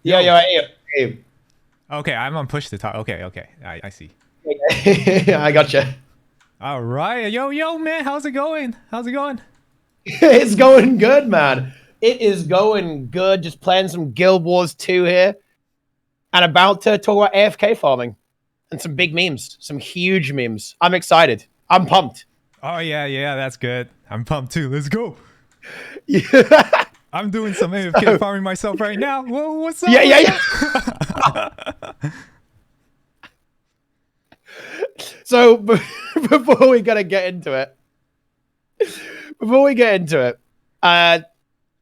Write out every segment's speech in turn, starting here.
Yeah, Yo. yeah, yeah. Okay, I'm on push to talk. Okay, okay. I see. I gotcha. All right. Yo, man. How's it going? How's it going? It's going good, man. It is going good. Just playing some Guild Wars 2 here and about to talk about AFK farming and some big memes, some huge memes. I'm excited. I'm pumped. Oh, yeah. That's good. I'm pumped too. Let's go. Yeah, I'm doing some AFK farming myself right now. Whoa, what's up? yeah. So before we gotta get into it,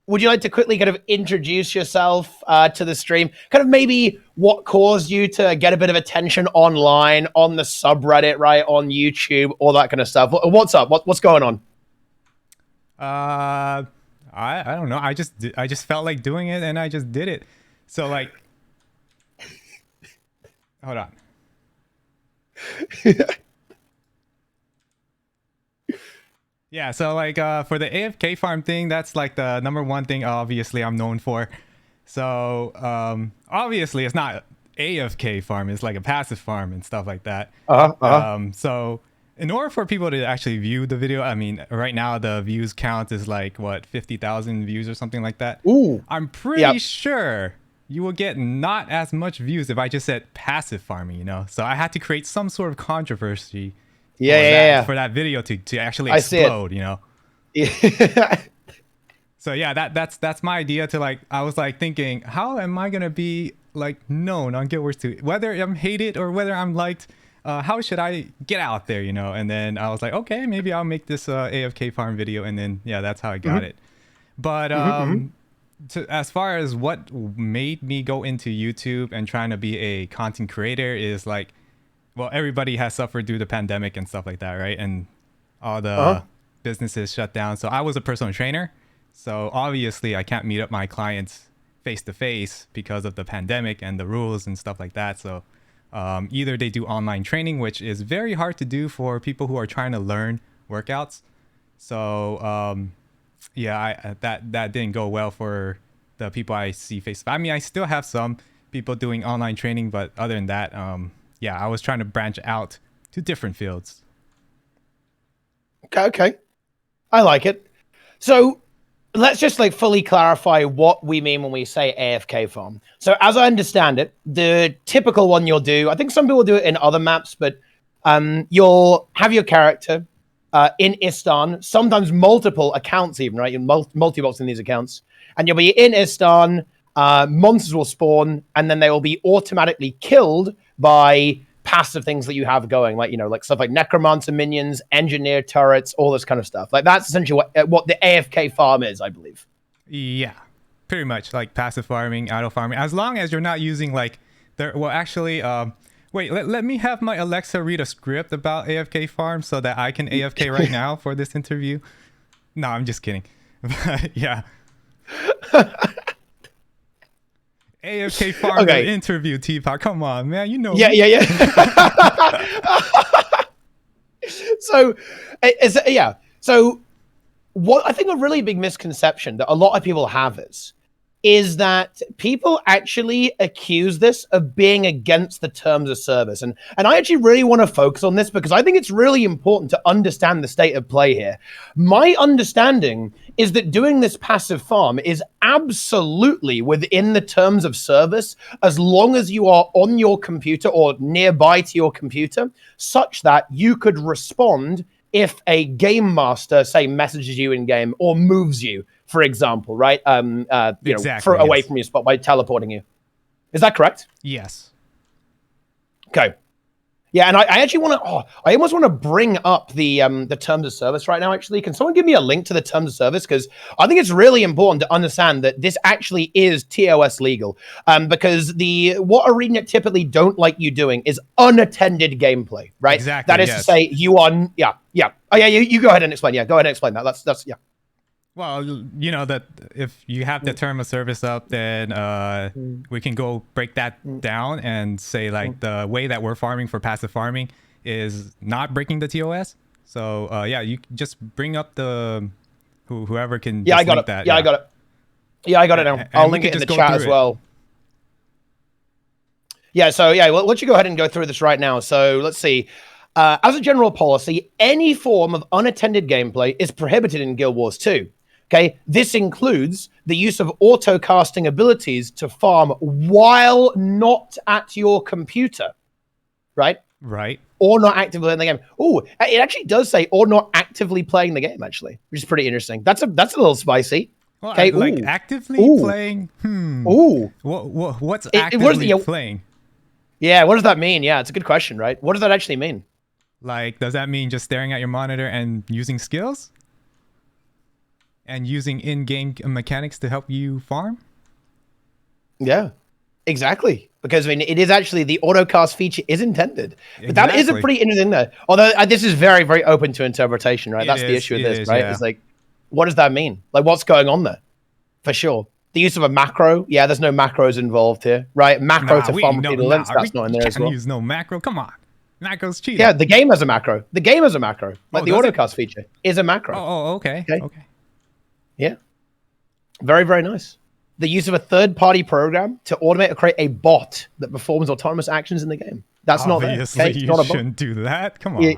would you like to quickly kind of introduce yourself to the stream? Kind of maybe what caused you to get a bit of attention online, on the subreddit, right, on YouTube, all that kind of stuff. What's up? What's going on? I don't know. I just felt like doing it, and I just did it. So like, hold on. Yeah, so like for the AFK farm thing, that's like the #1 thing obviously I'm known for. So obviously it's not AFK farm, it's like a passive farm and stuff like that. So in order for people to actually view the video, I mean, right now the views count is like what, 50,000 views or something like that. Ooh. I'm pretty sure you will get not as much views if I just said passive farming, you know? So I had to create some sort of controversy for that video to actually explode, you know? Yeah. So yeah, that's my idea to like, I was like thinking, how am I gonna be like known on Guild Wars 2? Whether I'm hated or whether I'm liked, how should I get out there, you know? And then I was like, okay, maybe I'll make this AFK farm video, and then yeah, that's how I got it. But as far as what made me go into YouTube and trying to be a content creator is like, well, everybody has suffered through the pandemic and stuff like that, right? And all the businesses shut down. So I was a personal trainer. So obviously I can't meet up my clients face to face because of the pandemic and the rules and stuff like that. So either they do online training, which is very hard to do for people who are trying to learn workouts. So yeah, that didn't go well for the people I see face to face. I mean, I still have some people doing online training, but other than that, yeah, I was trying to branch out to different fields. Okay. I like it. So let's just like fully clarify what we mean when we say AFK farm. So as I understand it, the typical one you'll do, I think some people do it in other maps, but you'll have your character in Istan, sometimes multiple accounts even, right? You're multi-boxing these accounts. And you'll be in Istan, monsters will spawn, and then they will be automatically killed by passive things that you have going, like, you know, like stuff like necromancer minions, engineer turrets, all this kind of stuff. Like that's essentially what the AFK farm is, I believe. Yeah, pretty much like passive farming, auto farming, as long as you're not using like well, actually, wait, let me have my Alexa read a script about AFK farm so that I can AFK right now for this interview. No, I'm just kidding. But yeah. AFK farm interview, Teapot. Come on, man. You know. Yeah. So, So, what I think a really big misconception that a lot of people have is that people actually accuse this of being against the terms of service. And I actually really want to focus on this because I think it's really important to understand the state of play here. My understanding is that doing this passive farm is absolutely within the terms of service as long as you are on your computer or nearby to your computer, such that you could respond if a game master, say, messages you in game or moves you, for example, right? Exactly, away from your spot by teleporting you. Is that correct? Yes. Okay. Yeah, and I actually want to. I almost want to bring up the terms of service right now. Actually, can someone give me a link to the terms of service? Because I think it's really important to understand that this actually is TOS legal. Because what Arena typically don't like you doing is unattended gameplay, right? Exactly. That is to say, you are. Yeah. Oh yeah. You go ahead and explain. Yeah, go ahead and explain that. That's yeah. Well, you know that if you have the term of service up, then we can go break that down and say like the way that we're farming for passive farming is not breaking the TOS. So yeah, you just bring up the whoever can. Yeah, I got it. that. Yeah, I got it. Yeah, I got it now. I'll link it in the chat as well. Yeah, so yeah, well, let's you go ahead and go through this right now. So let's see. As a general policy, any form of unattended gameplay is prohibited in Guild Wars 2. Okay, this includes the use of auto-casting abilities to farm while not at your computer, right? Right. Or not actively playing the game. Oh, it actually does say or not actively playing the game, actually, which is pretty interesting. That's a little spicy. Well, okay, like actively playing. Ooh. What's actively playing? Yeah, what does that mean? Yeah, it's a good question, right? What does that actually mean? Like, does that mean just staring at your monitor and using skills? And using in-game mechanics to help you farm? Yeah, exactly. Because, I mean, it is actually, the autocast feature is intended. But that is a pretty interesting though. Although this is very, very open to interpretation, right? That's the issue with this, right? Yeah. It's like, what does that mean? Like, what's going on there? For sure. The use of a macro. Yeah, there's no macros involved here, right? Macro to farm people. That's not in there as well. Use no macro. Come on. Macro's cheating. Yeah, the game has a macro. The game has a macro. Like the autocast feature is a macro. Oh, okay. Yeah. Very, very nice. The use of a third-party program to automate or create a bot that performs autonomous actions in the game. That's not there. Obviously, you shouldn't do that. Come on. Yeah.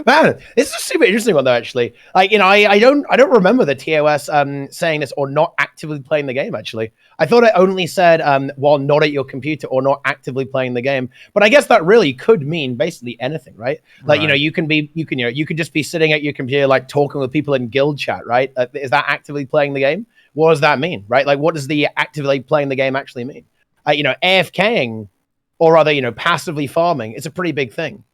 Man, this is a super interesting one though. Actually, like I don't remember the TOS saying this or not actively playing the game. Actually, I thought it only said while not at your computer or not actively playing the game. But I guess that really could mean basically anything, right? Like you could just be sitting at your computer, like talking with people in guild chat, right? Is that actively playing the game? What does that mean, right? Like, what does the actively playing the game actually mean? AFKing or rather, passively farming is a pretty big thing.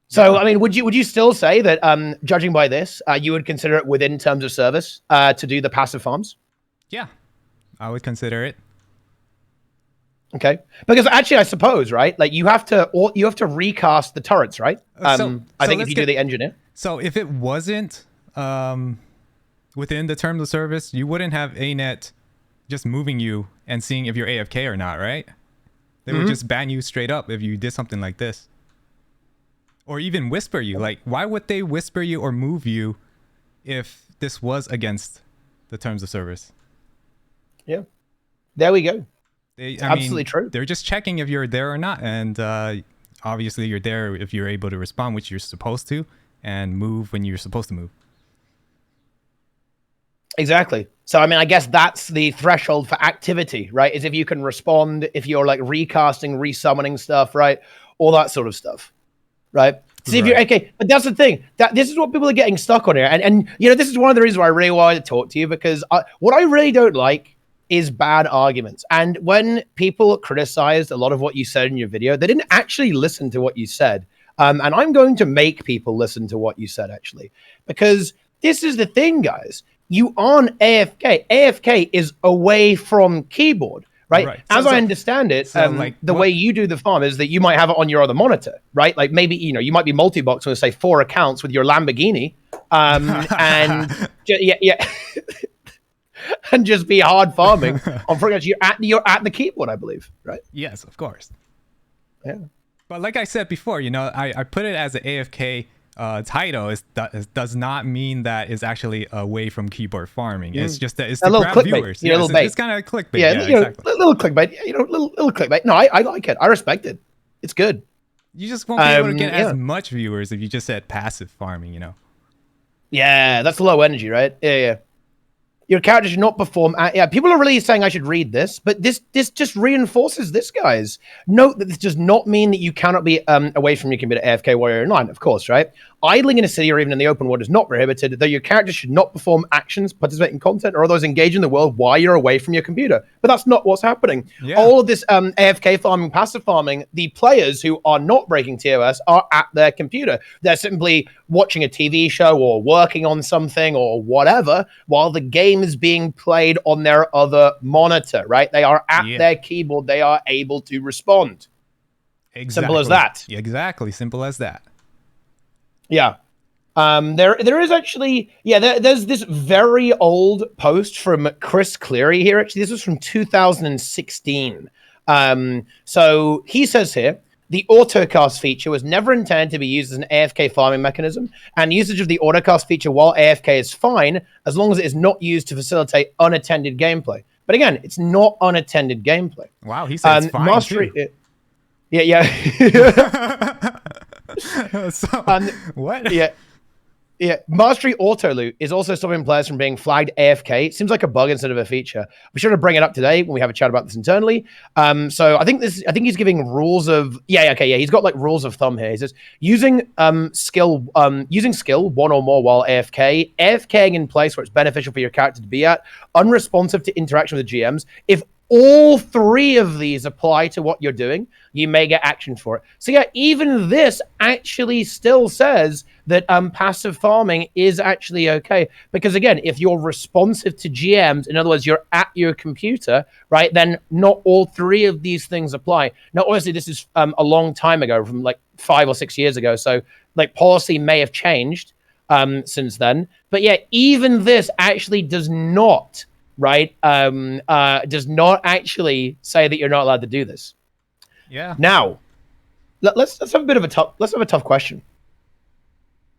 So, I mean, would you still say that, judging by this, you would consider it within terms of service to do the passive farms? Yeah, I would consider it. Okay, because actually, I suppose, right? Like you have to recast the turrets, right? I think if you do the engineer. So if it wasn't within the terms of service, you wouldn't have ANET just moving you and seeing if you're AFK or not, right? They would just ban you straight up if you did something like this. Or even whisper you. Like, why would they whisper you or move you if this was against the terms of service? Yeah. There we go. Absolutely true. They're just checking if you're there or not. And obviously you're there if you're able to respond, which you're supposed to, and move when you're supposed to move. Exactly. So, I mean, I guess that's the threshold for activity, right? Is if you can respond, if you're like recasting, resummoning stuff, right? All that sort of stuff. Right. See if you're okay. But that's the thing. That this is what people are getting stuck on here. And this is one of the reasons why I really wanted to talk to you, because what I really don't like is bad arguments. And when people criticized a lot of what you said in your video, they didn't actually listen to what you said. And I'm going to make people listen to what you said, actually, because this is the thing, guys. You aren't AFK. AFK is away from keyboard. Right. As I understand it, the way you do the farm is that you might have it on your other monitor, right? Like maybe, you might be multi-boxing with say 4 accounts with your Lamborghini and and just be hard farming on front. You're at the keyboard, I believe, right? Yes, of course. Yeah. But like I said before, I put it as an AFK title. It does not mean that it's actually away from keyboard farming. It's just that it's to grab viewers. It's kind of clickbait. Yeah, exactly. Little clickbait. Little clickbait. No, I like it. I respect it. It's good. You just won't be able to get as much viewers if you just said passive farming. Yeah, that's low energy, right? Yeah. Your character should not perform. People are really saying I should read this, but this just reinforces this, guys. Note that this does not mean that you cannot be away from your computer AFK while you're online, of course, right? Idling in a city or even in the open world is not prohibited, though your character should not perform actions, participate in content, or otherwise engage in the world while you're away from your computer. But that's not what's happening. Yeah. All of this AFK farming, passive farming, the players who are not breaking TOS are at their computer. They're simply watching a TV show or working on something or whatever while the game is being played on their other monitor, right? They are at their keyboard. They are able to respond. Exactly. Simple as that. Exactly. Simple as that. Yeah. There is actually, there's this very old post from Chris Cleary here. Actually, this was from 2016. So he says here, the autocast feature was never intended to be used as an AFK farming mechanism, and usage of the autocast feature while AFK is fine, as long as it is not used to facilitate unattended gameplay. But again, it's not unattended gameplay. Wow, he said it's fine mastery, too. yeah. So, what? Yeah, Mastery Auto Loot is also stopping players from being flagged AFK. It seems like a bug instead of a feature. We should bring it up today when we have a chat about this internally. So I think he's giving rules of he's got like rules of thumb here. He says using skill one or more while AFK, AFKing in place where it's beneficial for your character to be at, unresponsive to interaction with the GMs. If all three of these apply to what you're doing, you may get action for it. So yeah, even this actually still says that passive farming is actually okay. Because again, if you're responsive to GMs, in other words, you're at your computer, right, then not all three of these things apply. Now, obviously, this is a long time ago, from like 5 or 6 years ago. So like policy may have changed since then. But yeah, even this actually does not does not actually say that you're not allowed to do this. Yeah. Now, let's have a tough question.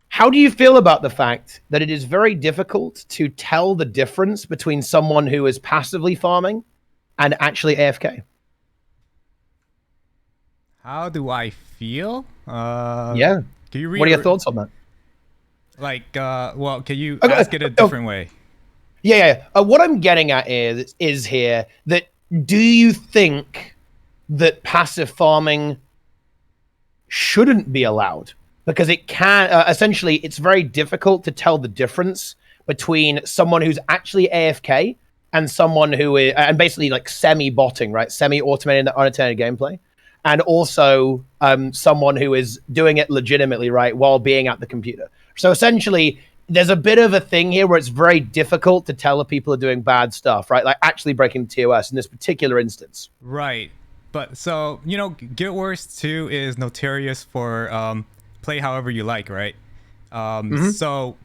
How do you feel about the fact that it is very difficult to tell the difference between someone who is passively farming and actually AFK? How do I feel? Yeah. Can you what are your thoughts on that? Like, well, can you ask it a different way? Yeah. What I'm getting at is here that do you think that passive farming shouldn't be allowed? Because it can, essentially, it's very difficult to tell the difference between someone who's actually AFK and someone who is, and basically like semi-botting, right? Semi-automating the unattended gameplay. And also someone who is doing it legitimately, right, while being at the computer. So essentially, there's a bit of a thing here where it's very difficult to tell if people are doing bad stuff, right? Like actually breaking TOS in this particular instance. Right. But so, you know, Guild Wars 2 is notorious for play however you like, right? So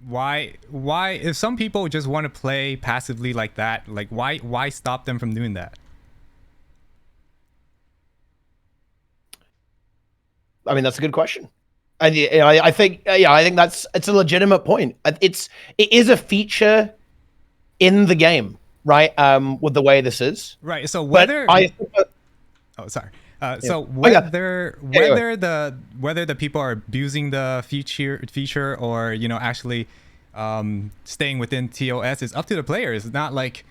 why if some people just want to play passively like that, like why stop them from doing that? I mean, that's a good question. I think it's a legitimate point. It is a feature in the game, right? With the way this is, right. So whether so whether the people are abusing the feature or, you know, actually staying within TOS is up to the players. It's not like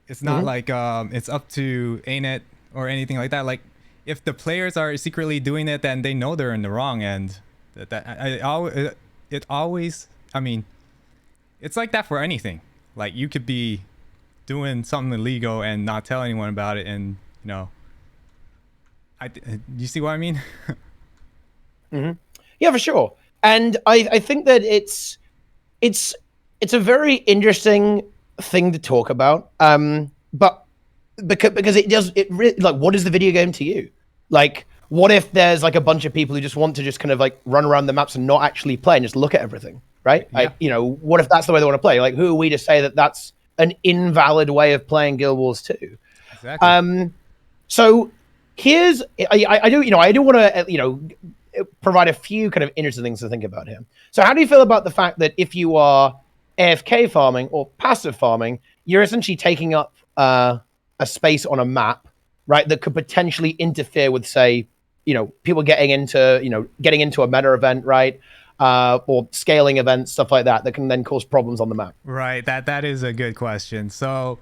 it's up to ANET or anything like that. Like, if the players are secretly doing it, then they know they're in the wrong end. It always, I mean, it's like that for anything. Like, you could be doing something illegal and not tell anyone about it, and, you know, you see what I mean? Yeah, for sure. And I think that it's a very interesting thing to talk about. But because it really, like, what is the video game to you? Like, what if there's like a bunch of people who just want to just kind of like run around the maps and not actually play and just look at everything, right? Yeah. Like, you know, what if that's the way they want to play? Like, who are we to say that that's an invalid way of playing Guild Wars 2? Exactly. So here's, I do want to, provide a few kind of interesting things to think about here. So how do you feel about the fact that if you are AFK farming or passive farming, you're essentially taking up a space on a map, right, that could potentially interfere with, say, you know, people getting into a meta event, right, or scaling events, stuff like that can then cause problems on the map. Right. That is a good question. So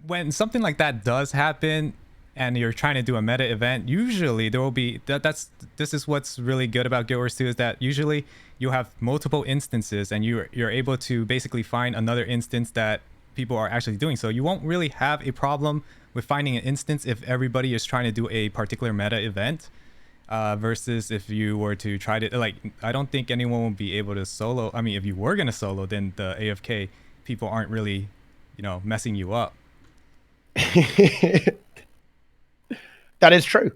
when something like that does happen and you're trying to do a meta event, usually there will be this is what's really good about Guild Wars 2 is that usually you have multiple instances and you're able to basically find another instance that people are actually doing. So you won't really have a problem with finding an instance if everybody is trying to do a particular meta event, versus if you were to try to, like, I don't think anyone will be able to solo. I mean, if you were going to solo, then the AFK people aren't really, you know, messing you up. That is true.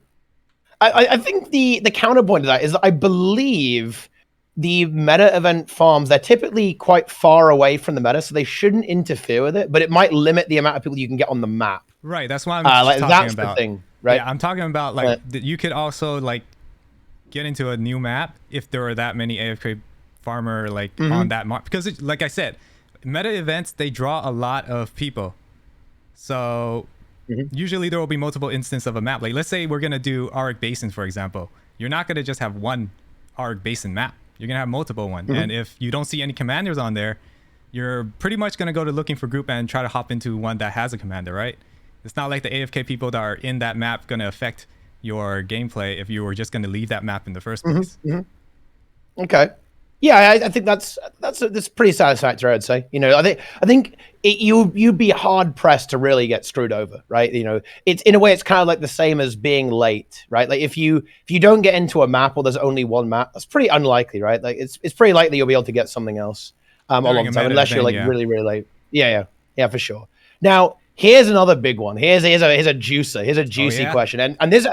I think the counterpoint to that is that I believe the meta event farms, they're typically quite far away from the meta, so they shouldn't interfere with it, but it might limit the amount of people you can get on the map. Right, that's what I'm like, talking that's about. The thing, right? Yeah, I'm talking about, like, you could also, like, get into a new map if there are that many AFK farmer, like, on that map. Because, like I said, meta events, they draw a lot of people. So usually there will be multiple instances of a map. Like let's say we're gonna do Auric Basin, for example. You're not gonna just have one Auric Basin map. You're gonna have multiple ones. And if you don't see any commanders on there, you're pretty much gonna go to looking for group and try to hop into one that has a commander, right? It's not like the AFK people that are in that map gonna affect your gameplay if you were just gonna leave that map in the first place. Okay. Yeah, I think that's pretty satisfactory, I'd say. You know, I think you'd be hard pressed to really get screwed over, right? You know, it's in a way it's kind of like the same as being late, right? Like if you don't get into a map or there's only one map, that's pretty unlikely, right? Like it's pretty likely you'll be able to get something else along time unless you're like really late. Yeah, for sure. Now, here's another big one. Here's a juicer. Here's a juicy question, and this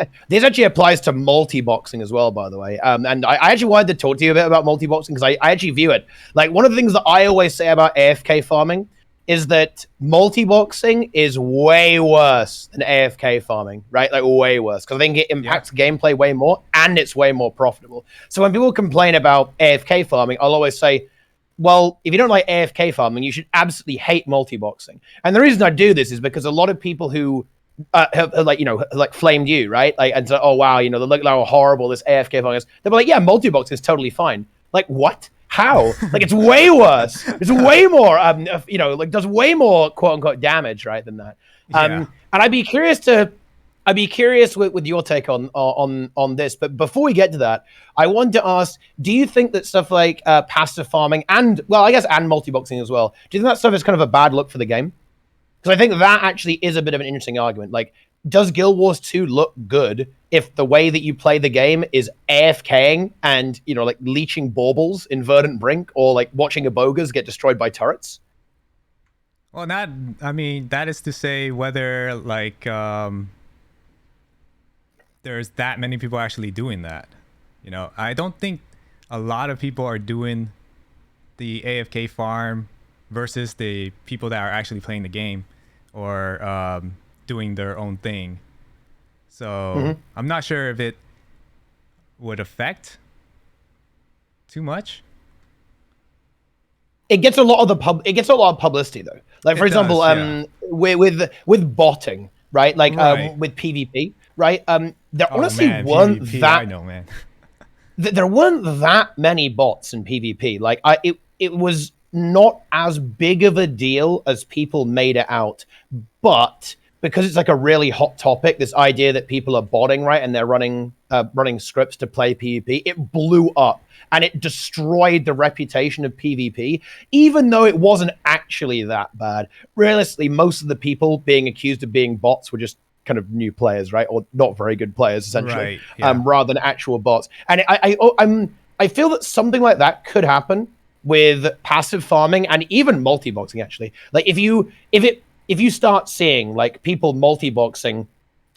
actually applies to multi-boxing as well, by the way. And I actually wanted to talk to you a bit about multi-boxing because I actually view it like one of the things that I always say about AFK farming is that multi-boxing is way worse than AFK farming, right? Like way worse because I think it impacts gameplay way more and it's way more profitable. So when people complain about AFK farming, I'll always say, well, if you don't like AFK farming, you should absolutely hate multi-boxing. And the reason I do this is because a lot of people who have flamed you, right? Like, and so, oh, wow, you know, look how horrible this AFK farming is. They'll be like, yeah, multi-boxing is totally fine. Like, what? How? Like, it's way worse. It's way more, does way more quote unquote damage, right, than that. And I'd be curious with your take on this, but before we get to that, I wanted to ask: do you think that stuff like passive farming and multi-boxing as well? Do you think that stuff is kind of a bad look for the game? Because I think that actually is a bit of an interesting argument. Like, does Guild Wars 2 look good if the way that you play the game is AFKing and like leeching baubles in Verdant Brink or like watching a bogus get destroyed by turrets? Well, that is to say whether like there's that many people actually doing that. You know, I don't think a lot of people are doing the AFK farm versus the people that are actually playing the game or doing their own thing. So I'm not sure if it would affect too much. It gets a lot of publicity though. Like for example, with botting, right? Like with PvP, right? There honestly weren't PvP, that. I know, man. There weren't that many bots in PvP. Like it was not as big of a deal as people made it out, but because it's like a really hot topic, this idea that people are botting, right, and they're running scripts to play PvP, it blew up and it destroyed the reputation of PvP, even though it wasn't actually that bad. Realistically, most of the people being accused of being bots were just kind of new players, right, or not very good players, essentially, rather than actual bots. And I feel that something like that could happen with passive farming and even multi-boxing. Actually, like if you start seeing like people multi-boxing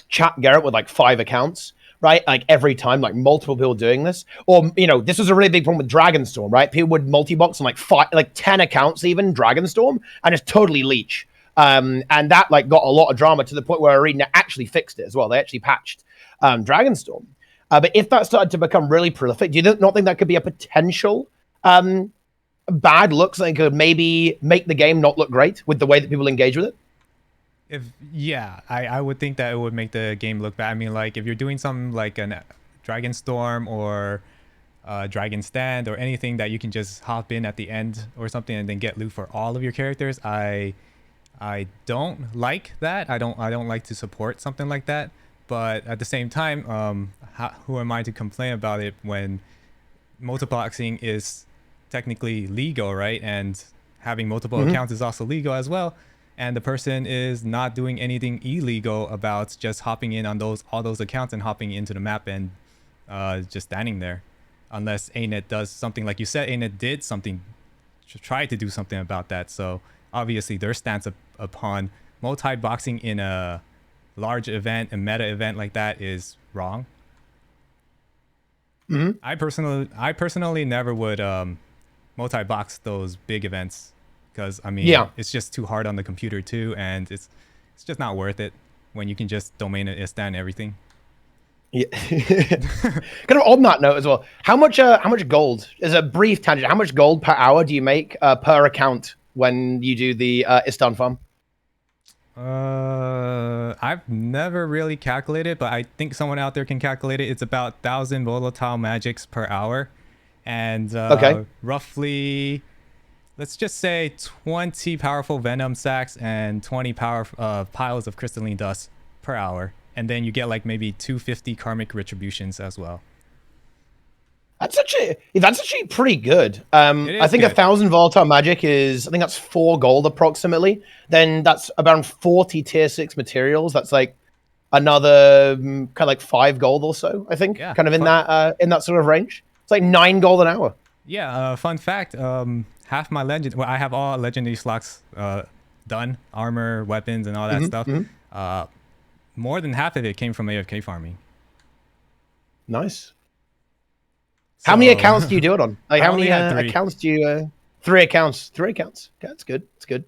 Chat Garrett with like 5 accounts, right? Like every time, like multiple people doing this, or this was a really big problem with Dragonstorm, right? People would multi-box on like 10 accounts, even Dragonstorm, and just totally leech. And that like got a lot of drama to the point where Arena actually fixed it as well. They actually patched Dragonstorm. But if that started to become really prolific, do you not think that could be a potential bad look? Something could maybe make the game not look great with the way that people engage with it? I would think that it would make the game look bad. I mean, like if you're doing something like a Dragonstorm or Dragon Stand or anything that you can just hop in at the end or something and then get loot for all of your characters, I don't like that. I don't like to support something like that. But at the same time, who am I to complain about it when multi-boxing is technically legal, right? And having multiple accounts is also legal as well. And the person is not doing anything illegal about just hopping in on all those accounts and hopping into the map and just standing there. Unless ANET does something, like you said, ANET did something, tried to do something about that. So obviously their stance upon multi-boxing in a large event, a meta event like that is wrong. I personally never would multi-box those big events because I mean it's just too hard on the computer too, and it's just not worth it when you can just domain it, stand everything. Yeah. Kind of on that note as well, how much gold, as a brief tangent, how much gold per hour do you make per account when you do the Istan farm? I've never really calculated, but I think someone out there can calculate it. It's about 1,000 volatile magics per hour, and Okay. roughly, let's just say 20 powerful venom sacks and 20 piles of crystalline dust per hour, and then you get like maybe 250 karmic retributions as well. That's actually pretty good. It I is think good. 1,000 volatile magic is, I think that's 4 gold approximately. Then that's about 40 tier 6 materials. That's like another kind of like 5 gold or so, I think. Yeah, Kind of in that sort of range. It's like 9 gold an hour. Yeah, fun fact, half my legend, well, I have all legendary slots done, armor, weapons, and all that stuff. More than half of it came from AFK farming. Nice. How many accounts do you do it on? Like, how many accounts do you? 3 accounts. 3 accounts. Okay, that's good. That's good.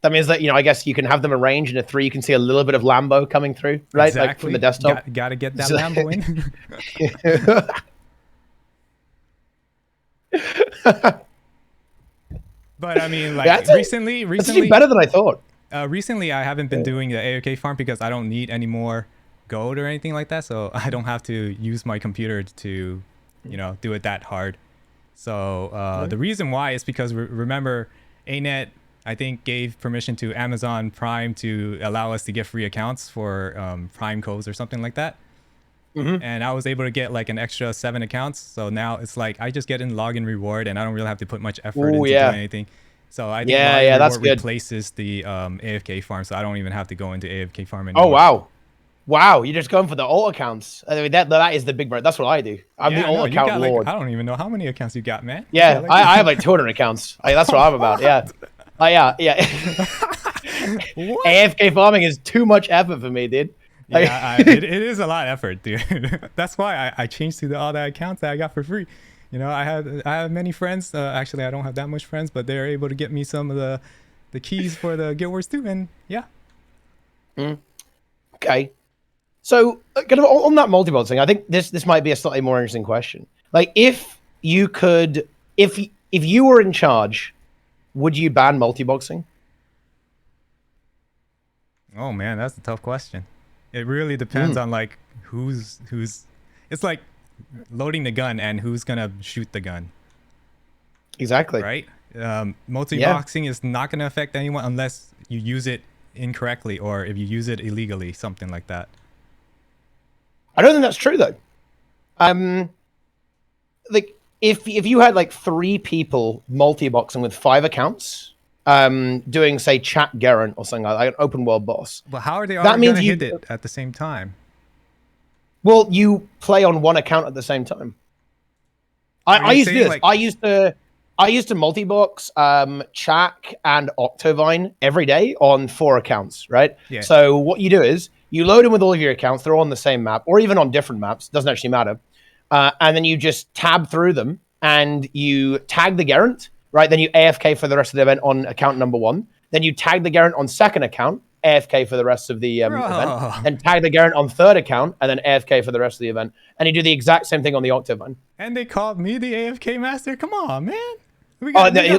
That means that, I guess you can have them arranged, and at 3 you can see a little bit of Lambo coming through, right? Exactly. Like from the desktop. Got to get that Lambo in. But I mean, like recently, it's actually better than I thought. Recently, I haven't been doing the AFK farm because I don't need any more gold or anything like that, so I don't have to use my computer to, do it that hard. So the reason why is because remember, ANET, I think, gave permission to Amazon Prime to allow us to get free accounts for Prime codes or something like that. And I was able to get like an extra 7 accounts. So now it's like I just get in login reward, and I don't really have to put much effort into doing anything. So I think login reward replaces the AFK farm, so I don't even have to go into AFK farm anymore. Oh wow! You're just going for the alt accounts. I mean, that is the big bread. That's what I do. I'm the alt account lord. I don't even know how many accounts you got, man. Yeah, I have like 200 accounts. That's what I'm about. Yeah. Yeah. AFK farming is too much effort for me, dude. Yeah, it is a lot of effort, dude. That's why I changed to all the accounts that I got for free. I have many friends. Actually, I don't have that much friends, but they're able to get me some of the keys for the Guild Wars 2, and yeah. Okay. So, kind of on that multi-bot thing, I think this might be a slightly more interesting question. Like, if you were in charge, would you ban multi-boxing? Oh man, that's a tough question. It really depends on like who's. It's like loading the gun and who's gonna shoot the gun. Exactly. Right. Multi-boxing is not gonna affect anyone unless you use it incorrectly or if you use it illegally, something like that. I don't think that's true though. Like if you had like 3 people multi-boxing with 5 accounts, doing say chat Geraint or something like an open world boss. But how are they all going to hit it at the same time? Well, you play on 1 account at the same time. I used to do this. Like... I used to multi-box Chak and Octovine every day on 4 accounts, right? Yeah. So what you do is you load in with all of your accounts. They're all on the same map or even on different maps. Doesn't actually matter. And then you just tab through them and you tag the Geraint, right? Then you AFK for the rest of the event on account number 1. Then you tag the Geraint on 2nd account, AFK for the rest of the event. Then tag the Geraint on 3rd account, and then AFK for the rest of the event. And you do the exact same thing on the Octovine. And they called me the AFK master? Come on, man. We got this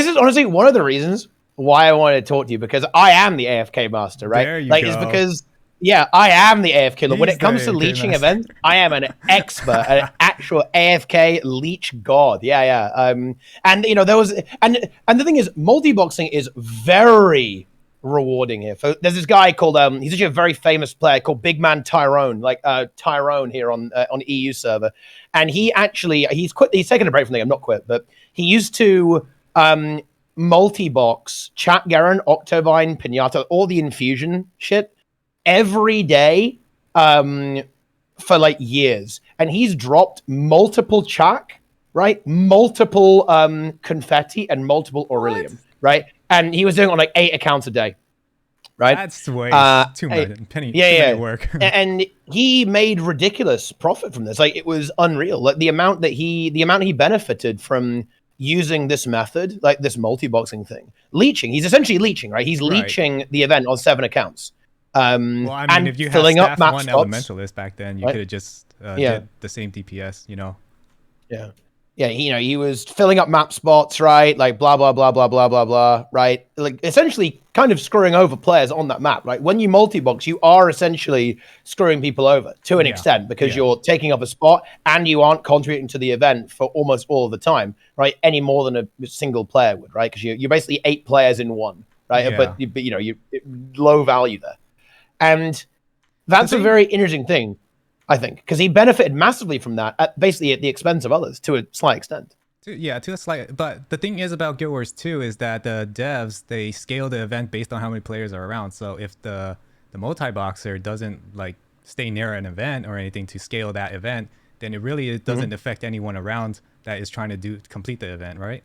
is honestly one of the reasons why I wanted to talk to you, because I am the AFK master, right? There you go. It's because... Yeah, I am the AFK lord. When it comes to leeching events, I am an expert, an actual AFK leech god. Yeah. And there was, and the thing is, multi-boxing is very rewarding here. There's this guy called he's actually a very famous player called Big Man Tyrone, like Tyrone here on EU server, and he's taken a break from the game, not quit, but he used to multi-box Chat Geraint, Octovine, Pinata, all the infusion shit every day for like years, and he's dropped multiple Chak, right, multiple confetti and multiple Aurelium, right, and he was doing it on like 8 accounts a day, right? That's way too much penny work. And he made ridiculous profit from this. Like, it was unreal, like the amount he benefited from using this method, like this multi-boxing thing. Leeching, he's essentially leeching, right? He's leeching the event on 7 accounts. Well, I mean, if you had staff 1 elementalist back then, you could have just did the same DPS, Yeah. Yeah, he was filling up map spots, right? Like blah blah blah blah blah blah blah, right? Like essentially kind of screwing over players on that map, right? When you multi-box, you are essentially screwing people over to an extent because you're taking up a spot and you aren't contributing to the event for almost all of the time, right? Any more than a single player would, right? Because you're basically 8 players in one, right? Yeah. But you low value there, and that's a very interesting thing. I think, because he benefited massively from that, basically at the expense of others to a slight extent. To a slight. But the thing is about Guild Wars 2 is that the devs, they scale the event based on how many players are around. So if the multi-boxer doesn't like stay near an event or anything to scale that event, then it doesn't affect anyone around that is trying to complete the event, right?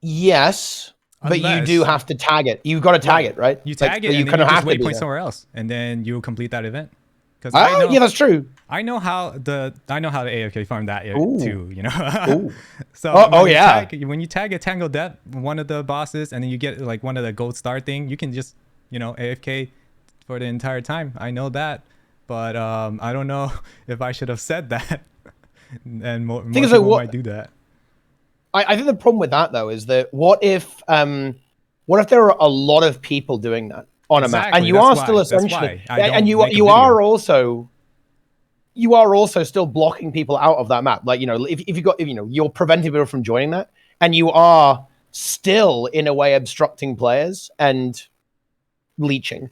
Yes. But you do have to tag it. You've got to tag it, right? You tag it, and then you just waypoint somewhere else, and then you complete that event. Because yeah, that's true. I know how the AFK farm that too. You know. So when you tag a Tangle Death, one of the bosses, and then you get like one of the gold star thing, you can just AFK for the entire time. I know that, but I don't know if I should have said that. And more people might do that. I think the problem with that though is that what if there are a lot of people doing that on a map, and you are still essentially, and you are also still blocking people out of that map. Like if you got you're preventing people from joining that, and you are still in a way obstructing players and leeching,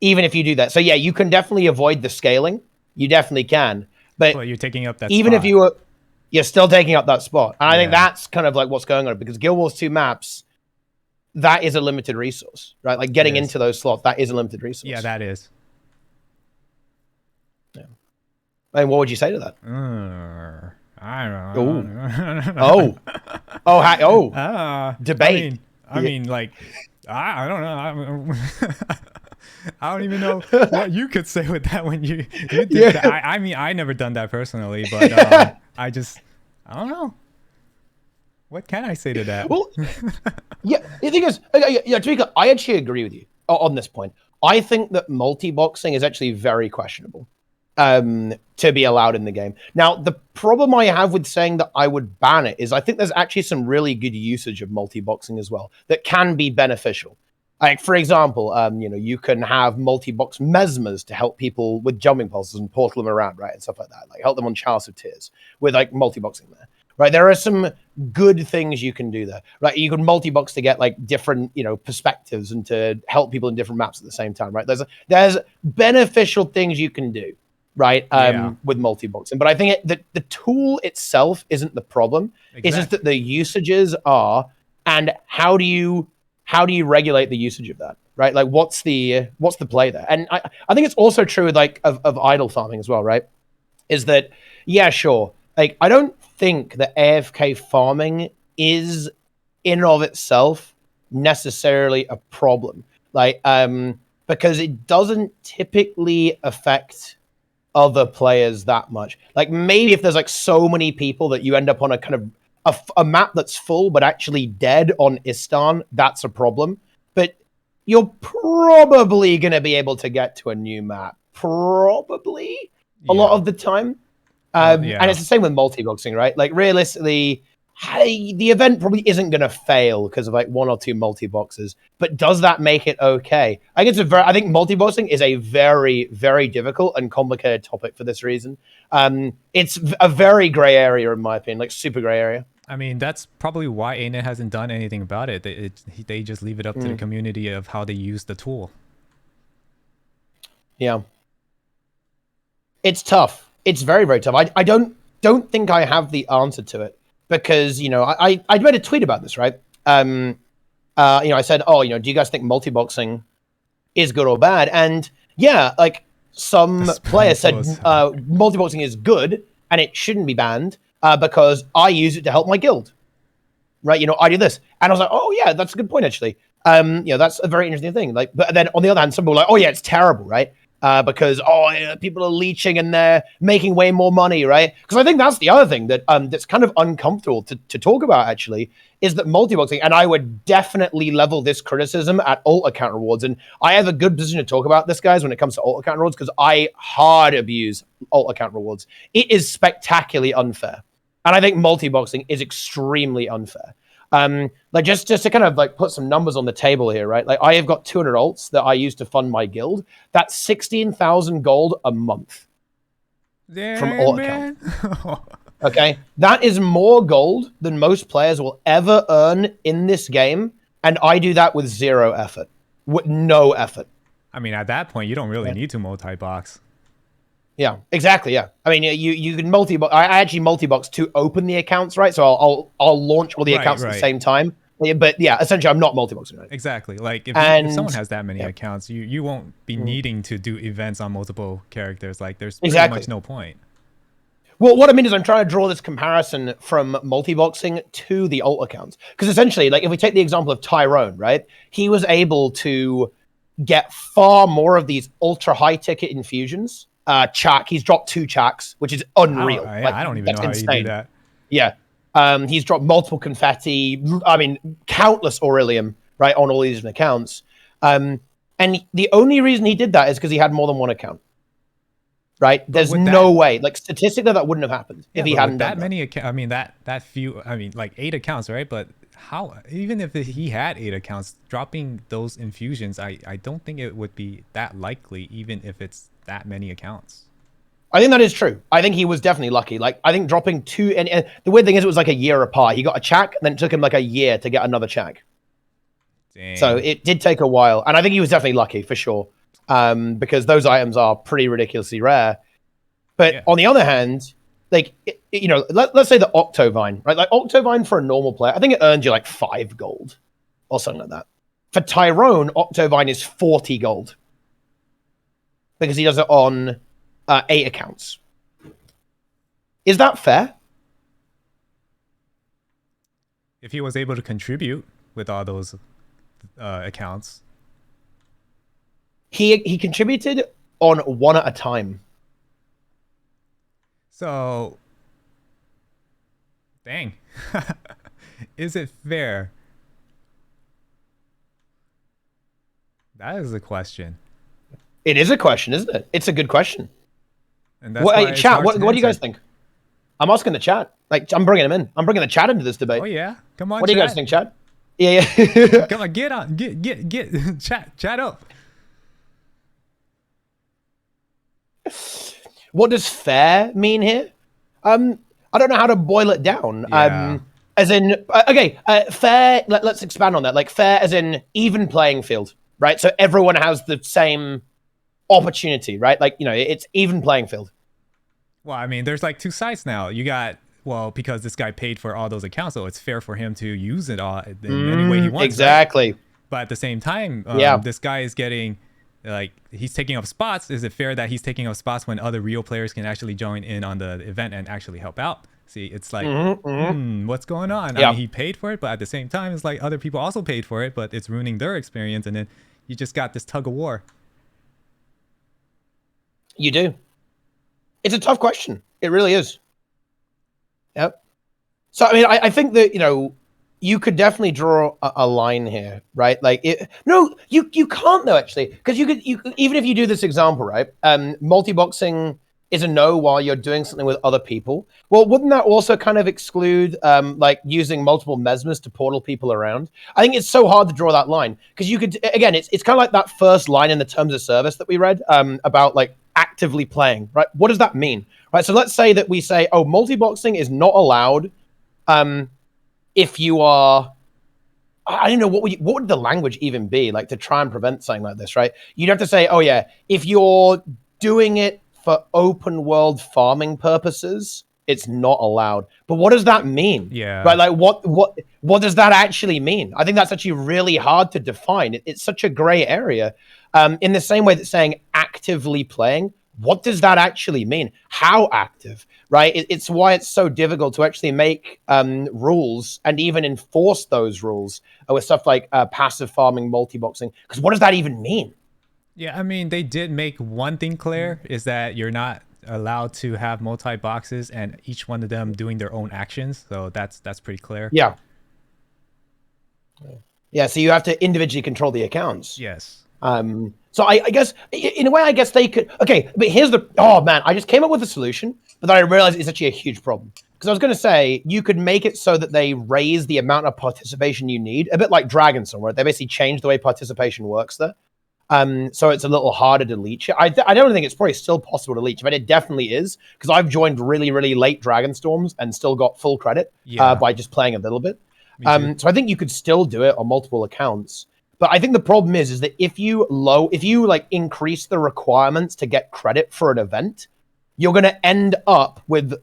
even if you do that. So yeah, you can definitely avoid the scaling. You definitely can, but you're taking up that even spot. if you were. You're still taking up that spot. And I think that's kind of like what's going on, because Guild Wars 2 maps, that is a limited resource, right? Like getting into those slots, that is a limited resource. Yeah, that is. Yeah. And what would you say to that? I don't know. Debate. I mean, like, I don't know. I don't even know what you could say with that when you did that. I mean, I never done that personally, but I don't know. What can I say to that? Well, yeah, the thing is, Tamika, I actually agree with you on this point. I think that multi-boxing is actually very questionable to be allowed in the game. Now, the problem I have with saying that I would ban it is I think there's actually some really good usage of multi-boxing as well that can be beneficial. Like, for example, you can have multi-box mesmers to help people with jumping pulses and portal them around, right, and stuff like that. Like, help them on Chalice of Tears with, like, multi-boxing there, right? There are some good things you can do there, right? You can multi-box to get, like, different, perspectives and to help people in different maps at the same time, right? There's beneficial things you can do, right, with multi-boxing. But I think that the tool itself isn't the problem. Exactly. It's just that the usages are, and how do you regulate the usage of that, right? Like, what's the play there? And I think it's also true with of idle farming as well, right? Is that, yeah, sure. Like, I don't think that AFK farming is in and of itself necessarily a problem. Like, because it doesn't typically affect other players that much. Like, maybe if there's like so many people that you end up on a kind of a map that's full but actually dead on Istan, that's a problem. But you're probably going to be able to get to a new map, probably, a lot of the time. And it's the same with multi-boxing, right? Like, realistically, the event probably isn't going to fail because of like 1 or 2 multi-boxes. But does that make it okay? I think multi-boxing is a very, very difficult and complicated topic for this reason. It's a very gray area, in my opinion, like super gray area. I mean, that's probably why ANET hasn't done anything about it. They just leave it up to the community of how they use the tool. Yeah. It's tough. It's very, very tough. I don't think I have the answer to it because, I made a tweet about this, right? I said, do you guys think multi-boxing is good or bad? And yeah, like some players said multi-boxing is good and it shouldn't be banned. Because I use it to help my guild, right? I do this, and I was like, oh yeah, that's a good point actually. That's a very interesting thing. Like, but then on the other hand, some people are like, oh yeah, it's terrible, right? because people are leeching and they're making way more money, right? Because I think that's the other thing that that's kind of uncomfortable to talk about, actually, is that multi-boxing, and I would definitely level this criticism at alt account rewards, and I have a good position to talk about this, guys, when it comes to alt account rewards, because I hard abuse alt account rewards. It is spectacularly unfair, and I think multi-boxing is extremely unfair. Like just to kind of like put some numbers on the table here, right? Like I have got 200 alts that I use to fund my guild. That's 16,000 gold a month from alt account. Okay, that is more gold than most players will ever earn in this game, and I do that with zero effort, with no effort. I mean, at that point, you don't really need to multi-box. Yeah, exactly. Yeah, I mean, you can multi-box. I actually multi-box to open the accounts, right? So I'll launch all the accounts at the same time. But yeah, essentially, I'm not multi-boxing. Right? Exactly. Like if someone has that many accounts, you won't be needing to do events on multiple characters. Like there's pretty much no point. Well, what I mean is I'm trying to draw this comparison from multi-boxing to the alt accounts. Because essentially, like if we take the example of Tyrone, right? He was able to get far more of these ultra high ticket infusions. Chak, he's dropped 2 Chaks, which is unreal. I don't even know how you do that. Yeah. He's dropped multiple confetti. I mean, countless Aurelium, right, on all these different accounts. And the only reason he did that is because he had more than one account. Right? There's no way. Like statistically, that wouldn't have happened if he hadn't done that. Many accounts. I mean, that few. I mean, like 8 accounts, right? But how? Even if he had 8 accounts, dropping those infusions, I don't think it would be that likely, even if it's that many accounts. I think that is true. I think he was definitely lucky. Like I think dropping 2, and the weird thing is, it was like a year apart. He got a Chak, and then it took him like a year to get another Chak. Dang. So it did take a while, and I think he was definitely lucky for sure. Because those items are pretty ridiculously rare. But on the other hand, like, you know, let's say the Octovine, right? Like Octovine for a normal player, I think it earns you like 5 gold or something like that. For Tyrone, Octovine is 40 gold because he does it on 8 accounts. Is that fair? If he was able to contribute with all those accounts. He contributed on 1 at a time. So, dang. Is it fair? That is a question. It is a question, isn't it? It's a good question. And that's chat, what do you guys think? I'm asking the chat. Like, I'm bringing him in. I'm bringing the chat into this debate. Oh, yeah? Come on, What do you guys think, chat? Yeah. Come on, get on. Get. Chat up. What does fair mean here? I don't know how to boil it down. Yeah. As in, fair. Let's expand on that. Like fair, as in even playing field, right? So everyone has the same opportunity, right? Like, you know, it's even playing field. Well, I mean, there's like 2 sides now. You got, well, because this guy paid for all those accounts, so it's fair for him to use it all in any way he wants. Exactly. Right? But at the same time, this guy is getting. Like, he's taking up spots. Is it fair that he's taking up spots when other real players can actually join in on the event and actually help out? See, it's like, what's going on? I mean, he paid for it, but at the same time, it's like other people also paid for it, but it's ruining their experience. And then you just got this tug of war. You do. It's a tough question. It really is. Yep. So, I mean, I think that, you know, you could definitely draw a line here, right? Like, you can't though, actually, because you could even if you do this example, right? Multi-boxing is a no while you're doing something with other people. Well, wouldn't that also kind of exclude like using multiple mesmers to portal people around? I think it's so hard to draw that line because you could, again, it's kind of like that first line in the terms of service that we read about like actively playing, right? What does that mean, right? So let's say that we say, oh, multi-boxing is not allowed. If you are, I don't know, what would the language even be like to try and prevent something like this, right? You'd have to say, oh yeah, if you're doing it for open world farming purposes, it's not allowed. But what does that mean? Yeah. Right, like what does that actually mean? I think that's actually really hard to define. It's such a gray area. In the same way that saying actively playing, what does that actually mean? How active, right? It's why it's so difficult to actually make rules and even enforce those rules with stuff like passive farming, multi-boxing. Because what does that even mean? Yeah, I mean, they did make one thing clear is that you're not allowed to have multi boxes and each one of them doing their own actions. So that's pretty clear. Yeah. Yeah, so you have to individually control the accounts. Yes. So I guess in a way, I guess they could. Okay, but here's the. Oh man, I just came up with a solution, but then I realized it's actually a huge problem. Because I was going to say you could make it so that they raise the amount of participation you need, a bit like Dragonstone, where they basically changed the way participation works there. So it's a little harder to leech. I don't think it's probably still possible to leech, but it definitely is because I've joined really, really late Dragonstorms and still got full credit by just playing a little bit. So I think you could still do it on multiple accounts. But I think the problem is that if you like increase the requirements to get credit for an event, you're going to end up with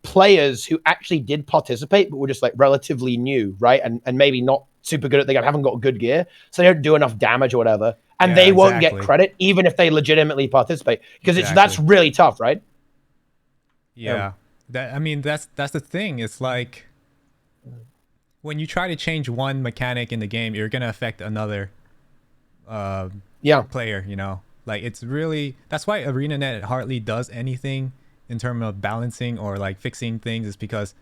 players who actually did participate but were just like relatively new, right? And maybe not super good at the game, haven't got good gear, so they don't do enough damage or whatever, and they won't get credit even if they legitimately participate because that's really tough, right? Yeah. I mean that's the thing. It's like when you try to change one mechanic in the game, you're gonna affect another player, you know? Like it's really, that's why ArenaNet hardly does anything in terms of balancing or like fixing things, is because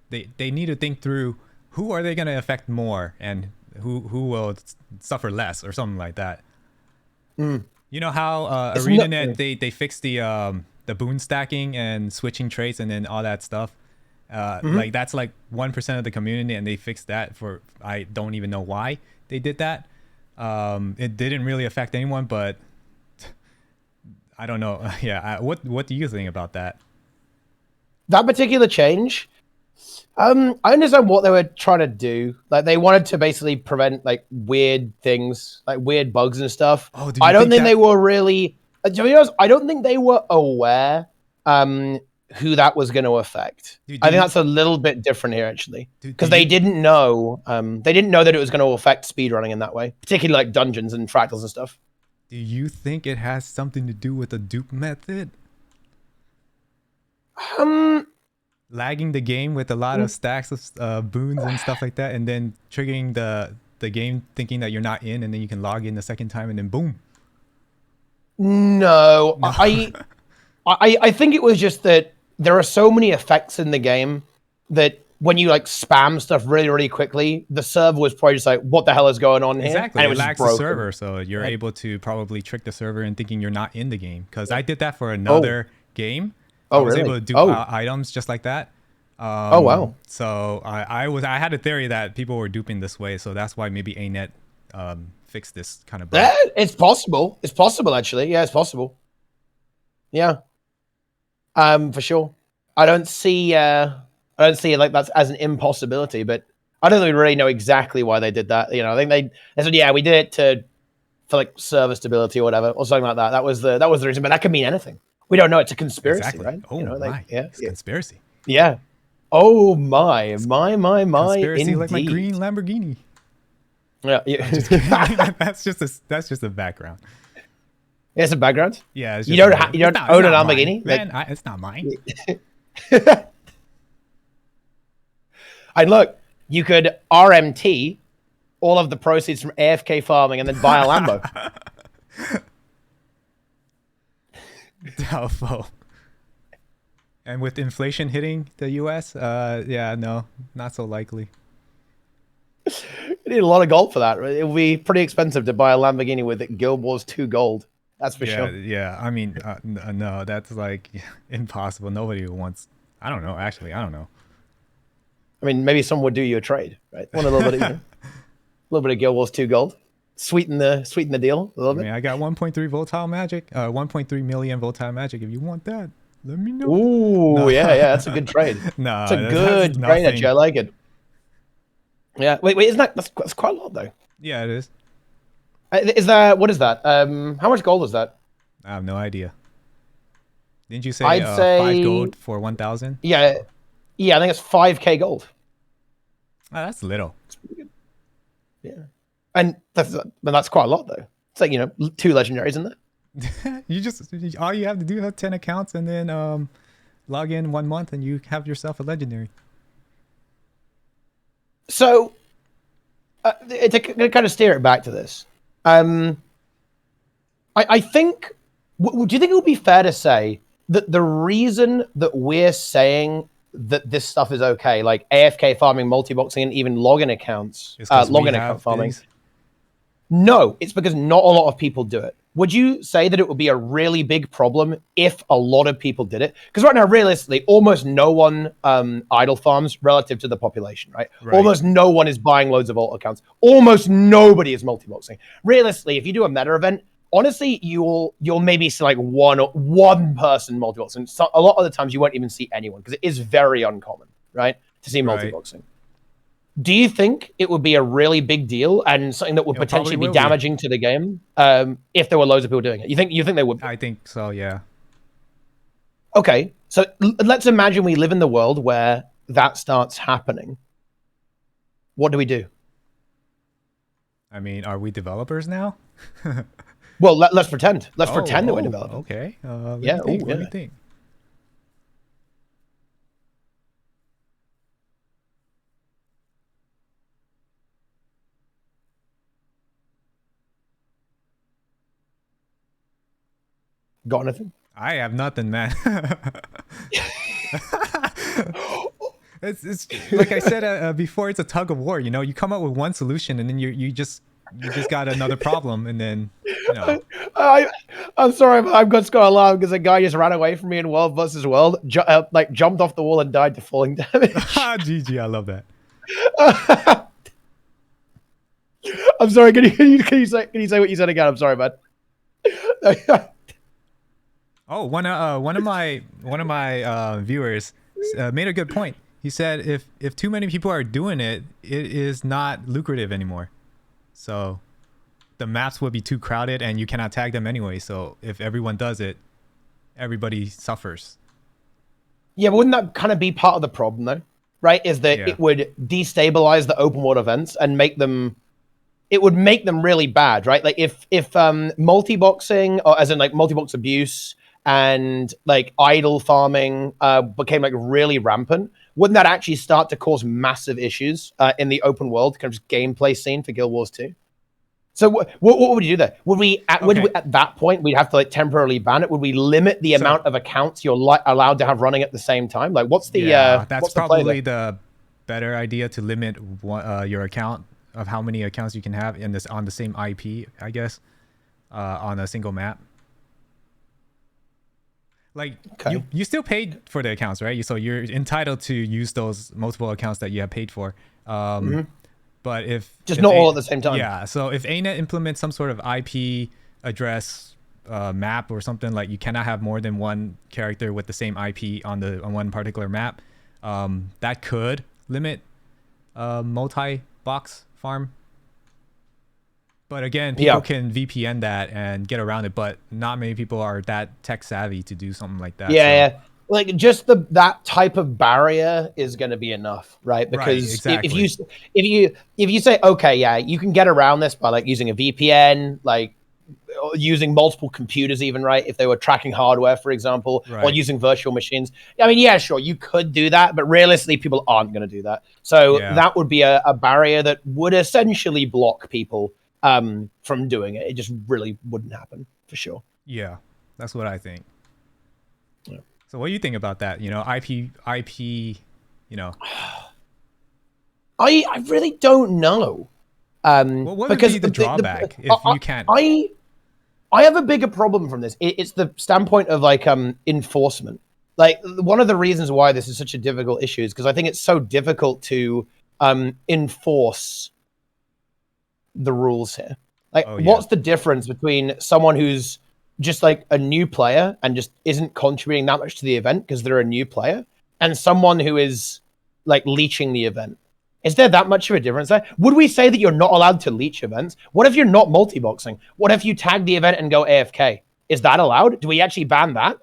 they need to think through who are they gonna affect more and who will suffer less or something like that. You know how ArenaNet they fixed the boon stacking and switching traits and then all that stuff. Like that's like 1% of the community, and they fixed that for, I don't even know why they did that. It didn't really affect anyone, but I don't know. Yeah, what do you think about that? That particular change, I understand what they were trying to do. Like they wanted to basically prevent like weird things, like weird bugs and stuff. Oh, I don't think they were really. To be honest, I don't think they were aware who that was going to affect. I think that's a little bit different here, actually, because they didn't know. They didn't know that it was going to affect speedrunning in that way, particularly like dungeons and fractals and stuff. Do you think it has something to do with the dupe method? Lagging the game with a lot of stacks of boons and stuff like that, and then triggering the game thinking that you're not in, and then you can log in the second time, and then boom. No. I think it was just that there are so many effects in the game that when you like spam stuff really, really quickly, the server was probably just like, what the hell is going on here? Exactly. And it lags the server, so you're able to probably trick the server in thinking you're not in the game. Because I did that for another game. I was able to do items just like that. Oh wow. So I had a theory that people were duping this way, so that's why maybe ANET fixed this kind of bug. It's possible. It's possible actually. Yeah, it's possible. Yeah. For sure. I don't see it like that's as an impossibility, but I don't really know exactly why they did that. You know, I think they said, yeah, we did it for like server stability or whatever, or something like that. That was the reason, but that could mean anything. We don't know. It's a conspiracy, right? Oh, you know, like, it's conspiracy. Yeah. Oh my. Conspiracy indeed. like my green Lamborghini. Yeah. That's just a background. Yeah, it's a background. Yeah, it's you don't own a Lamborghini, man. It's not mine. And look, you could RMT all of the proceeds from AFK farming and then buy a Lambo. Doubtful. And with inflation hitting the US, yeah, no, not so likely. You need a lot of gold for that. It will be pretty expensive to buy a Lamborghini with Guild Wars 2 gold. That's for sure. Yeah, I mean, no, that's like impossible. Nobody wants. I don't know. Actually, I don't know. I mean, maybe someone would do you a trade, right? Want a little bit, a little bit of Guild Wars 2 gold, sweeten the deal a little bit. I mean, I got 1.3 volatile magic, 1.3 million volatile magic. If you want that, let me know. Ooh, no. yeah, that's a good trade. No, it's a good trade. Actually, I like it. Yeah, wait, isn't that's quite a lot though? Yeah, it is. Is that what is that? How much gold is that? I have no idea. Didn't you say I'd say 5 gold for 1,000? Yeah, I think it's 5k gold. Oh, that's little. That's pretty good. Yeah, and that's quite a lot though. It's like 2 legendaries in there. You just all you have to do is have 10 accounts and then log in 1 month and you have yourself a legendary. So to kind of steer it back to this, I think. Do you think it would be fair to say that the reason that we're saying that this stuff is okay, like AFK farming, multi-boxing, and even login accounts, login account farming? These? No, it's because not a lot of people do it. Would you say that it would be a really big problem if a lot of people did it? Because right now, realistically, almost no one idle farms relative to the population, right? Almost no one is buying loads of alt accounts. Almost nobody is multi-boxing. Realistically, if you do a meta event, honestly, you'll maybe see like one person multi-boxing. So a lot of the times you won't even see anyone because it is very uncommon, right, to see multi-boxing. Do you think it would be a really big deal and something that would potentially be damaging to the game if there were loads of people doing it? You think they would? I think so, yeah. Okay, so let's imagine we live in the world where that starts happening. What do we do? I mean, are we developers now? Well, let's pretend. Let's pretend that we're developers. Okay. Let me think. Got anything? I have nothing, man. It's like I said before. It's a tug of war. You know, you come up with one solution, and then you just got another problem, and then you know. I'm sorry, but I've got to go alarm because a guy just ran away from me in World vs. World, like jumped off the wall and died to falling damage. GG, I love that. I'm sorry. Can you say what you said again? I'm sorry, bud. Oh, one of my viewers made a good point. He said if too many people are doing it, it is not lucrative anymore. So the maps would be too crowded and you cannot tag them anyway. So if everyone does it, everybody suffers. Yeah, but wouldn't that kind of be part of the problem though? Right? Is that it would destabilize the open world events and make them really bad, right? Like if multi-boxing, or as in like multi-box abuse and like idle farming became like really rampant, wouldn't that actually start to cause massive issues in the open world kind of just gameplay scene for Guild Wars 2? So what would you do there? Would we at that point we'd have to like temporarily ban it? Would we limit the amount of accounts you're allowed to have running at the same time? Like what's the that's probably the better idea, to limit your account of how many accounts you can have in this on the same IP, I guess, on a single map. Like you still paid for the accounts, right? So you're entitled to use those multiple accounts that you have paid for. But if not all at the same time. Yeah. So if ANET implements some sort of IP address map or something, like you cannot have more than one character with the same IP on one particular map, that could limit multi-box farm. But again, people can VPN that and get around it, but not many people are that tech savvy to do something like that. Yeah. Like just that type of barrier is going to be enough, right? Because if you say, okay, yeah, you can get around this by like using a VPN, like using multiple computers even, right? If they were tracking hardware, for example, or using virtual machines. I mean, yeah, sure, you could do that, but realistically, people aren't going to do that. So that would be a barrier that would essentially block people from doing it. It just really wouldn't happen for sure. Yeah, that's what I think. Yeah. So what do you think about that? You know, IP, you know. I really don't know. What would be the drawback if you can't? I have a bigger problem from this. It's the standpoint of like enforcement. Like one of the reasons why this is such a difficult issue is because I think it's so difficult to enforce the rules here. Like, what's the difference between someone who's just like a new player and just isn't contributing that much to the event because they're a new player, and someone who is like leeching the event? Is there that much of a difference there? Would we say that you're not allowed to leech events? What if you're not multi-boxing? What if you tag the event and go AFK? Is that allowed? Do we actually ban that?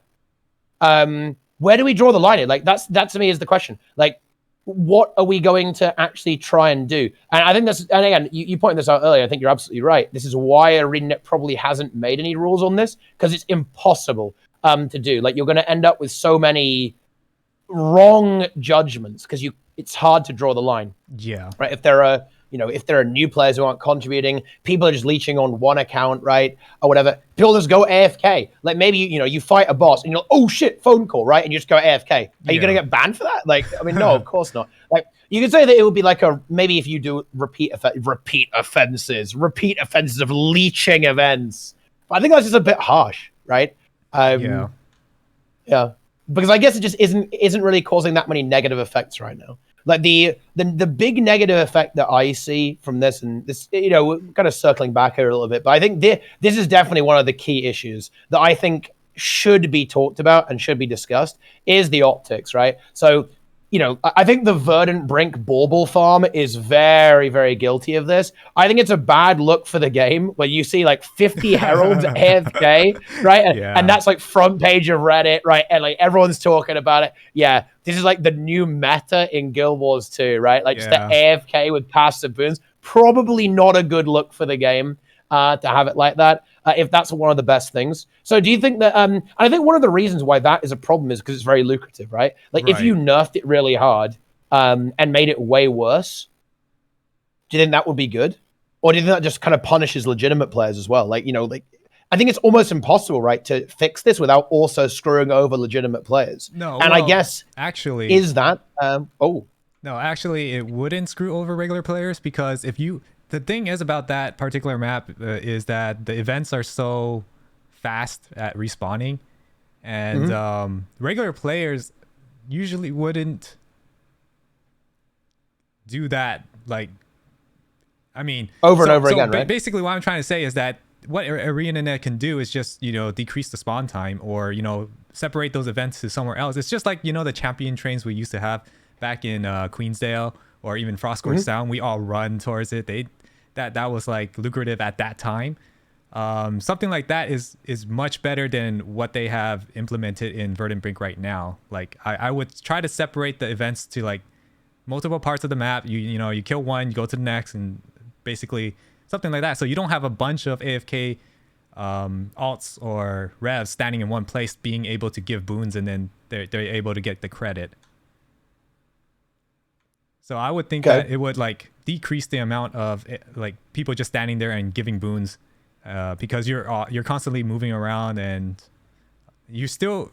Where do we draw the line? Like that to me is the question. Like, what are we going to actually try and do? And I think and again, you pointed this out earlier. I think you're absolutely right. This is why ArenaNet probably hasn't made any rules on this, because it's impossible to do. Like, you're going to end up with so many wrong judgments because it's hard to draw the line. Yeah. Right. If there are if there are new players who aren't contributing, people are just leeching on one account, right, or whatever. People just go AFK. Like maybe you fight a boss and you're like, oh shit, phone call, right, and you just go AFK. Are you gonna get banned for that? Like, I mean, no, of course not. Like, you could say that it would be like maybe if you do repeat offenses of leeching events. But I think that's just a bit harsh, right? Yeah. Because I guess it just isn't really causing that many negative effects right now. Like the big negative effect that I see from this, and this, we're kind of circling back here a little bit, but I think this is definitely one of the key issues that I think should be talked about and should be discussed, is the optics, right? So, I think the Verdant Brink Bauble farm is very, very guilty of this. I think it's a bad look for the game where you see like 50 heralds AFK, right? And that's like front page of Reddit, right? And like everyone's talking about it. Yeah, this is like the new meta in Guild Wars 2, right? Like just the AFK with passive boons. Probably not a good look for the game to have it like that. If that's one of the best things. So do you think that, I think one of the reasons why that is a problem is because it's very lucrative, right? Like if you nerfed it really hard and made it way worse, do you think that would be good? Or do you think that just kind of punishes legitimate players as well? Like, I think it's almost impossible, right, to fix this without also screwing over legitimate players. No, and I guess, actually, is that, No, actually, it wouldn't screw over regular players because the thing is about that particular map is that the events are so fast at respawning, and regular players usually wouldn't do that. Like, I mean, over and over again, right? Basically, what I'm trying to say is that what ArenaNet can do is just decrease the spawn time, or separate those events to somewhere else. It's just like the champion trains we used to have back in Queensdale or even Frostgorge Sound. We all run towards it. That was like lucrative at that time. Something like that is much better than what they have implemented in Verdant Brink right now. Like I would try to separate the events to like multiple parts of the map. You kill one, you go to the next, and basically something like that. So you don't have a bunch of AFK alts or revs standing in one place being able to give boons, and then they're able to get the credit. So I would think that it would like decrease the amount of like people just standing there and giving boons, because you're constantly moving around and you're still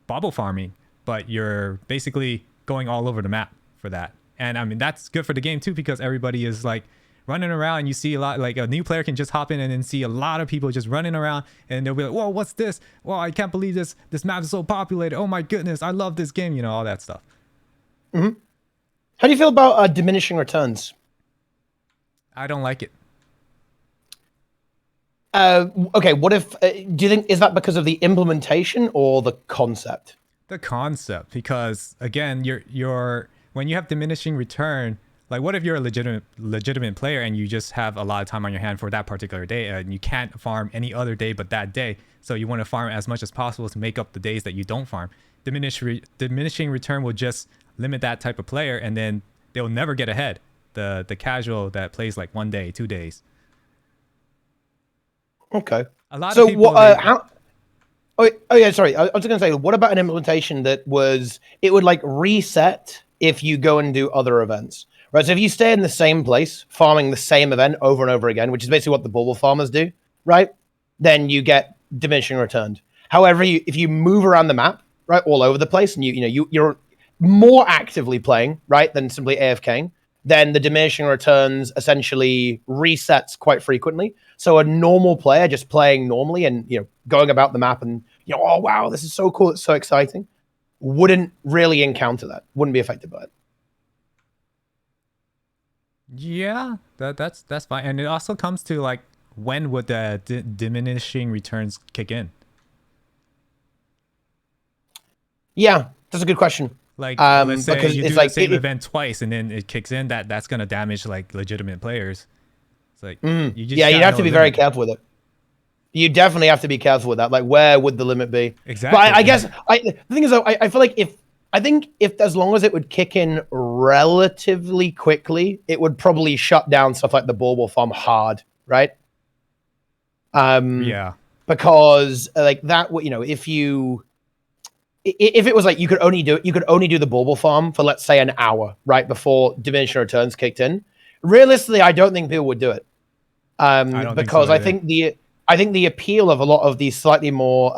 bauble farming, but you're basically going all over the map for that. And I mean, that's good for the game too, because everybody is like running around, and you see a lot, like a new player can just hop in and then see a lot of people just running around, and they'll be like, whoa, what's this? Whoa, I can't believe this map is so populated. Oh my goodness, I love this game, all that stuff. How do you feel about diminishing returns? I don't like it. Okay, what if, do you think, is that because of the implementation or the concept? The concept, because again, you're when you have diminishing return, like what if you're a legitimate player and you just have a lot of time on your hand for that particular day, and you can't farm any other day but that day, so you want to farm as much as possible to make up the days that you don't farm. Diminishing return will just limit that type of player, and then they'll never get ahead. The casual that plays like 1 day, 2 days. Okay. A lot of people. Oh yeah, sorry. I was just gonna say, what about an implementation that it would like reset if you go and do other events, right? So if you stay in the same place, farming the same event over and over again, which is basically what the bauble farmers do, right? Then you get diminishing returned. However, if you move around the map, right, all over the place, and you're more actively playing, right, than simply AFKing, then the diminishing returns essentially resets quite frequently. So a normal player just playing normally and going about the map and oh wow, this is so cool, it's so exciting, wouldn't really encounter that, wouldn't be affected by it. Yeah, that's fine. And it also comes to like, when would the diminishing returns kick in? Yeah, that's a good question. Like, let's say you do the same event twice and then it kicks in, that's going to damage like legitimate players. It's like, you'd have to be very careful with it. You definitely have to be careful with that. Like, where would the limit be? Exactly. But I guess the thing is, though, I feel like if as long as it would kick in relatively quickly, it would probably shut down stuff like the bauble farm hard, right? Yeah. Because like that, if it was like you could only do the bauble farm for, let's say, an hour, right, before diminishing returns kicked in, realistically, I don't think people would do it. Because I think so I think the appeal of a lot of these slightly more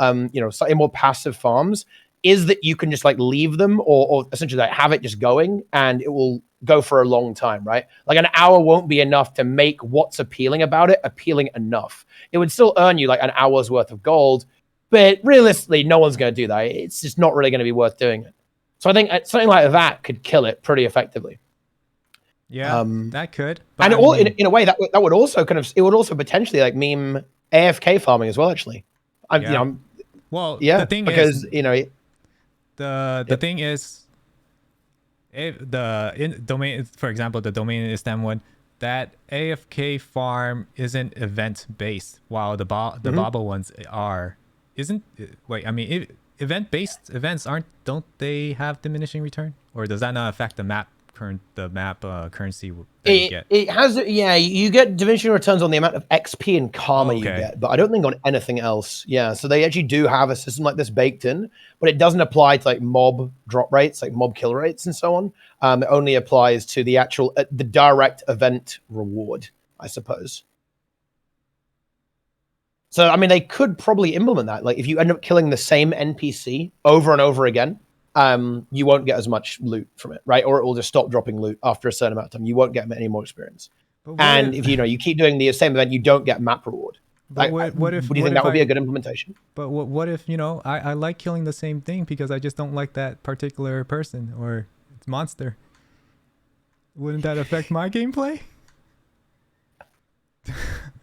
slightly more passive farms is that you can just like leave them or essentially like have it just going and it will go for a long time, right? Like an hour won't be enough to make what's appealing about it appealing enough. It would still earn you like an hour's worth of gold, but realistically, no one's going to do that. It's just not really going to be worth doing it. So I think something like that could kill it pretty effectively. Yeah, that could. And in a way, that would also it would also potentially like meme AFK farming as well. Actually, the thing because is, the thing is, if the domain, for example, the domain is them one, that AFK farm isn't event based, while the Baba ones are. Wait, I mean, event based events don't they have diminishing return, or does that not affect the map currency that you get? It has, yeah. You get diminishing returns on the amount of XP and karma you get, but I don't think on anything else. Yeah, so they actually do have a system like this baked in, but it doesn't apply to like mob drop rates, like mob kill rates, and so on. It only applies to the actual the direct event reward, I suppose. So I mean, they could probably implement that. Like if you end up killing the same NPC over and over again, you won't get as much loot from it, right? Or it will just stop dropping loot after a certain amount of time. You won't get any more experience. And if you keep doing the same event, you don't get map reward. But what if? Do you think that would be a good implementation? But what if I like killing the same thing because I just don't like that particular person or it's monster? Wouldn't that affect my gameplay?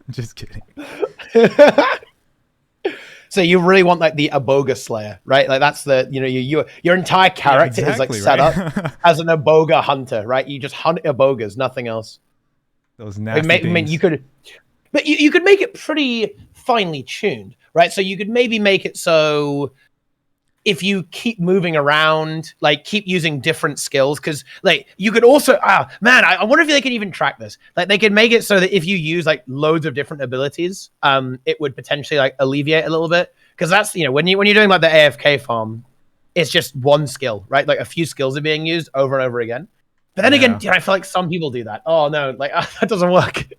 Just kidding. So you really want like the Aboga Slayer, right? Like that's the your entire character is like set up as an Aboga hunter, right? You just hunt Abogas, nothing else. Those nasty things. I mean, you could make it pretty finely tuned, right? So you could maybe make it so if you keep moving around, like keep using different skills, because like you could also, I wonder if they can even track this. Like they could make it so that if you use like loads of different abilities, it would potentially like alleviate a little bit. Because that's, when you're doing like the AFK farm, it's just one skill, right? Like a few skills are being used over and over again. But then again, I feel like some people do that. Oh no, like that doesn't work.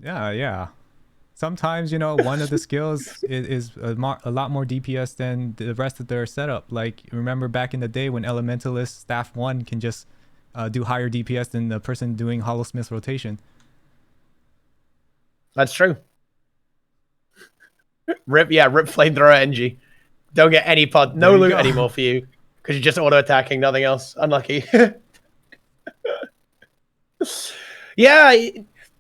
Yeah. Sometimes, one of the skills is a lot more DPS than the rest of their setup. Like, remember back in the day when Elementalist Staff 1 can just do higher DPS than the person doing Hollowsmith rotation. That's true. Rip Flamethrower NG. Don't get any pod. No loot anymore for you. Because you're just auto-attacking, nothing else. Unlucky. Yeah,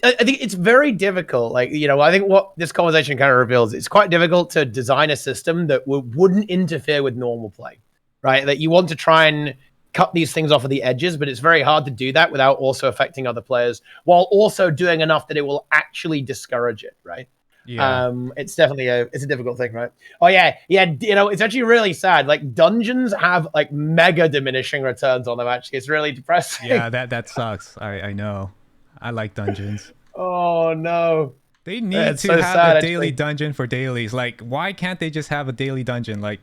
I think it's very difficult. Like, I think what this conversation kind of reveals, it's quite difficult to design a system that wouldn't interfere with normal play, right? That you want to try and cut these things off of the edges, but it's very hard to do that without also affecting other players, while also doing enough that it will actually discourage it, right? Yeah. It's definitely a difficult thing, right? Oh yeah. It's actually really sad. Like dungeons have like mega diminishing returns on them. Actually, it's really depressing. Yeah, that sucks. I know. I like dungeons. Oh no. They need to have a daily dungeon for dailies. Like, why can't they just have a daily dungeon? Like,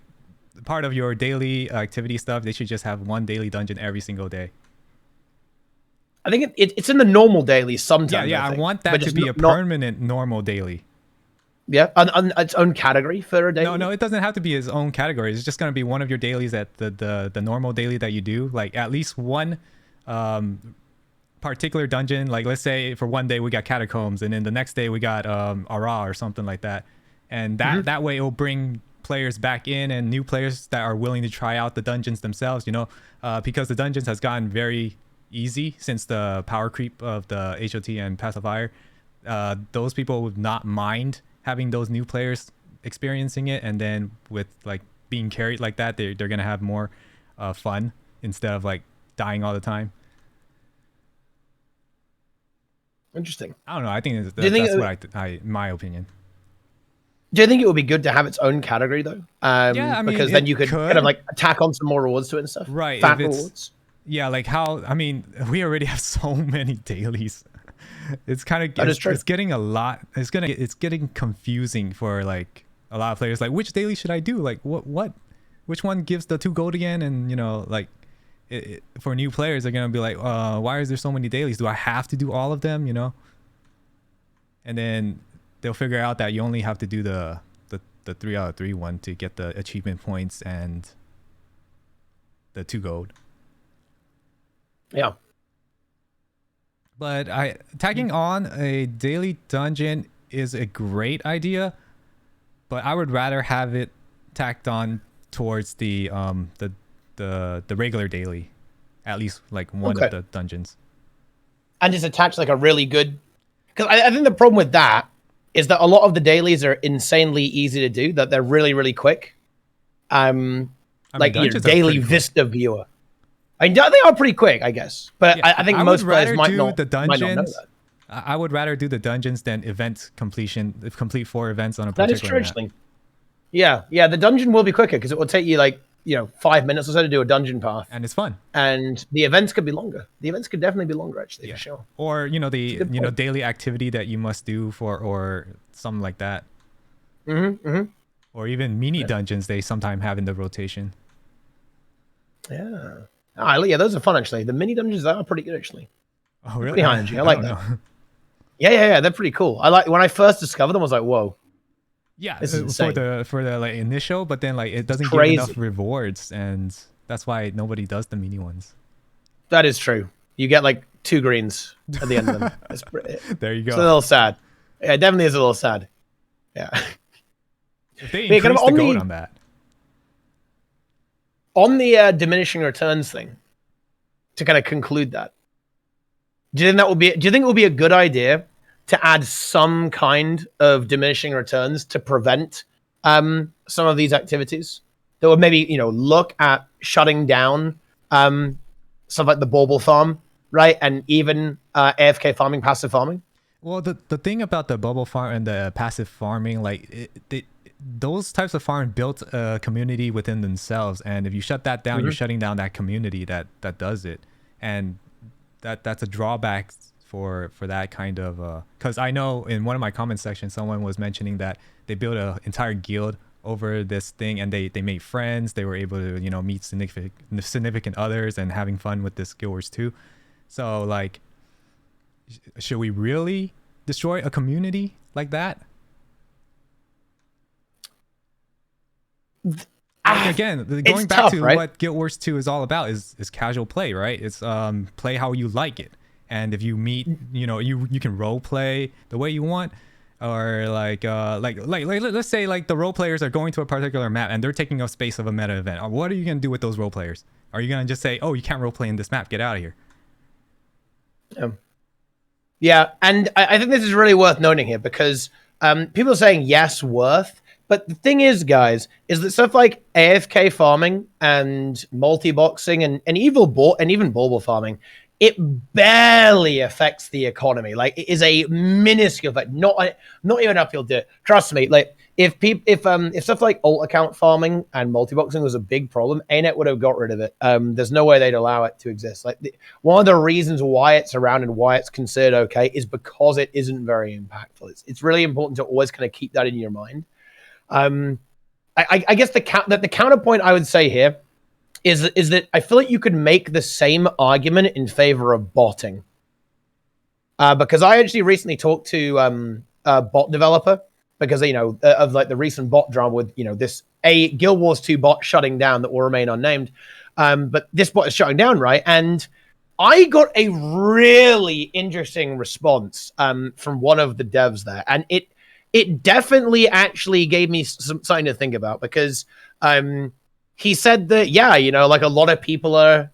part of your daily activity stuff, they should just have one daily dungeon every single day. I think it's in the normal daily sometimes. Yeah, I want that to be a permanent normal daily. Yeah, on its own category for a daily? No, it doesn't have to be its own category. It's just going to be one of your dailies at the normal daily that you do. Like, at least one particular dungeon. Like, let's say for one day we got Catacombs, and then the next day we got Ara or something like that. And that way it will bring players back in and new players that are willing to try out the dungeons themselves, because the dungeons has gotten very easy since the power creep of the HOT and pacifier. Those people would not mind having those new players experiencing it, and then with like being carried like that, they're gonna have more fun instead of like dying all the time. Interesting. I don't know. I think that's my opinion. Do you think it would be good to have its own category though? Yeah, I mean, because then you could kind of like tack on some more rewards to it and stuff. Right. Fat rewards. Yeah, like we already have so many dailies. It's kind of it's getting a lot. It's getting confusing for like a lot of players. Like, which daily should I do? Like, which one gives the 2 gold again? And like, for new players, they're gonna be like, why is there so many dailies? Do I have to do all of them? You know. And then they'll figure out that you only have to do the 3 out of 3 one to get the achievement points and the 2 gold. Yeah. But tagging on a daily dungeon is a great idea, but I would rather have it tacked on towards the regular daily, at least like one of the dungeons. And just attach like a really good, because I think the problem with that is that a lot of the dailies are insanely easy to do, that they're really, really quick. Like your daily Vista viewer. I mean, they are pretty quick, I guess. But yeah, I think most players might not know that. I would rather do the dungeons than event completion, complete 4 events on a particular map. That is true, actually. Yeah, the dungeon will be quicker because it will take you like, 5 minutes or so to do a dungeon path. And it's fun. And the events could be longer. The events could definitely be longer, actually, for sure. Or, the daily activity that you must do or something like that. Or even mini dungeons they sometimes have in the rotation. Yeah. Yeah, those are fun, actually. The mini dungeons are pretty good, actually. Oh, really? Pretty high energy. I like that. Yeah, they're pretty cool. I like when I first discovered them, I was like, whoa. Yeah, this is insane. for the like initial, but then like it doesn't give enough rewards, and that's why nobody does the mini ones. That is true. You get like 2 greens at the end of them. There you go. It's a little sad. Yeah, it definitely is a little sad. Yeah. If they increase the gold on that. On the diminishing returns thing, to kind of conclude that, do you think it would be a good idea to add some kind of diminishing returns to prevent some of these activities that would maybe look at shutting down stuff like the bauble farm, right, and even AFK farming, passive farming? Well, the thing about the bubble farm and the passive farming, like those types of farm built a community within themselves, and if you shut that down, you're shutting down that community that does it, and that's a drawback for that kind of because I know in one of my comment sections someone was mentioning that they built an entire guild over this thing, and they made friends, they were able to meet significant others and having fun with this Guild Wars 2. So like, should we really destroy a community like that? Again, going back to what Guild Wars 2 is all about is casual play, right? It's play how you like it. And if you meet, you can role play the way you want, or like let's say like the role players are going to a particular map and they're taking up space of a meta event. What are you gonna do with those role players? Are you gonna just say, "Oh, you can't role play in this map. Get out of here"? Yeah, and I think this is really worth noting here because people are saying yes, worth. But the thing is, guys, is that stuff like AFK farming and multi-boxing and even bauble farming, it barely affects the economy. Like, it is a minuscule effect, not even enough people do it. Trust me. Like, if stuff like alt account farming and multi-boxing was a big problem, ANET would have got rid of it. There's no way they'd allow it to exist. Like, one of the reasons why it's around and why it's considered okay is because it isn't very impactful. It's really important to always kind of keep that in your mind. I guess the counterpoint I would say here is that I feel like you could make the same argument in favor of botting. Because I actually recently talked to a bot developer because of like the recent bot drama with this Guild Wars 2 bot shutting down that will remain unnamed. But this bot is shutting down, right? And I got a really interesting response from one of the devs there, and it definitely actually gave me something to think about because he said that, like a lot of people are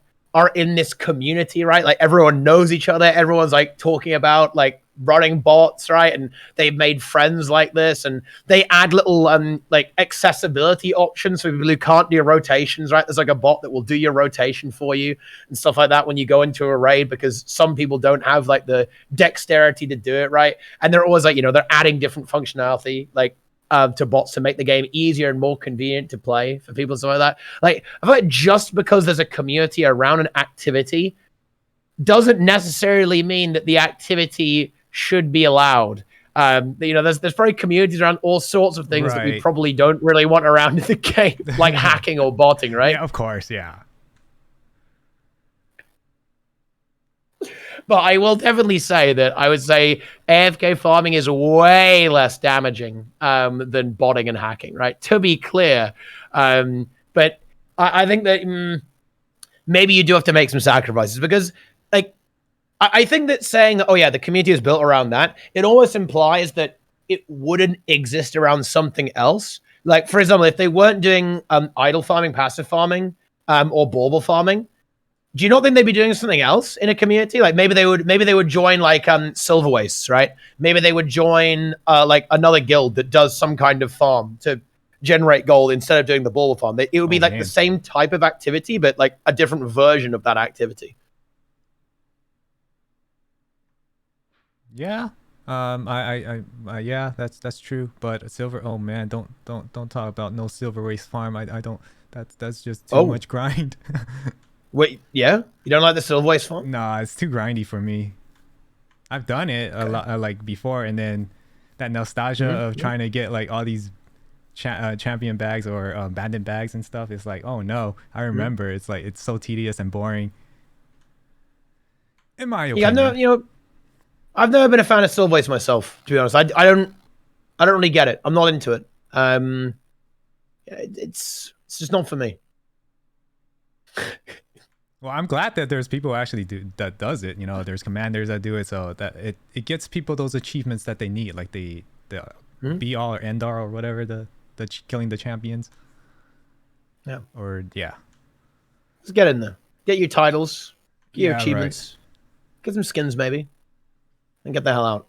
in this community, right? Like everyone knows each other. Everyone's like talking about like running bots, right? And they've made friends like this, and they add little like accessibility options for people who can't do rotations, right? There's like a bot that will do your rotation for you and stuff like that when you go into a raid, because some people don't have like the dexterity to do it, right? And they're always like, they're adding different functionality like to bots to make the game easier and more convenient to play for people and stuff like that. Like, I feel like just because there's a community around an activity doesn't necessarily mean that the activity should be allowed. There's probably communities around all sorts of things that we probably don't really want around in the game, like hacking or botting, right? Yeah, of course, yeah. But I will definitely say that I would say AFK farming is way less damaging than botting and hacking, right? To be clear. But I think that maybe you do have to make some sacrifices because, like, I think that saying that, oh yeah, the community is built around that, it almost implies that it wouldn't exist around something else. Like, for example, if they weren't doing idle farming, passive farming, or bauble farming, do you not think they'd be doing something else in a community? Like maybe they would join like silver wastes, right? Maybe they would join like another guild that does some kind of farm to generate gold instead of doing the bauble farm. It would be like the same type of activity, but like a different version of that activity. Yeah. Yeah, that's true. But silver, oh man, don't talk about no silver waste farm. I don't. That's just too much grind. Wait, yeah, you don't like the silver waste farm? Nah, it's too grindy for me. I've done it a lot, like before, and then that nostalgia of trying to get like all these champion bags or bandit bags and stuff. It's like, oh no, I remember. It's like it's so tedious and boring. In my opinion. Yeah, I've never been a fan of silver waste myself. To be honest, I don't really get it. I'm not into it. It's just not for me. Well, I'm glad that there's people who actually that does it. There's commanders that do it, so that it gets people those achievements that they need, like the be all or end all or whatever, the killing the champions. Yeah. Or yeah. Let's get in there. Get your titles. Get your achievements. Right. Get some skins maybe, and get the hell out.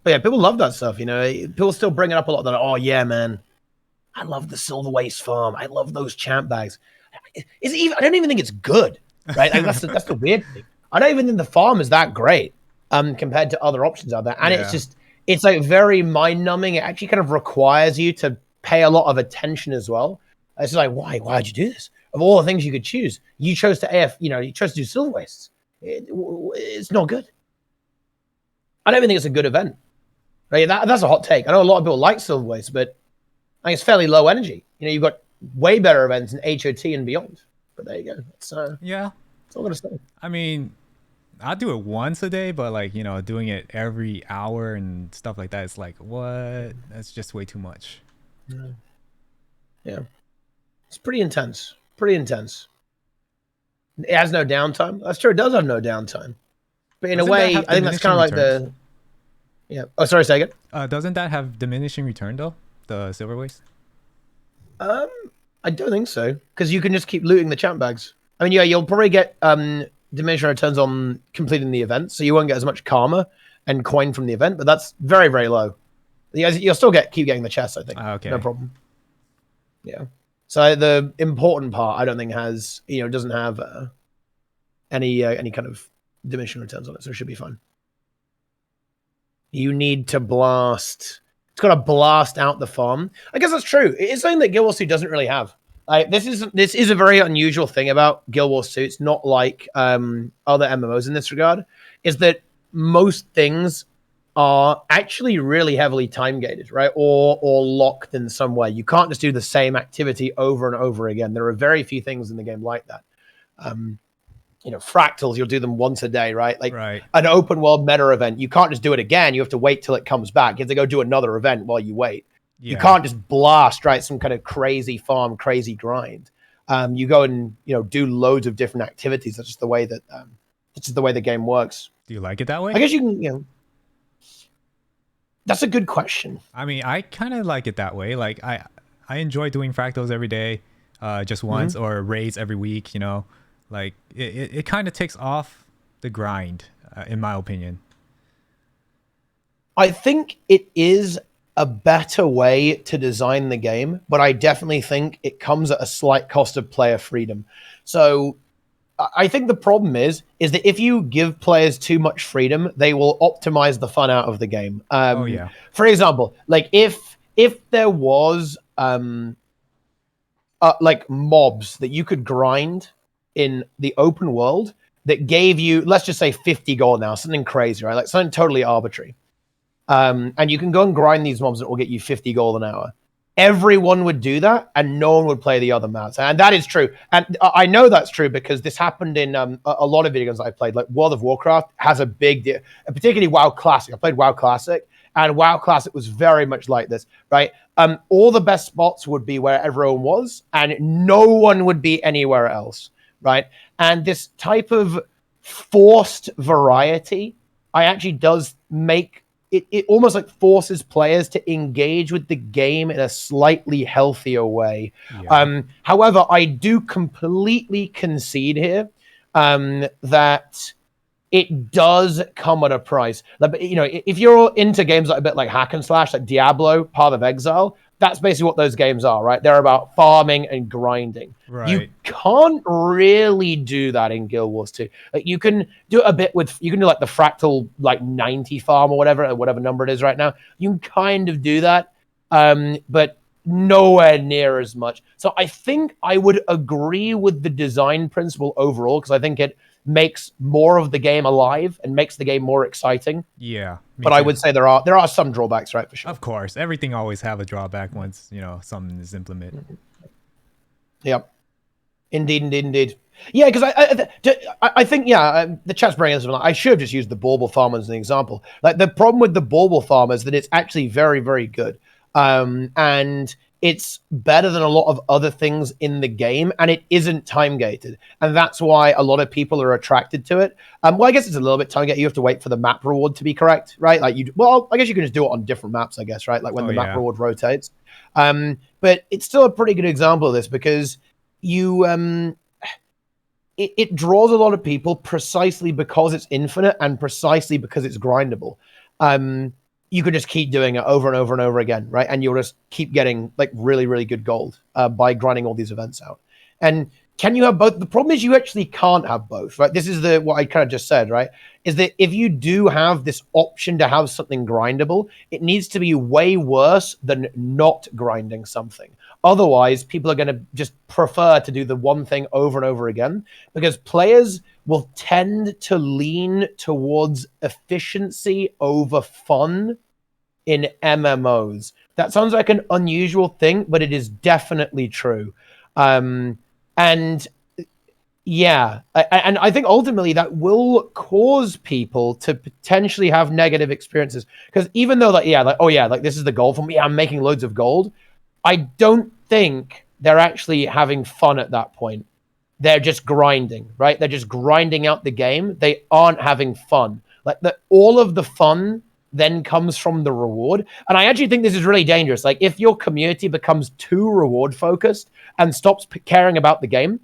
But yeah, people love that stuff. People still bring it up a lot. They're like, oh yeah, man, I love the silver waste farm. I love those champ bags. I don't even think it's good, right? Like, that's the weird thing. I don't even think the farm is that great compared to other options out there. And it's like very mind numbing. It actually kind of requires you to pay a lot of attention as well. It's like, why'd you do this? Of all the things you could choose, you chose to you chose to do silver wastes. It's not good. I don't even think it's a good event. Right? That's a hot take. I know a lot of people like silver wastes, but I think it's fairly low energy. You've got way better events in HOT and beyond. But there you go. That's all I'm gonna say. I mean, I do it once a day, but like doing it every hour and stuff like that, it's like, what? That's just way too much. Yeah, it's pretty intense. It has no downtime. That's true. It does have no downtime. But in a way, I think that's kind of like the. Yeah. Oh, sorry. Say again. Doesn't that have diminishing return though? The silver waste. I don't think so, because you can just keep looting the champ bags. I mean, yeah, you'll probably get diminishing returns on completing the event, so you won't get as much karma and coin from the event, but that's very, very low. You'll still keep getting the chest, I think. Okay. No problem. Yeah. So the important part, I don't think doesn't have any kind of diminishing returns on it, so it should be fine. You need to blast. It's got to blast out the farm. I guess that's true. It's something that Guild Wars 2 doesn't really have. This is a very unusual thing about Guild Wars 2. It's not like other MMOs in this regard. Is that most things are actually really heavily time gated, right? Or locked in some way. You can't just do the same activity over and over again. There are very few things in the game like that. Fractals, you'll do them once a day, right? Like an open world meta event, you can't just do it again. You have to wait till it comes back. You have to go do another event while you wait. Yeah. You can't just blast, right? Some kind of crazy farm, crazy grind. You go and do loads of different activities. That's just the way that the game works. Do you like it that way? I guess you can. That's a good question. I mean, I kind of like it that way. Like I enjoy doing fractals every day, just once, or raids every week. Like it kind of takes off the grind, in my opinion. I think it is a better way to design the game, but I definitely think it comes at a slight cost of player freedom. So I think the problem is that if you give players too much freedom, they will optimize the fun out of the game. For example, like if there was like mobs that you could grind in the open world that gave you, let's just say 50 gold now, something crazy, right? Like something totally arbitrary. And you can go and grind these mobs that will get you 50 gold an hour. everyone would do that and no one would play the other maps. And that is true. And I know that's true because this happened in a lot of video games I played. Like World of Warcraft has a big deal, particularly WoW Classic. I played WoW Classic, and WoW Classic was very much like this, right? All the best spots would be where everyone was, and no one would be anywhere else, right? And this type of forced variety, I actually does make it almost like forces players to engage with the game in a slightly healthier way. Yeah. However, I do completely concede here that it does come at a price. Like, you know, if you're into games like a bit like hack and slash, like Diablo, Path of Exile, that's basically what those games are, right? They're about farming and grinding. Right. You can't really do that in Guild Wars 2. Like, you can do a bit with, you can do like the fractal like 90 farm or whatever number it is right now. You can kind of do that, but nowhere near as much. So I think I would agree with the design principle overall, because I think it makes more of the game alive and makes the game more exciting. Yeah. But I would say there are some drawbacks, right? For sure. Of course. Everything always have a drawback once, you know, something is implemented. Yep. Indeed. Yeah, because I think, the chat's bringing us. I should have just used the bauble farm as an example. Like, the problem with the bauble farm is that it's actually very, very good. And it's better than a lot of other things in the game, and it isn't time gated. And that's why a lot of people are attracted to it. Well, I guess it's a little bit time gated. You have to wait for the map reward to be correct, right? Like, I guess you can just do it on different maps, I guess, right? Like when the map reward rotates. But it's still a pretty good example of this, because it draws a lot of people precisely because it's infinite and precisely because it's grindable. You could just keep doing it over and over and over again, right? And you'll just keep getting like really, really good gold by grinding all these events out. And can you have both? The problem is you actually can't have both, right? This is what I kind of just said, right? Is that if you do have this option to have something grindable, it needs to be way worse than not grinding something. Otherwise, people are going to just prefer to do the one thing over and over again, because players will tend to lean towards efficiency over fun in MMOs. That sounds like an unusual thing, but it is definitely true. And I think ultimately that will cause people to potentially have negative experiences, because even though this is the goal for me, I'm making loads of gold, I don't think they're actually having fun at that point. They're just grinding, right? They're just grinding out the game. They aren't having fun. Like, all of the fun then comes from the reward. And I actually think this is really dangerous. Like, if your community becomes too reward focused and stops caring about the game,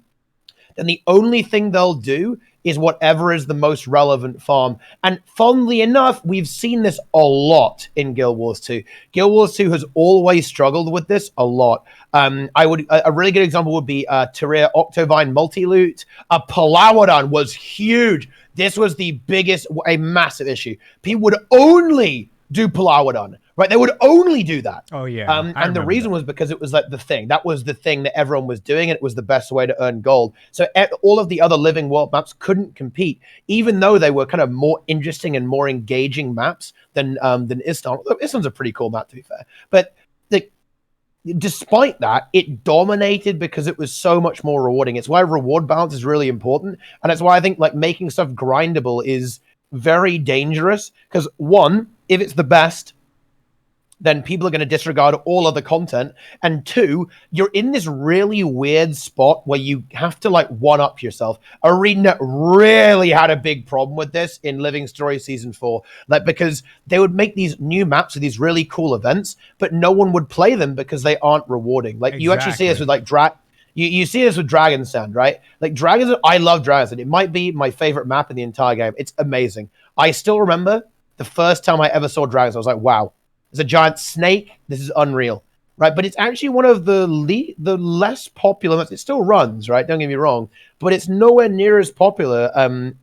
then the only thing they'll do is whatever is the most relevant farm. And funnily enough, we've seen this a lot in Guild Wars 2. Guild Wars 2 has always struggled with this a lot. A really good example would be Tyria Octovine multi-loot. Palauodon was huge. This was the biggest, a massive issue. People would only do Palauodon, right? They would only do that. Oh, yeah. And the reason was because it was like the thing. That was the thing that everyone was doing, and it was the best way to earn gold. So all of the other living world maps couldn't compete, even though they were kind of more interesting and more engaging maps than Istan. Istan's a pretty cool map, to be fair. But despite that, it dominated because it was so much more rewarding. It's why reward balance is really important. And it's why I think like making stuff grindable is very dangerous, because one, if it's the best, then people are going to disregard all other content. And two, you're in this really weird spot where you have to like one-up yourself. Arena really had a big problem with this in Living Story Season 4. Like, because they would make these new maps with these really cool events, but no one would play them because they aren't rewarding. Like, you actually see this with like you see this with Dragon's Den, right? Like, I love Dragon's Den. It might be my favorite map in the entire game. It's amazing. I still remember the first time I ever saw Dragon's Den. I was like, wow. There's a giant snake. This is unreal, right? But it's actually one of the less popular. It still runs, right? Don't get me wrong, but it's nowhere near as popular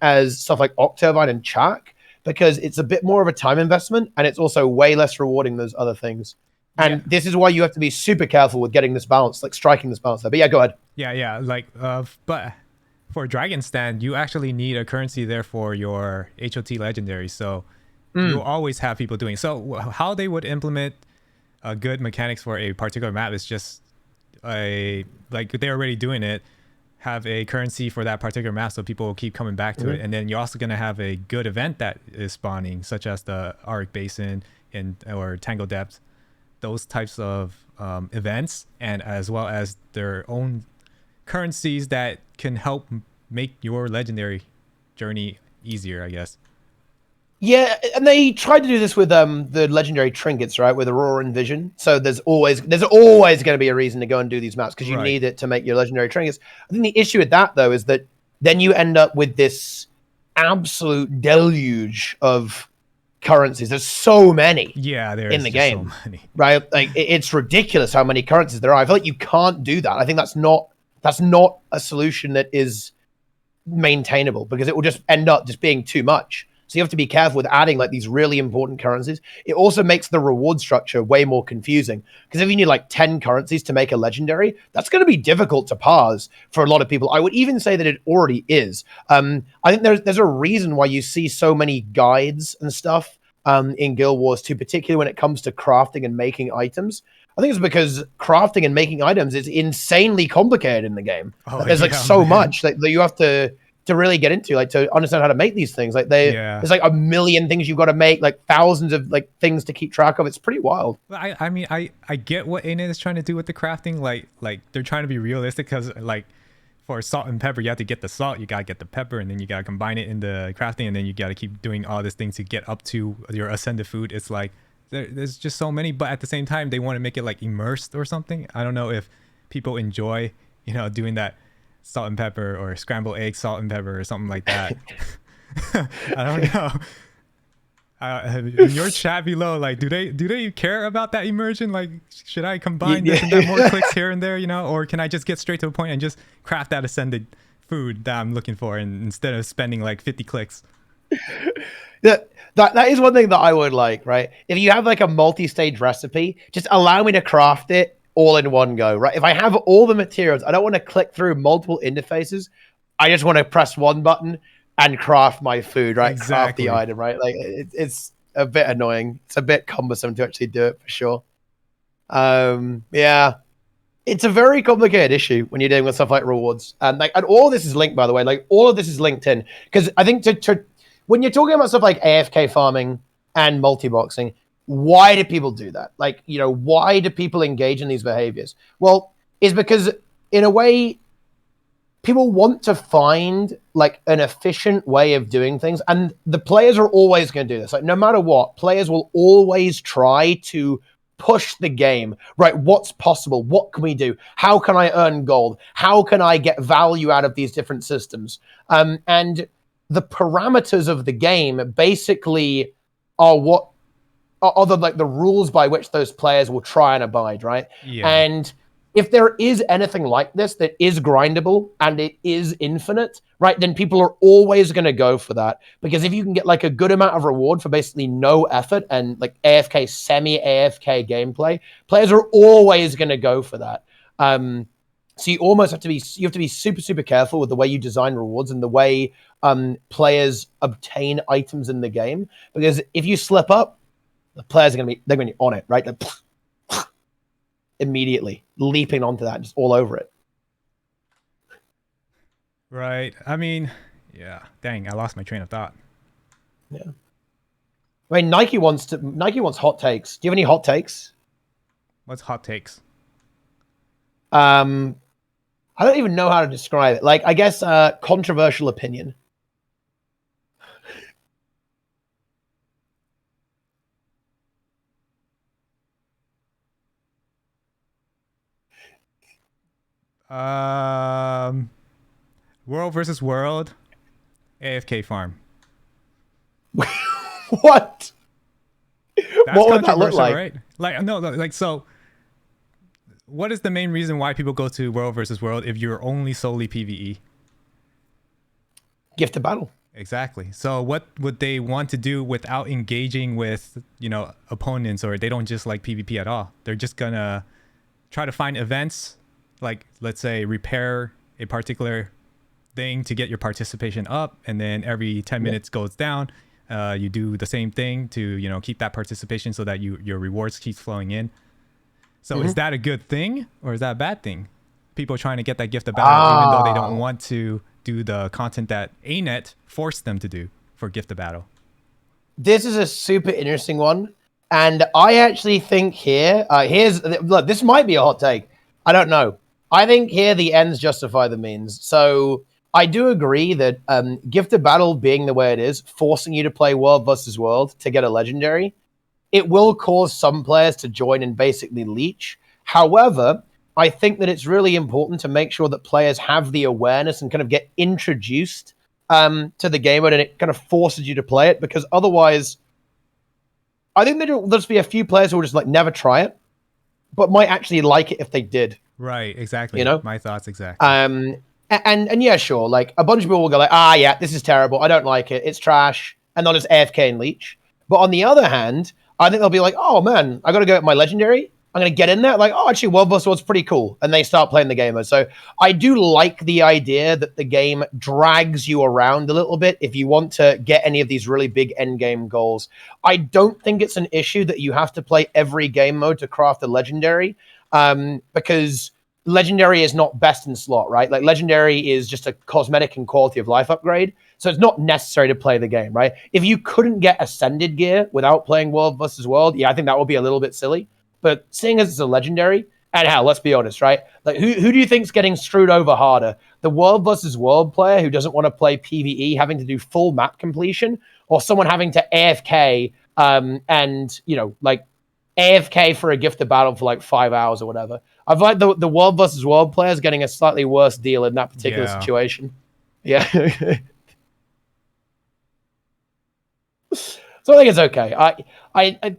as stuff like Octovine and Chak, because it's a bit more of a time investment, and it's also way less rewarding than those other things. And this is why you have to be super careful with getting this balance, like striking this balance there. But yeah, go ahead. Yeah. Like, but for Dragon's Den, you actually need a currency there for your HOT legendary. So you'll always have people doing. So how they would implement a good mechanics for a particular map is just like they're already doing it, have a currency for that particular map so people will keep coming back to it. And then you're also going to have a good event that is spawning, such as the Auric Basin or Tangle Depth, those types of events, and as well as their own currencies that can help make your legendary journey easier, I guess. Yeah, and they tried to do this with the legendary trinkets, right? With Aurora and Vision. So there's always going to be a reason to go and do these maps because you need it to make your legendary trinkets. I think the issue with that though is that then you end up with this absolute deluge of currencies. There's so many. Yeah, there in the game, so many. Right? Like it's ridiculous how many currencies there are. I feel like you can't do that. I think that's not a solution that is maintainable because it will just end up just being too much. So you have to be careful with adding like these really important currencies. It also makes the reward structure way more confusing because if you need like 10 currencies to make a legendary, that's going to be difficult to parse for a lot of people. I would even say that it already is. I think there's a reason why you see so many guides and stuff in Guild Wars 2, particularly when it comes to crafting and making items. I think it's because crafting and making items is insanely complicated in the game. There's like so much that you have to really get into, like to understand how to make these things. Like there's like a million things you've got to make, like thousands of like things to keep track of. It's pretty wild. I mean, I get what ANN is trying to do with the crafting. Like they're trying to be realistic because like for salt and pepper, you have to get the salt, you got to get the pepper, and then you got to combine it in the crafting, and then you got to keep doing all these things to get up to your ascended food. It's like there's just so many, but at the same time, they want to make it like immersed or something. I don't know if people enjoy, doing that salt and pepper or scrambled egg salt and pepper or something like that. I don't know. In your chat below, like, do they care about that immersion? Like, should I combine this and that, more clicks here and there, or can I just get straight to the point and just craft that ascended food that I'm looking for, and instead of spending like 50 clicks? That is one thing that I would like, right? If you have like a multi-stage recipe, just allow me to craft it all in one go, right? If I have all the materials, I don't want to click through multiple interfaces. I just want to press one button and craft my food, right? Exactly. Craft the item, right? Like it's a bit annoying. It's a bit cumbersome to actually do it for sure. Yeah, it's a very complicated issue when you're dealing with stuff like rewards, and all this is linked, by the way. Like all of this is linked in because I think when you're talking about stuff like AFK farming and multi-boxing, why do people do that? Like, why do people engage in these behaviors? Well, it's because in a way, people want to find like an efficient way of doing things. And the players are always going to do this. Like no matter what, players will always try to push the game, right? What's possible? What can we do? How can I earn gold? How can I get value out of these different systems? And the parameters of the game basically are what are the rules by which those players will try and abide, right? Yeah. And if there is anything like this that is grindable and it is infinite, right, then people are always going to go for that. Because if you can get like a good amount of reward for basically no effort and like AFK, semi-AFK gameplay, players are always going to go for that. So you almost have to be super, super careful with the way you design rewards and the way players obtain items in the game. Because if you slip up, the players are going to be on it, right? Like, immediately leaping onto that, just all over it. Right. I mean, yeah. Dang, I lost my train of thought. Yeah. I mean, Nike wants hot takes. Do you have any hot takes? What's hot takes? I don't even know how to describe it. Like, I guess controversial opinion. World versus world, AFK farm. What? That's what would that look like? Right? Like no, like so. What is the main reason why people go to world versus world if you're only solely PvE? Gift of battle. Exactly. So what would they want to do without engaging with, opponents, or they don't just like PvP at all? They're just gonna try to find events, like let's say repair a particular thing to get your participation up, and then every 10 minutes goes down. You do the same thing to, keep that participation so that your rewards keep flowing in. So is that a good thing or is that a bad thing? People trying to get that gift of battle even though they don't want to do the content that ANET forced them to do for gift of battle. This is a super interesting one. And I actually think here, look, this might be a hot take. I don't know. I think here the ends justify the means. So I do agree that gift of battle being the way it is, forcing you to play world versus world to get a legendary, it will cause some players to join and basically leech. However, I think that it's really important to make sure that players have the awareness and kind of get introduced to the game mode, and it kind of forces you to play it, because otherwise, I think there'll just be a few players who will just like never try it, but might actually like it if they did. Right, exactly. You know? My thoughts exactly. And yeah, sure, like a bunch of people will go like, yeah, this is terrible. I don't like it. It's trash. And they'll just AFK and leech. But on the other hand, I think they'll be like, oh man, I got to go at my legendary. I'm going to get in there. Like, oh, actually, World vs. World's pretty cool. And they start playing the game. So I do like the idea that the game drags you around a little bit if you want to get any of these really big end game goals. I don't think it's an issue that you have to play every game mode to craft a legendary, because legendary is not best in slot, right? Like legendary is just a cosmetic and quality of life upgrade. So it's not necessary to play the game, right? If you couldn't get ascended gear without playing World vs. World, yeah, I think that would be a little bit silly. But seeing as it's a legendary, and hell, let's be honest, right? Like, who do you think's getting screwed over harder? The World versus World player who doesn't want to play PvE, having to do full map completion, or someone having to AFK and, you know, like AFK for a gift of battle for like 5 hours or whatever. I've like the World versus World players getting a slightly worse deal in that particular situation. Yeah. So I think it's okay. I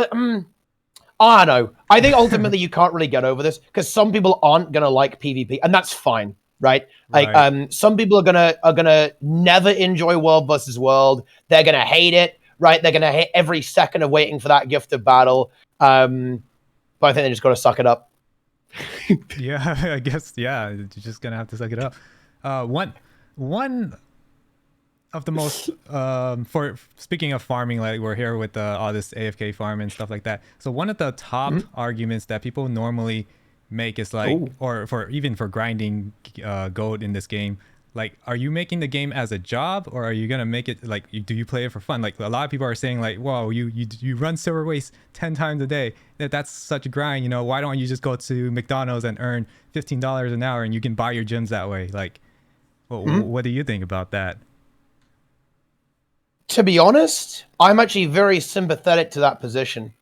don't know. I think ultimately you can't really get over this because some people aren't gonna like PvP, and that's fine, right? Like, some people are gonna never enjoy World versus World. They're gonna hate it, right? They're gonna hate every second of waiting for that gift of battle. But I think they just gotta suck it up. Yeah, I guess. Yeah, you're just gonna have to suck it up. One of the most for speaking of farming, like we're here with all this AFK farm and stuff like that. So one of the top arguments that people normally make is like, or for even for grinding gold in this game, like, are you making the game as a job, or are you gonna make it like, do you play it for fun? Like a lot of people are saying like, whoa, you run silver waste 10 times a day. That's such a grind. You know, why don't you just go to McDonald's and earn $15 an hour and you can buy your gyms that way? Like, what do you think about that? To be honest, I'm actually very sympathetic to that position.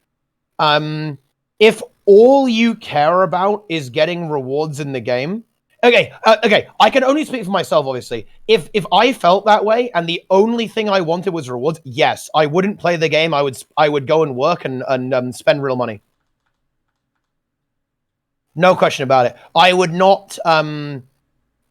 If all you care about is getting rewards in the game, okay, I can only speak for myself, obviously. If I felt that way and the only thing I wanted was rewards, yes, I wouldn't play the game. I would go and work and spend real money. No question about it. I would not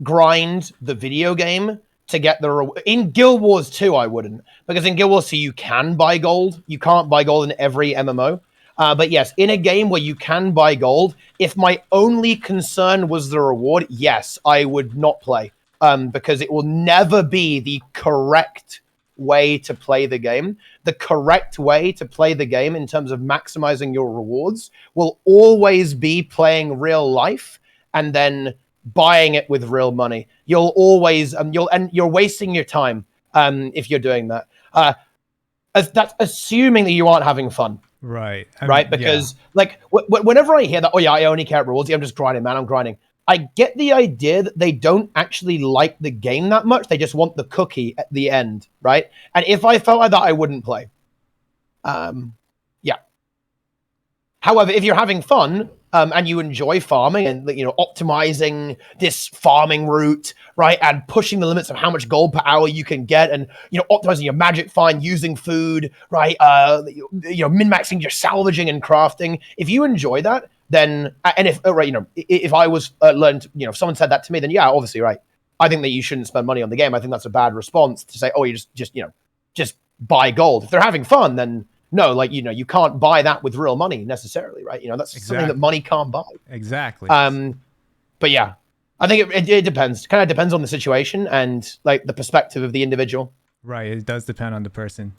grind the video game to get the reward. In Guild Wars 2, I wouldn't, because in Guild Wars 2 you can buy gold. You can't buy gold in every MMO. But yes, in a game where you can buy gold, if my only concern was the reward, yes, I would not play, because it will never be the correct way to play the game. The correct way to play the game in terms of maximizing your rewards will always be playing real life and then buying it with real money. You'll always you're wasting your time if you're doing that. That's assuming that you aren't having fun. Right. Right? Because like whenever I hear that, oh yeah, I only care about rewards, I'm just grinding, man, I'm grinding. I get the idea that they don't actually like the game that much. They just want the cookie at the end, right? And if I felt like that, I wouldn't play. Yeah. However, if you're having fun, and you enjoy farming and, you know, optimizing this farming route, right, and pushing the limits of how much gold per hour you can get, and, you know, optimizing your magic find, using food, right, you know, min-maxing your salvaging and crafting. If you enjoy that, then, and if, right, you know, if I was learned, you know, if someone said that to me, then yeah, obviously, right. I think that you shouldn't spend money on the game. I think that's a bad response to say, oh, you just you know, just buy gold. If they're having fun, then no, like, you know, you can't buy that with real money necessarily, right? You know, that's something that money can't buy. Exactly. But yeah, I think it depends. Kind of depends on the situation and like the perspective of the individual. Right. It does depend on the person.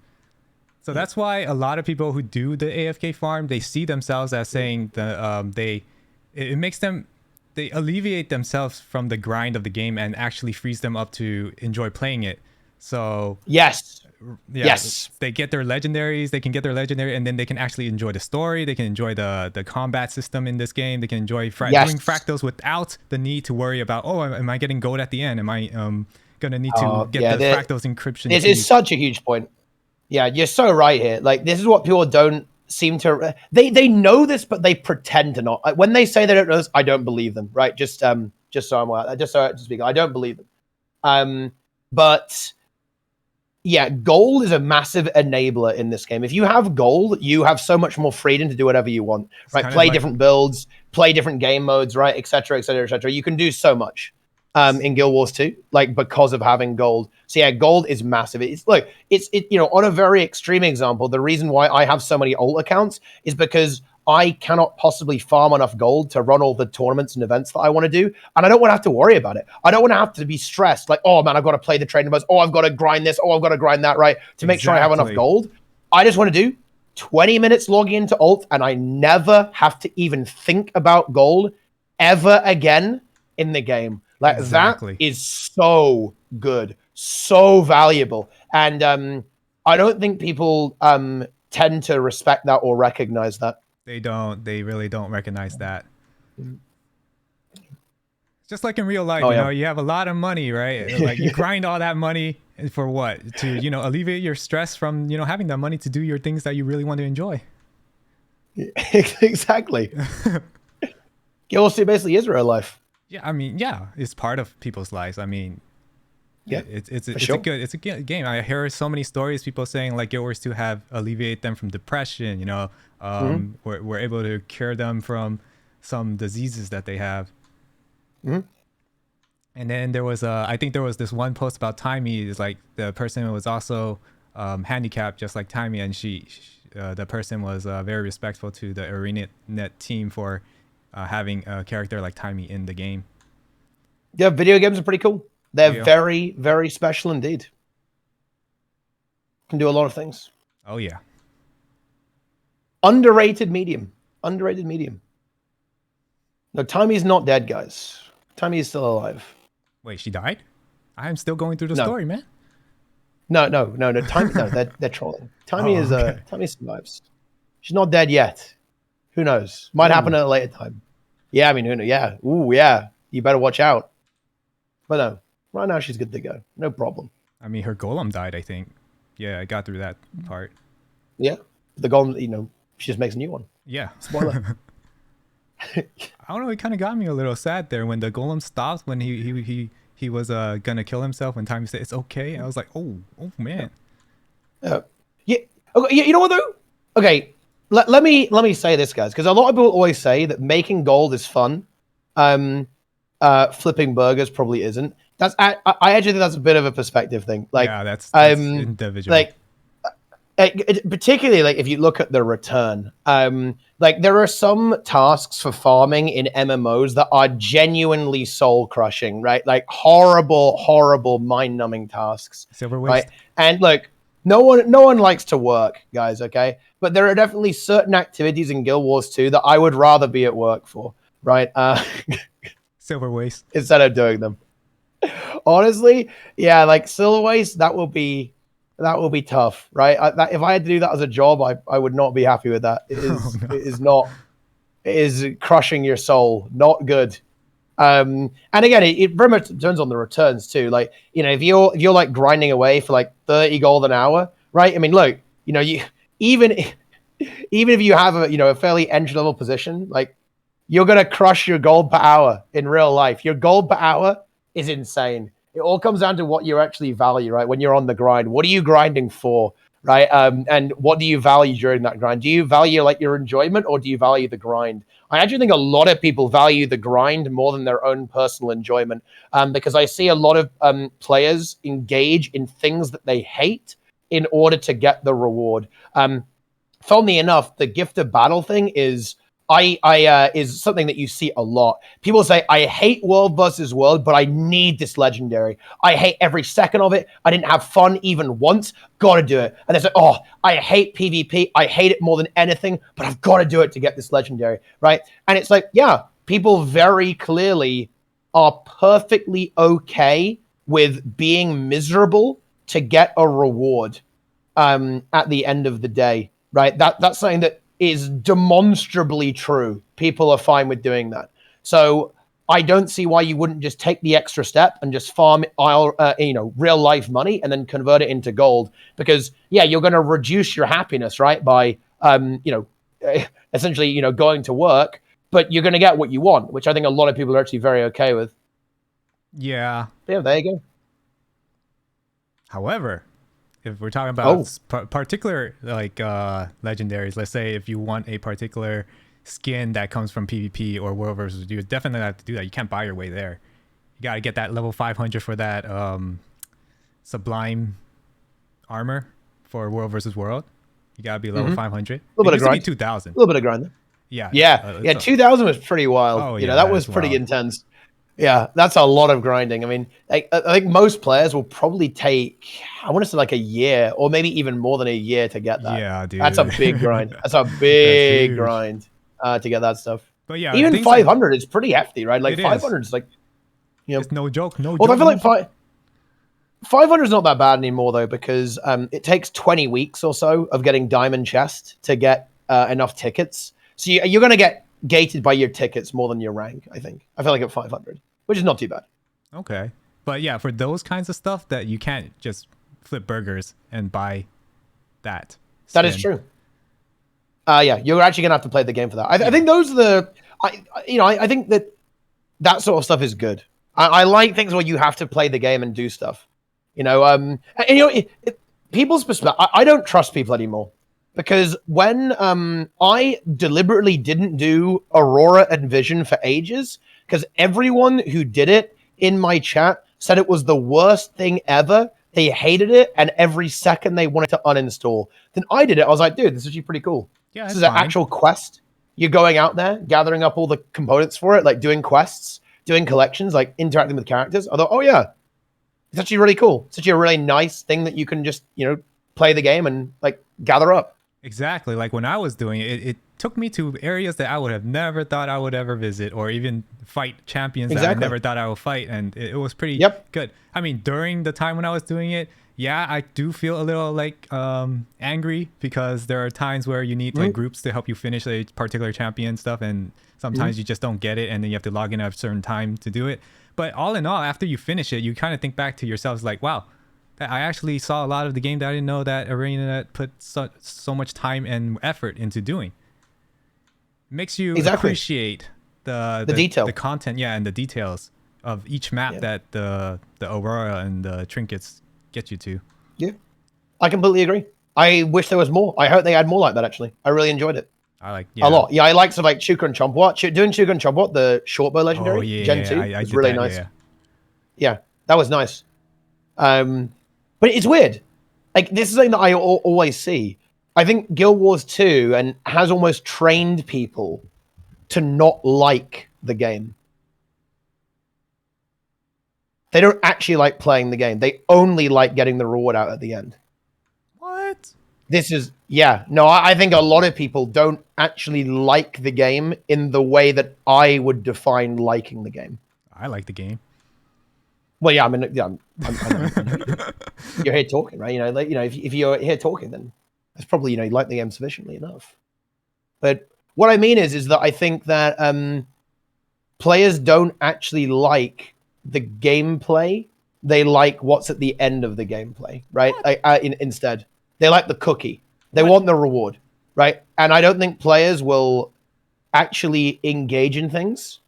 So that's why a lot of people who do the AFK farm, they see themselves as saying it makes them, they alleviate themselves from the grind of the game and actually frees them up to enjoy playing it. So Yes. yeah, Yes. they get their legendaries, they can get their legendary, and then they can actually enjoy the story. They can enjoy the combat system in this game. They can enjoy doing fractals without the need to worry about, oh, am I getting gold at the end? Am I gonna need to get the fractals encryption? This is such a huge point. Yeah, you're so right here. Like, this is what people don't seem to. They know this, but they pretend to not. When they say they don't know this, I don't believe them. Right? Just so I'm aware, just so to speak, I don't believe them. But yeah, gold is a massive enabler in this game. If you have gold, you have so much more freedom to do whatever you want. Right? Play different builds, play different game modes, right? Et cetera, et cetera, et cetera. You can do so much. In Guild Wars 2, like, because of having gold. So yeah, gold is massive. It's you know, on a very extreme example, the reason why I have so many alt accounts is because I cannot possibly farm enough gold to run all the tournaments and events that I want to do, and I don't want to have to worry about it. I don't want to have to be stressed, like, oh man, I've got to play the trading bus, oh, I've got to grind this, oh, I've got to grind that, right, to make sure I have enough gold. I just want to do 20 minutes logging into alt, and I never have to even think about gold ever again in the game. Like, that is so good, so valuable. And I don't think people tend to respect that or recognize that. They don't. They really don't recognize that. Just like in real life, you know, you have a lot of money, right? Like, you grind all that money for what? To, you know, alleviate your stress from, you know, having that money to do your things that you really want to enjoy. Exactly. Guild Wars 2 basically is real life. Yeah, I mean, yeah, it's part of people's lives. I mean, yeah, it's a good game. I hear so many stories, people saying like Guild Wars 2 have alleviated them from depression. You know, we're able to cure them from some diseases that they have. And then there was I think there was this one post about Timey. Is like the person was also handicapped just like Timey, and the person was very respectful to the ArenaNet team for having a character like Timey in the game. Yeah, video games are pretty cool. They're very, very special indeed. Can do a lot of things. Oh yeah. Underrated medium. Underrated medium. No, Timey's not dead, guys. Timey is still alive. Wait, she died? I'm still going through the story, man. No. Timey, no, they're trolling. Timey Timey survives. She's not dead yet. Who knows? Might happen at a later time. Yeah, I mean, who knows? Yeah. Ooh, yeah. You better watch out. But no, right now she's good to go. No problem. I mean, her golem died, I think. Yeah, I got through that part. Yeah. The golem, you know, she just makes a new one. Yeah. Spoiler. I don't know, it kind of got me a little sad there when the golem stopped, when he was gonna kill himself, when Timey said it's okay. I was like, oh man. Yeah. Okay, you know what though? Okay. Let me say this, guys, because a lot of people always say that making gold is fun. Flipping burgers probably isn't. I actually think that's a bit of a perspective thing. Like, yeah, that's individual. Like, particularly like if you look at the return, like there are some tasks for farming in MMOs that are genuinely soul crushing, right? Like horrible, mind numbing tasks. Silver waste. Right? And look, no one likes to work, guys. Okay, but there are definitely certain activities in Guild Wars 2 that I would rather be at work for, right? Silver waste instead of doing them. Honestly, yeah, like silver waste, that will be tough, right? If I had to do that as a job, I would not be happy with that. It is crushing your soul. Not good. And again, it very much depends on the returns too. Like, you know, if you're like grinding away for like 30 gold an hour, right? I mean, look, you know, even if you have a fairly entry level position, like, you're gonna crush your gold per hour in real life. Your gold per hour is insane. It all comes down to what you actually value, right? When you're on the grind, what are you grinding for, right? And what do you value during that grind? Do you value like your enjoyment, or do you value the grind? I actually think a lot of people value the grind more than their own personal enjoyment, because I see a lot of players engage in things that they hate in order to get the reward. Funnily enough, the gift of battle thing is is something that you see a lot. People say, I hate world versus world, but I need this legendary. I hate every second of it. I didn't have fun even once. Gotta do it. And they say, oh, I hate PvP. I hate it more than anything, but I've got to do it to get this legendary, right? And it's like, yeah, people very clearly are perfectly okay with being miserable to get a reward at the end of the day, right? That's something that is demonstrably true. People are fine with doing that. So I don't see why you wouldn't just take the extra step and just farm real life money and then convert it into gold. Because yeah, you're going to reduce your happiness, right? By essentially going to work, but you're going to get what you want, which I think a lot of people are actually very okay with. Yeah. Yeah, there you go. However, if we're talking about particular legendaries, let's say if you want a particular skin that comes from PvP or World versus, you definitely have to do that. You can't buy your way there. You got to get that level 500 for that sublime armor for World versus World. You got to be level 500. A little bit of grind. 2,000. A little bit of grind. Yeah. 2,000 was pretty wild. Oh, yeah, that was pretty intense. Yeah, that's a lot of grinding. I mean, I think most players will probably take, I want to say like a year or maybe even more than a year to get that. Yeah, dude. That's a big grind. That's a big grind to get that stuff. But yeah, even 500 is pretty hefty, right? Like 500 is like, it's no joke. No joke. I feel like 500 is not that bad anymore though, because it takes 20 weeks or so of getting diamond chest to get enough tickets. So you're going to get gated by your tickets more than your rank, I think. I feel like at 500, which is not too bad. Okay. But yeah, for those kinds of stuff that you can't just flip burgers and buy that. That is true. Yeah, you're actually going to have to play the game for that. I think those are the, I think that sort of stuff is good. I like things where you have to play the game and do stuff. People's perspective, I don't trust people anymore. Because when I deliberately didn't do Aurora and Vision for ages, because everyone who did it in my chat said it was the worst thing ever. They hated it, and every second they wanted to uninstall. Then I did it. I was like, dude, this is actually pretty cool. Yeah, this is an actual quest. You're going out there, gathering up all the components for it, like doing quests, doing collections, like interacting with characters. I thought, oh yeah, it's actually really cool. It's actually a really nice thing that you can just, play the game and like gather up. Exactly. Like when I was doing it, it took me to areas that I would have never thought I would ever visit, or even fight champions that I never thought I would fight. And it was pretty good. I mean, during the time when I was doing it, yeah, I do feel a little like angry, because there are times where you need like groups to help you finish a particular champion stuff, and sometimes you just don't get it, and then you have to log in at a certain time to do it. But all in all, after you finish it, you kind of think back to yourselves like, wow, I actually saw a lot of the game that I didn't know that Arena put so much time and effort into doing. It makes you appreciate the detail, the content, and the details of each map that the Aurora and the trinkets get you to. Yeah, I completely agree. I wish there was more. I hope they had more like that. Actually, I really enjoyed it. I like a lot. Yeah, I like stuff like Chuka and Chompwat. Doing Chuka and Chompwat, the shortbow legendary, Gen 2, was really nice. Yeah, that was nice. But it's weird. Like, this is something that I always see. I think Guild Wars 2 has almost trained people to not like the game. They don't actually like playing the game. They only like getting the reward out at the end. What? I think a lot of people don't actually like the game in the way that I would define liking the game. I like the game. Well, yeah, I mean, yeah, you're here talking, right? If you're here talking, then that's probably, you like the game sufficiently enough. But what I mean is that I think that players don't actually like the gameplay. They like what's at the end of the gameplay, right? Instead, they like the cookie. They want the reward, right? And I don't think players will actually engage in things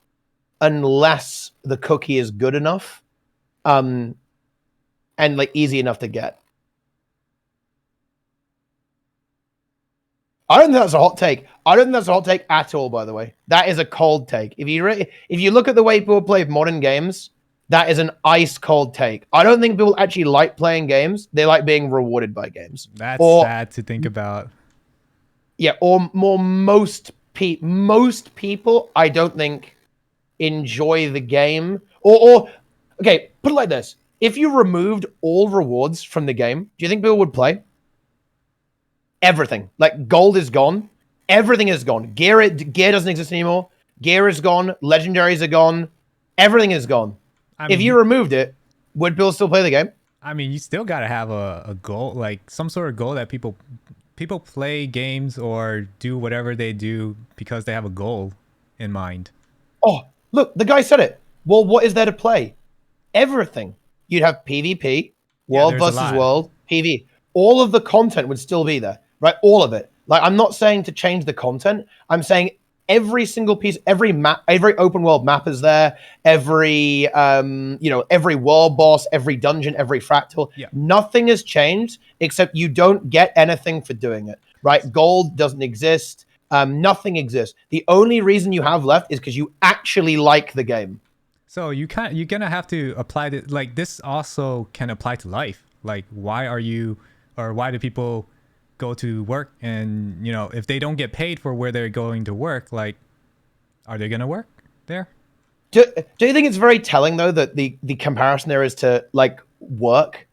unless the cookie is good enough. And like easy enough to get. I don't think that's a hot take. I don't think that's a hot take at all, by the way. That is a cold take. If you look at the way people play modern games, that is an ice cold take. I don't think people actually like playing games. They like being rewarded by games. That's sad to think about. Yeah, or more most most people, I don't think, enjoy the game. Or okay, put it like this: if you removed all rewards from the game, do you think people would play? Everything, like gold is gone, everything is gone. Gear doesn't exist anymore. Gear is gone. Legendaries are gone. Everything is gone. If you removed it, would people still play the game? I mean, you still gotta have a goal, like some sort of goal that people play games or do whatever they do because they have a goal in mind. Oh, look, the guy said it. Well, what is there to play? Everything. You'd have PvP, world versus world, PvE. All of the content would still be there, right? All of it. Like, I'm not saying to change the content. I'm saying every single piece, every map, every open world map is there. Every, every world boss, every dungeon, every fractal. Yeah. Nothing has changed except you don't get anything for doing it, right? Gold doesn't exist. Nothing exists. The only reason you have left is because you actually like the game. So you're gonna have to apply it. Like, this also can apply to life. Like, why do people go to work, and if they don't get paid for where they're going to work, like, are they gonna work there? Do you think it's very telling though that the comparison there is to like work?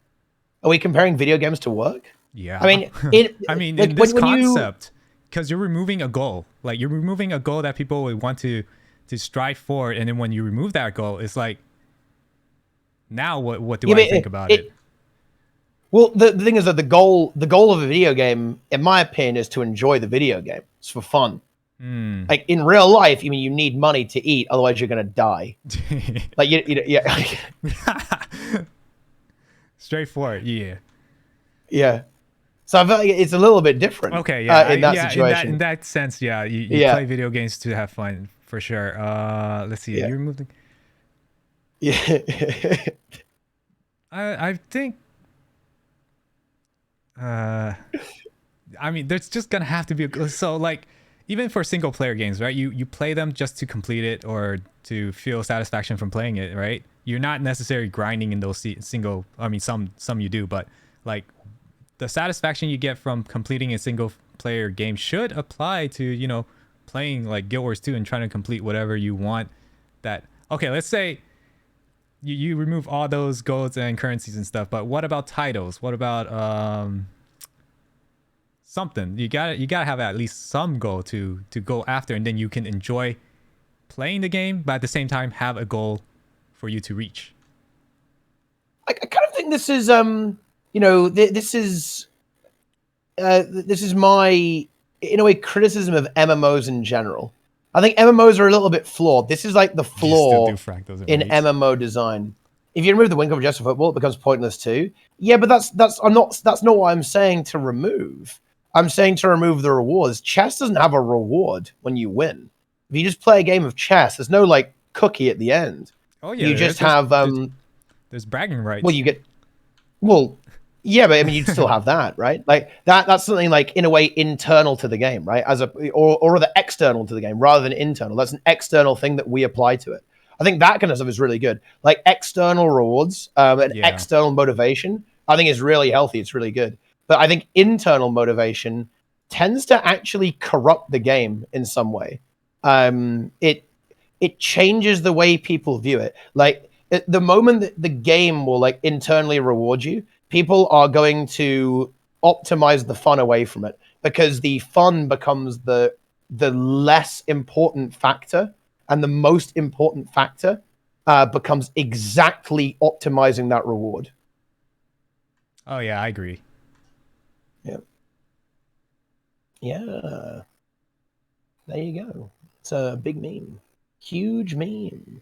Are we comparing video games to work? Yeah. I mean, like, in this concept, because you're removing a goal. Like, you're removing a goal that people would want to strive for, and then when you remove that goal, it's like, now what do I think about it? Well, the thing is that the goal of a video game, in my opinion, is to enjoy the video game. It's for fun. Like, in real life, you need money to eat, otherwise you're gonna die. Like, yeah. Straightforward, yeah. Yeah. So I feel like it's a little bit different. Okay, yeah. In that situation. In that sense, yeah. You play video games to have fun, for sure. Let's see. Yeah. You removed. Yeah. I think. I mean, there's just gonna have to be so, like, even for single player games, right? You play them just to complete it or to feel satisfaction from playing it, right? You're not necessarily grinding in those single. I mean, some you do, but like, the satisfaction you get from completing a single player game should apply to playing like Guild Wars 2 and trying to complete whatever you want. Okay, let's say you remove all those golds and currencies and stuff, but what about titles? What about something? You gotta have at least some goal to go after, and then you can enjoy playing the game, but at the same time have a goal for you to reach. I kind of think this is this is my, in a way, criticism of MMOs in general. I think MMOs are a little bit flawed. This is like the flaw in MMO design. If you remove the win cover just for football, it becomes pointless too. Yeah, but that's not what I'm saying to remove. I'm saying to remove the rewards. Chess doesn't have a reward when you win. If you just play a game of chess, there's no like cookie at the end. Oh yeah, you just have there's bragging rights. Well, you get yeah, but I mean, you'd still have that, right? Like that's something like, in a way, internal to the game, right? Or rather external to the game rather than internal. That's an external thing that we apply to it. I think that kind of stuff is really good. Like external rewards and external motivation, I think is really healthy. It's really good. But I think internal motivation tends to actually corrupt the game in some way. It changes the way people view it. Like, at the moment that the game will like internally reward you, people are going to optimize the fun away from it, because the fun becomes the less important factor, and the most important factor becomes exactly optimizing that reward. Oh yeah, I agree. Yeah. There you go. It's a big meme. Huge meme.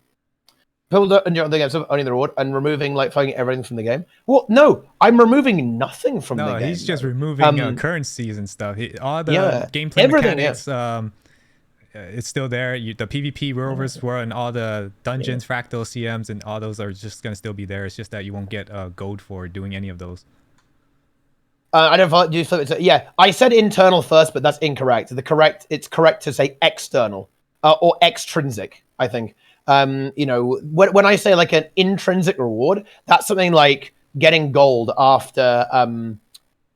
People don't enjoy the game, so only the reward, and removing like fucking everything from the game. Well, no, I'm removing nothing from the game. No, he's just removing currencies and stuff. All the gameplay mechanics, it's still there. The PvP rovers were, and all the dungeons, fractal CMs, and all those are just gonna still be there. It's just that you won't get gold for doing any of those. I don't know. Do you flip it to, yeah, I said internal first, but that's incorrect. It's correct to say external or extrinsic, I think. When I say like an intrinsic reward, that's something like getting gold after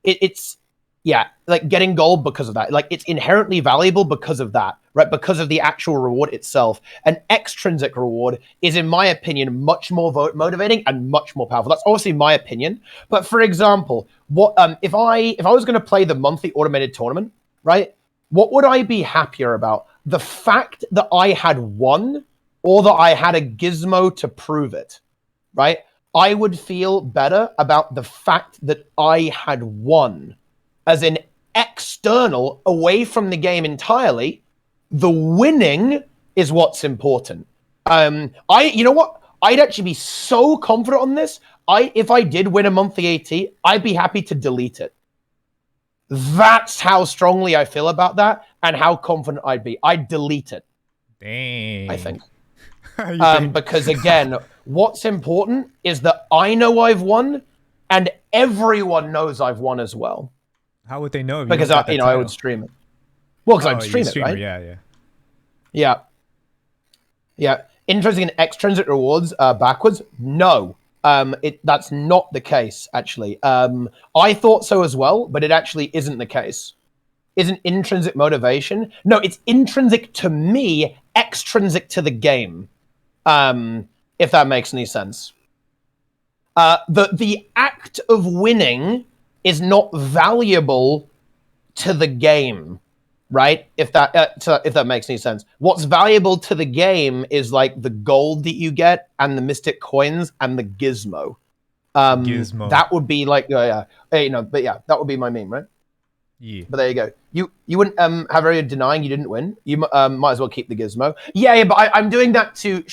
it's Yeah, like getting gold because of that. Like it's inherently valuable because of that, right? Because of the actual reward itself. An extrinsic reward is, in my opinion, much more motivating and much more powerful. That's obviously my opinion. But for example, what if I was going to play the monthly automated tournament, right? What would I be happier about? The fact that I had won, or that I had a gizmo to prove it, right? I would feel better about the fact that I had won, as an external, away from the game entirely. The winning is what's important. You know what? I'd actually be so confident on this. If I did win a monthly AT, I'd be happy to delete it. That's how strongly I feel about that, and how confident I'd be. I'd delete it. Dang. I think. think? Because again, what's important is that I know I've won, and everyone knows I've won as well. How would they know? If because I would stream it. Well, because I'd stream it, right? Yeah. Intrinsic and extrinsic rewards backwards? No. That's not the case, actually. I thought so as well, but it actually isn't the case. Isn't intrinsic motivation? No, it's intrinsic to me, extrinsic to the game. If that makes any sense. The act of winning is not valuable to the game, right? If that makes any sense. What's valuable to the game is like the gold that you get and the mystic coins and the gizmo. Gizmo. That would be like, but yeah, that would be my meme, right? Yeah. But there you go. You wouldn't have any denying you didn't win. You might as well keep the gizmo. Yeah, but I'm doing that to.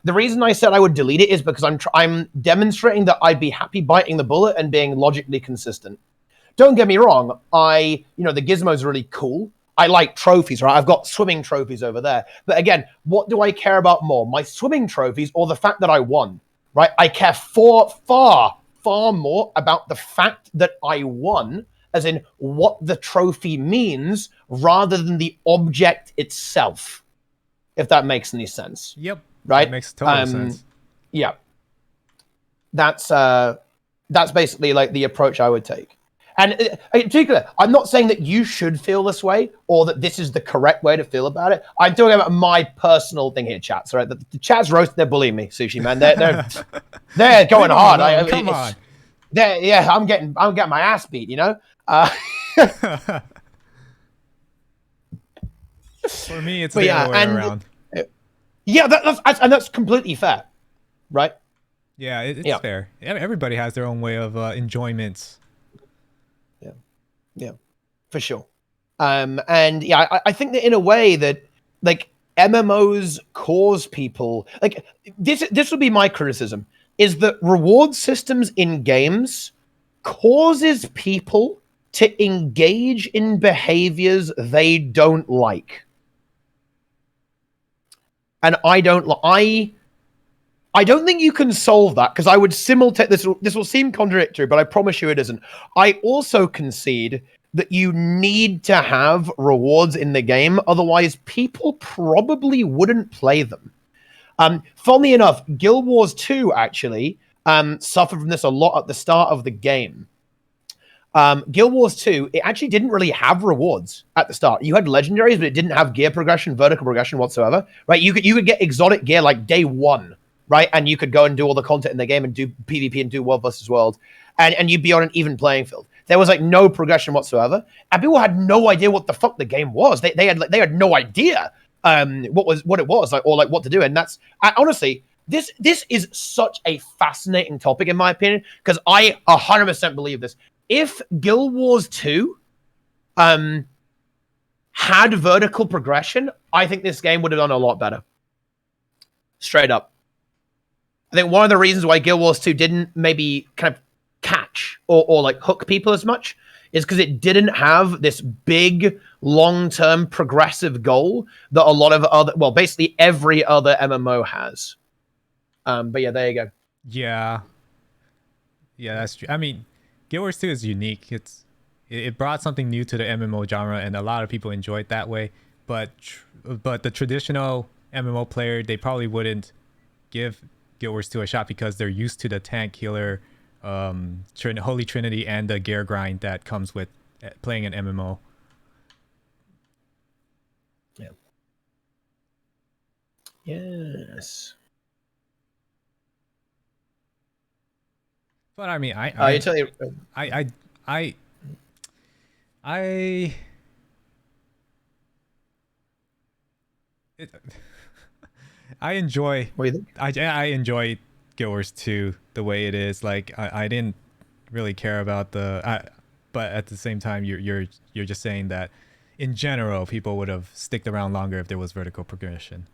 The reason I said I would delete it is because I'm demonstrating that I'd be happy biting the bullet and being logically consistent. Don't get me wrong. The gizmo's really cool. I like trophies, right? I've got swimming trophies over there. But again, what do I care about more? My swimming trophies or the fact that I won, right? I care far more about the fact that I won, as in what the trophy means, rather than the object itself, if that makes any sense. Yep. Right? That makes total sense. Yeah. That's basically like the approach I would take. And in particular, I'm not saying that you should feel this way or that this is the correct way to feel about it. I'm talking about my personal thing here, chats. Right? The chat's roasting. They're bullying me, Sushi man. They're going hard. Come on. I'm getting my ass beat. You know. For me, it's the other way around. Yeah, that's completely fair, right? Yeah, it's fair. Everybody has their own way of enjoyments. Yeah, for sure. And yeah, I think that in a way that like MMOs cause people like this would be my criticism, is that reward systems in games causes people to engage in behaviors they don't like. And I don't think you can solve that, because I would simultaneously, this will seem contradictory, but I promise you it isn't. I also concede that you need to have rewards in the game, otherwise people probably wouldn't play them. Funnily enough, Guild Wars 2 actually suffered from this a lot at the start of the game. Guild Wars 2, it actually didn't really have rewards at the start. You had legendaries, but it didn't have gear progression, vertical progression whatsoever, right? You could get exotic gear like day one, right? And you could go and do all the content in the game and do PvP and do world versus world, and you'd be on an even playing field. There was like no progression whatsoever, and people had no idea what the fuck the game was. They had no idea what it was, like, or like what to do. And honestly, this is such a fascinating topic in my opinion, because I 100% believe this. If Guild Wars 2 had vertical progression, I think this game would have done a lot better. Straight up. I think one of the reasons why Guild Wars 2 didn't maybe kind of catch or like hook people as much is because it didn't have this big long-term progressive goal that a lot of basically every other MMO has. But yeah, there you go. Yeah, that's true. I mean, Guild Wars 2 is unique. It brought something new to the MMO genre, and a lot of people enjoy it that way. But the traditional MMO player, they probably wouldn't give Guild Wars 2 a shot because they're used to the tank healer, Holy Trinity, and the gear grind that comes with playing an MMO. Yeah. Yes. But I mean, You tell you. I it, I enjoy. What do you think? I enjoy Guild Wars 2 the way it is. Like I didn't really care about but at the same time, you're just saying that in general, people would have sticked around longer if there was vertical progression.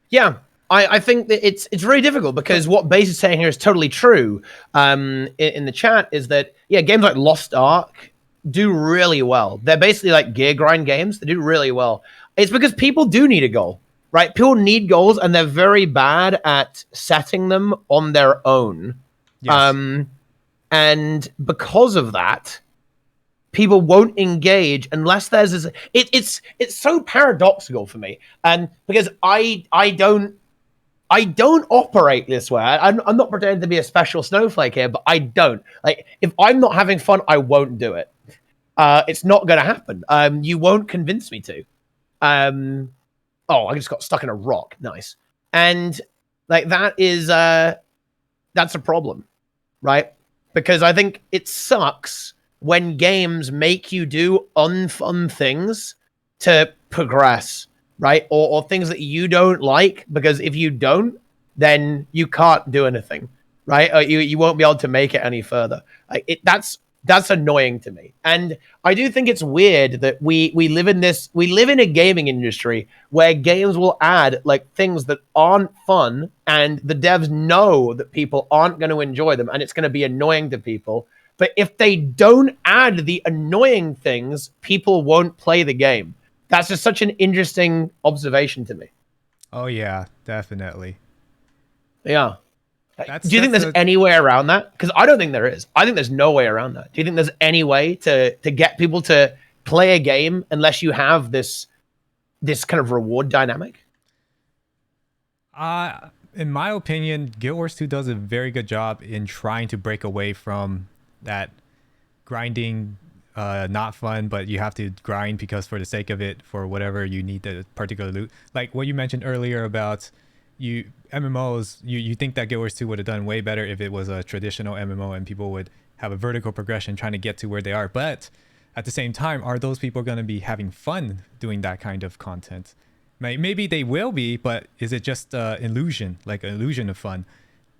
Yeah, I think that it's very difficult because what Base is saying here is totally true. In the chat is that games like Lost Ark do really well. They're basically like gear grind games. They do really well. It's because people do need a goal, right? People need goals, and they're very bad at setting them on their own. Yes. And because of that, people won't engage unless there's this. It's so paradoxical for me, and because I don't operate this way. I'm not pretending to be a special snowflake here, but I don't. Like, if I'm not having fun, I won't do it. It's not going to happen. You won't convince me to. I just got stuck in a rock. Nice. And like that is that's a problem, right? Because I think it sucks when games make you do unfun things to progress, right? Or things that you don't like, because if you don't, then you can't do anything, right? You won't be able to make it any further. Like that's annoying to me. And I do think it's weird that we live in a gaming industry where games will add like things that aren't fun, and the devs know that people aren't going to enjoy them and it's going to be annoying to people. But if they don't add the annoying things, people won't play the game. That's just such an interesting observation to me. Oh yeah, definitely. Yeah. Do you think there's any way around that? Because I don't think there is. I think there's no way around that. Do you think there's any way to get people to play a game unless you have this kind of reward dynamic? In my opinion, Guild Wars 2 does a very good job in trying to break away from that grinding, not fun, but you have to grind because for the sake of it, for whatever you need the particular loot. Like what you mentioned earlier about MMOs, you think that Guild Wars 2 would have done way better if it was a traditional MMO and people would have a vertical progression trying to get to where they are. But at the same time, are those people going to be having fun doing that kind of content? Maybe they will be, but is it just illusion, like an illusion of fun?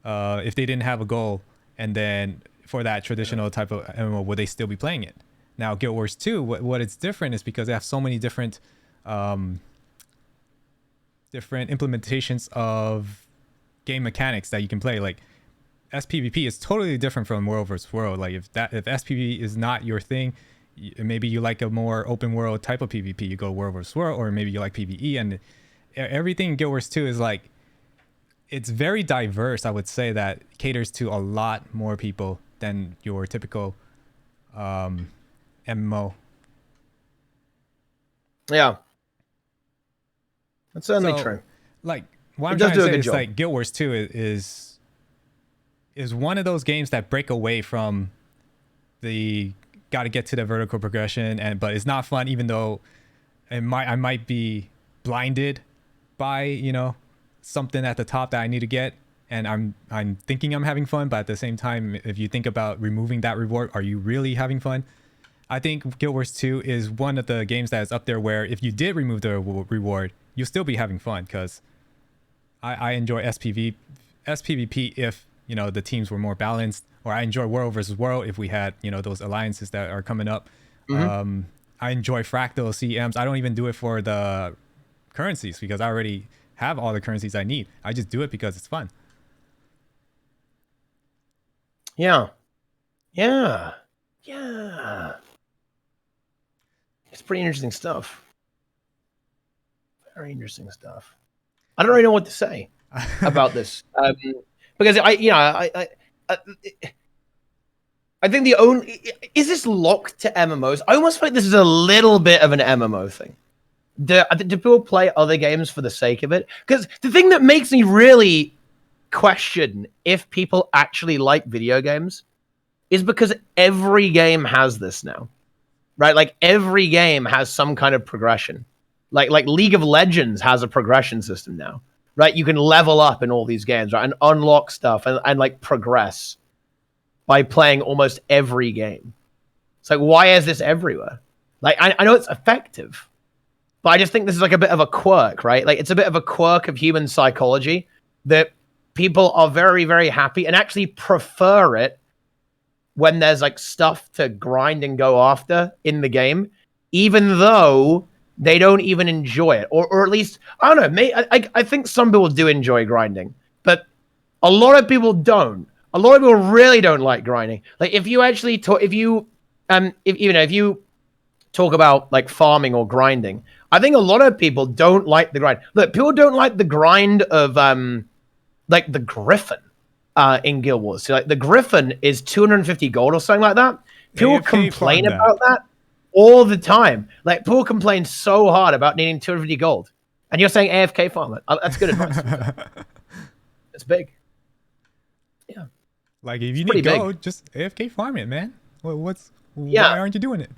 If they didn't have a goal, and then for that traditional type of MMO, would they still be playing it? Now, Guild Wars 2, what it's different is because they have so many different implementations of game mechanics that you can play. Like SPVP is totally different from World vs. World. Like if SPVP is not your thing, maybe you like a more open world type of PvP, you go World vs. World, or maybe you like PvE. And everything in Guild Wars 2 is like, it's very diverse. I would say that caters to a lot more people than your typical MMO. Yeah. That's certainly true. Like what I'm trying to say is like Guild Wars 2 is one of those games that break away from the got to get to the vertical progression, but it's not fun, even though I might be blinded by something at the top that I need to get, and I'm thinking I'm having fun, but at the same time, if you think about removing that reward, are you really having fun? I think Guild Wars 2 is one of the games that is up there where if you did remove the reward, you'll still be having fun, because I enjoy SPVP if the teams were more balanced, or I enjoy World versus World if we had those alliances that are coming up. Mm-hmm. I enjoy fractal CMs. I don't even do it for the currencies because I already have all the currencies I need. I just do it because it's fun. Yeah. It's pretty interesting stuff. Very interesting stuff. I don't really know what to say about this because I think the only is this locked to MMOs. I almost feel like this is a little bit of an MMO thing. Do people play other games for the sake of it? Because the thing that makes me really question if people actually like video games is because every game has this now. right? Like every game has some kind of progression. Like League of Legends has a progression system now, right? You can level up in all these games, right? And unlock stuff and like progress by playing almost every game. It's like, why is this everywhere? Like, I know it's effective, but I just think this is like a bit of a quirk, right? Like, it's a bit of a quirk of human psychology that people are very, very happy and actually prefer it when there's like stuff to grind and go after in the game, even though they don't even enjoy it. Or at least, I don't know, I think some people do enjoy grinding, but a lot of people don't. A lot of people really don't like grinding. Like if you actually talk, if you talk about like farming or grinding, I think a lot of people don't like the grind. Look, people don't like the grind of like the Griffin in Guild Wars. So like the Griffin is 250 gold or something like that. People AFK complain farm about that all the time. Like people complain so hard about needing 250 gold, and you're saying AFK farm it. That's good advice. It's big. Yeah. Like if you pretty need gold, big. just AFK farm it, man. Why Yeah. aren't you doing it?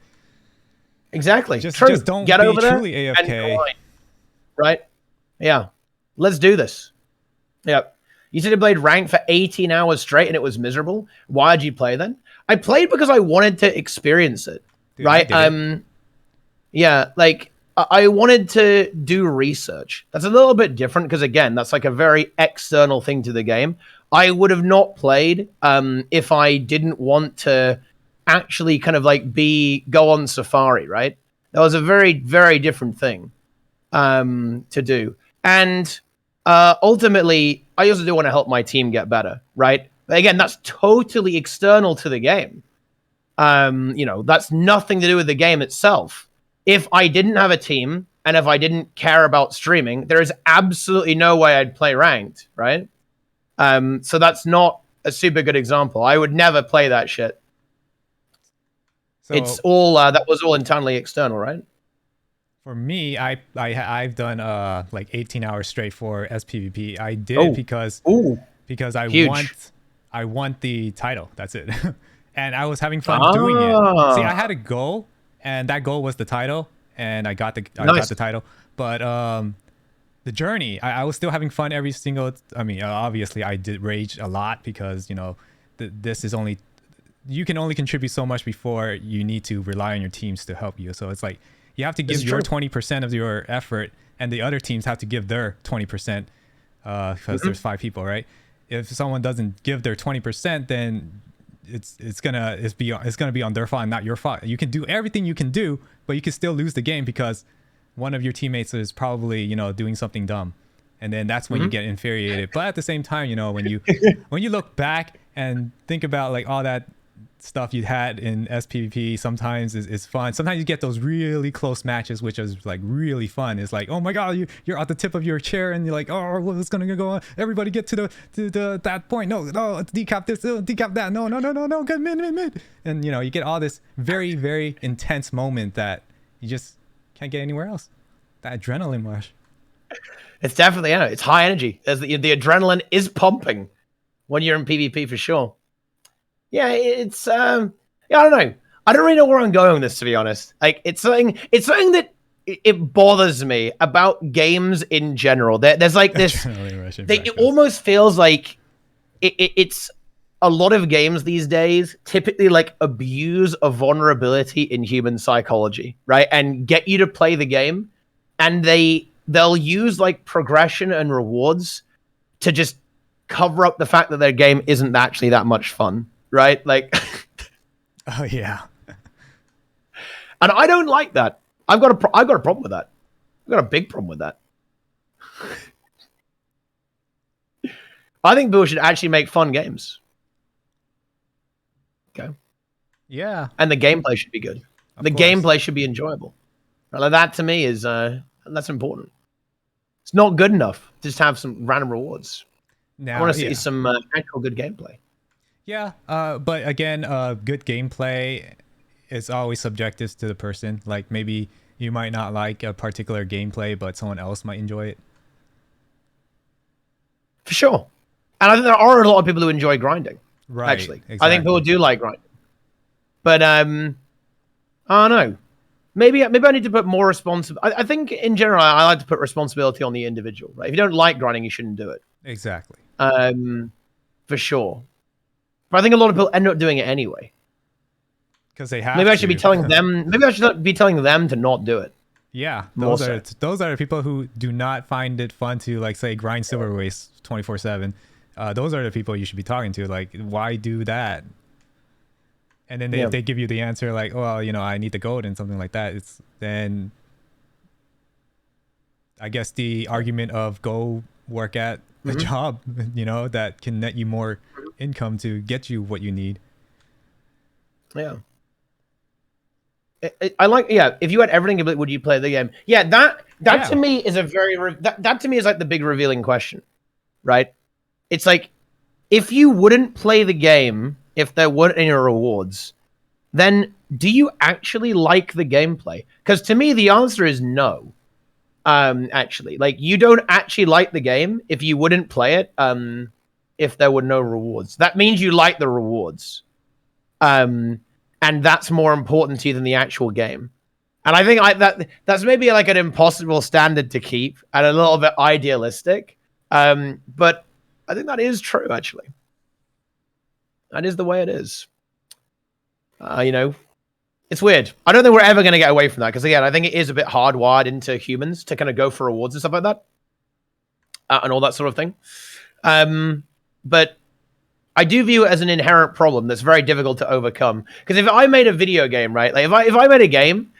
Exactly. Just don't get be over there truly AFK. and grind. Right? Yeah. Let's do this. Yeah. You said you played rank for 18 hours straight and it was miserable. Why did you play then? I played because I wanted to experience it. Dude, right? I Yeah, like I wanted to do research. That's a little bit different because again, that's like a very external thing to the game. I would have not played if I didn't want to actually kind of like go on safari, right? That was a very, very different thing to do. And ultimately, I also do want to help my team get better, right? But again, that's totally external to the game. That's nothing to do with the game itself. If I didn't have a team and if I didn't care about streaming, there is absolutely no way I'd play ranked, right? So that's not a super good example. I would never play that shit. So it's all that was all entirely external, right? For me, I've done like 18 hours straight for SPVP. I did it because I want the title. That's it. And I was having fun doing it. See, I had a goal, and that goal was the title, and I got the title. But the journey, I was still having fun every single. I mean, obviously, I did rage a lot because this is only, you can only contribute so much before you need to rely on your teams to help you. So it's like you have to give your 20% of your effort, and the other teams have to give their 20% because there's 5 people, right? If someone doesn't give their 20%, then it's gonna be on their fault and not your fault. You can do everything you can do, but you can still lose the game because one of your teammates is probably doing something dumb, and then that's when you get infuriated. But at the same time, when you look back and think about like all that stuff you had in SPVP, sometimes is fun. Sometimes you get those really close matches, which is like really fun. It's like, oh my god, you're at the tip of your chair and you're like, oh, what's gonna go on? Everybody get to that point. No, decap this, decap that. No, good mid. And you get all this very, very intense moment that you just can't get anywhere else. That adrenaline rush. It's definitely, it's high energy. As the adrenaline is pumping when you're in PvP for sure. Yeah, it's I don't know. I don't really know where I'm going with this, to be honest. Like it's something that it bothers me about games in general. There's like this it almost feels like it's a lot of games these days typically like abuse a vulnerability in human psychology, right? And get you to play the game, and they'll use like progression and rewards to just cover up the fact that their game isn't actually that much fun. Right? Like, oh yeah. And I don't like that. I've got a problem with that. I've got a big problem with that. I think people should actually make fun games. Okay. Yeah. And the gameplay should be good. The gameplay should be enjoyable. Like that to me is that's important. It's not good enough to just have some random rewards. I want to see some actual good gameplay. Yeah, but again, good gameplay is always subjective to the person. Like maybe you might not like a particular gameplay, but someone else might enjoy it. For sure. And I think there are a lot of people who enjoy grinding. Right. Actually, exactly. I think people do like grinding. But I don't know. Maybe I need to put more responsibility. I think in general, I like to put responsibility on the individual. Right? If you don't like grinding, you shouldn't do it. Exactly. For sure. But I think a lot of people end up doing it anyway. Because they have maybe I to. should be telling them. Maybe I should be telling them to not do it. Yeah, More those are the people who do not find it fun to, like, say, grind silver waste 24/7. Those are the people you should be talking to. Like, why do that? And then if they give you the answer like, well, you know, I need the gold and something like that, it's then I guess the argument of go work at a job, you know, that can net you more income to get you what you need. Yeah. I like, if you had everything, would you play the game? Yeah, that to me is a very, that to me is like the big revealing question, right? It's like, if you wouldn't play the game, if there weren't any rewards, then do you actually like the gameplay? Because to me, the answer is no. Actually, like, you don't actually like the game if you wouldn't play it, if there were no rewards. That means you like the rewards. And that's more important to you than the actual game. And I think that's maybe like an impossible standard to keep and a little bit idealistic. But I think that is true, actually. That is the way it is. You know, it's weird. I don't think we're ever going to get away from that because, again, I think it is a bit hardwired into humans to kind of go for rewards and stuff like that. And all that sort of thing. But I do view it as an inherent problem that's very difficult to overcome. Because if I made a video game, right? Like if I made a game,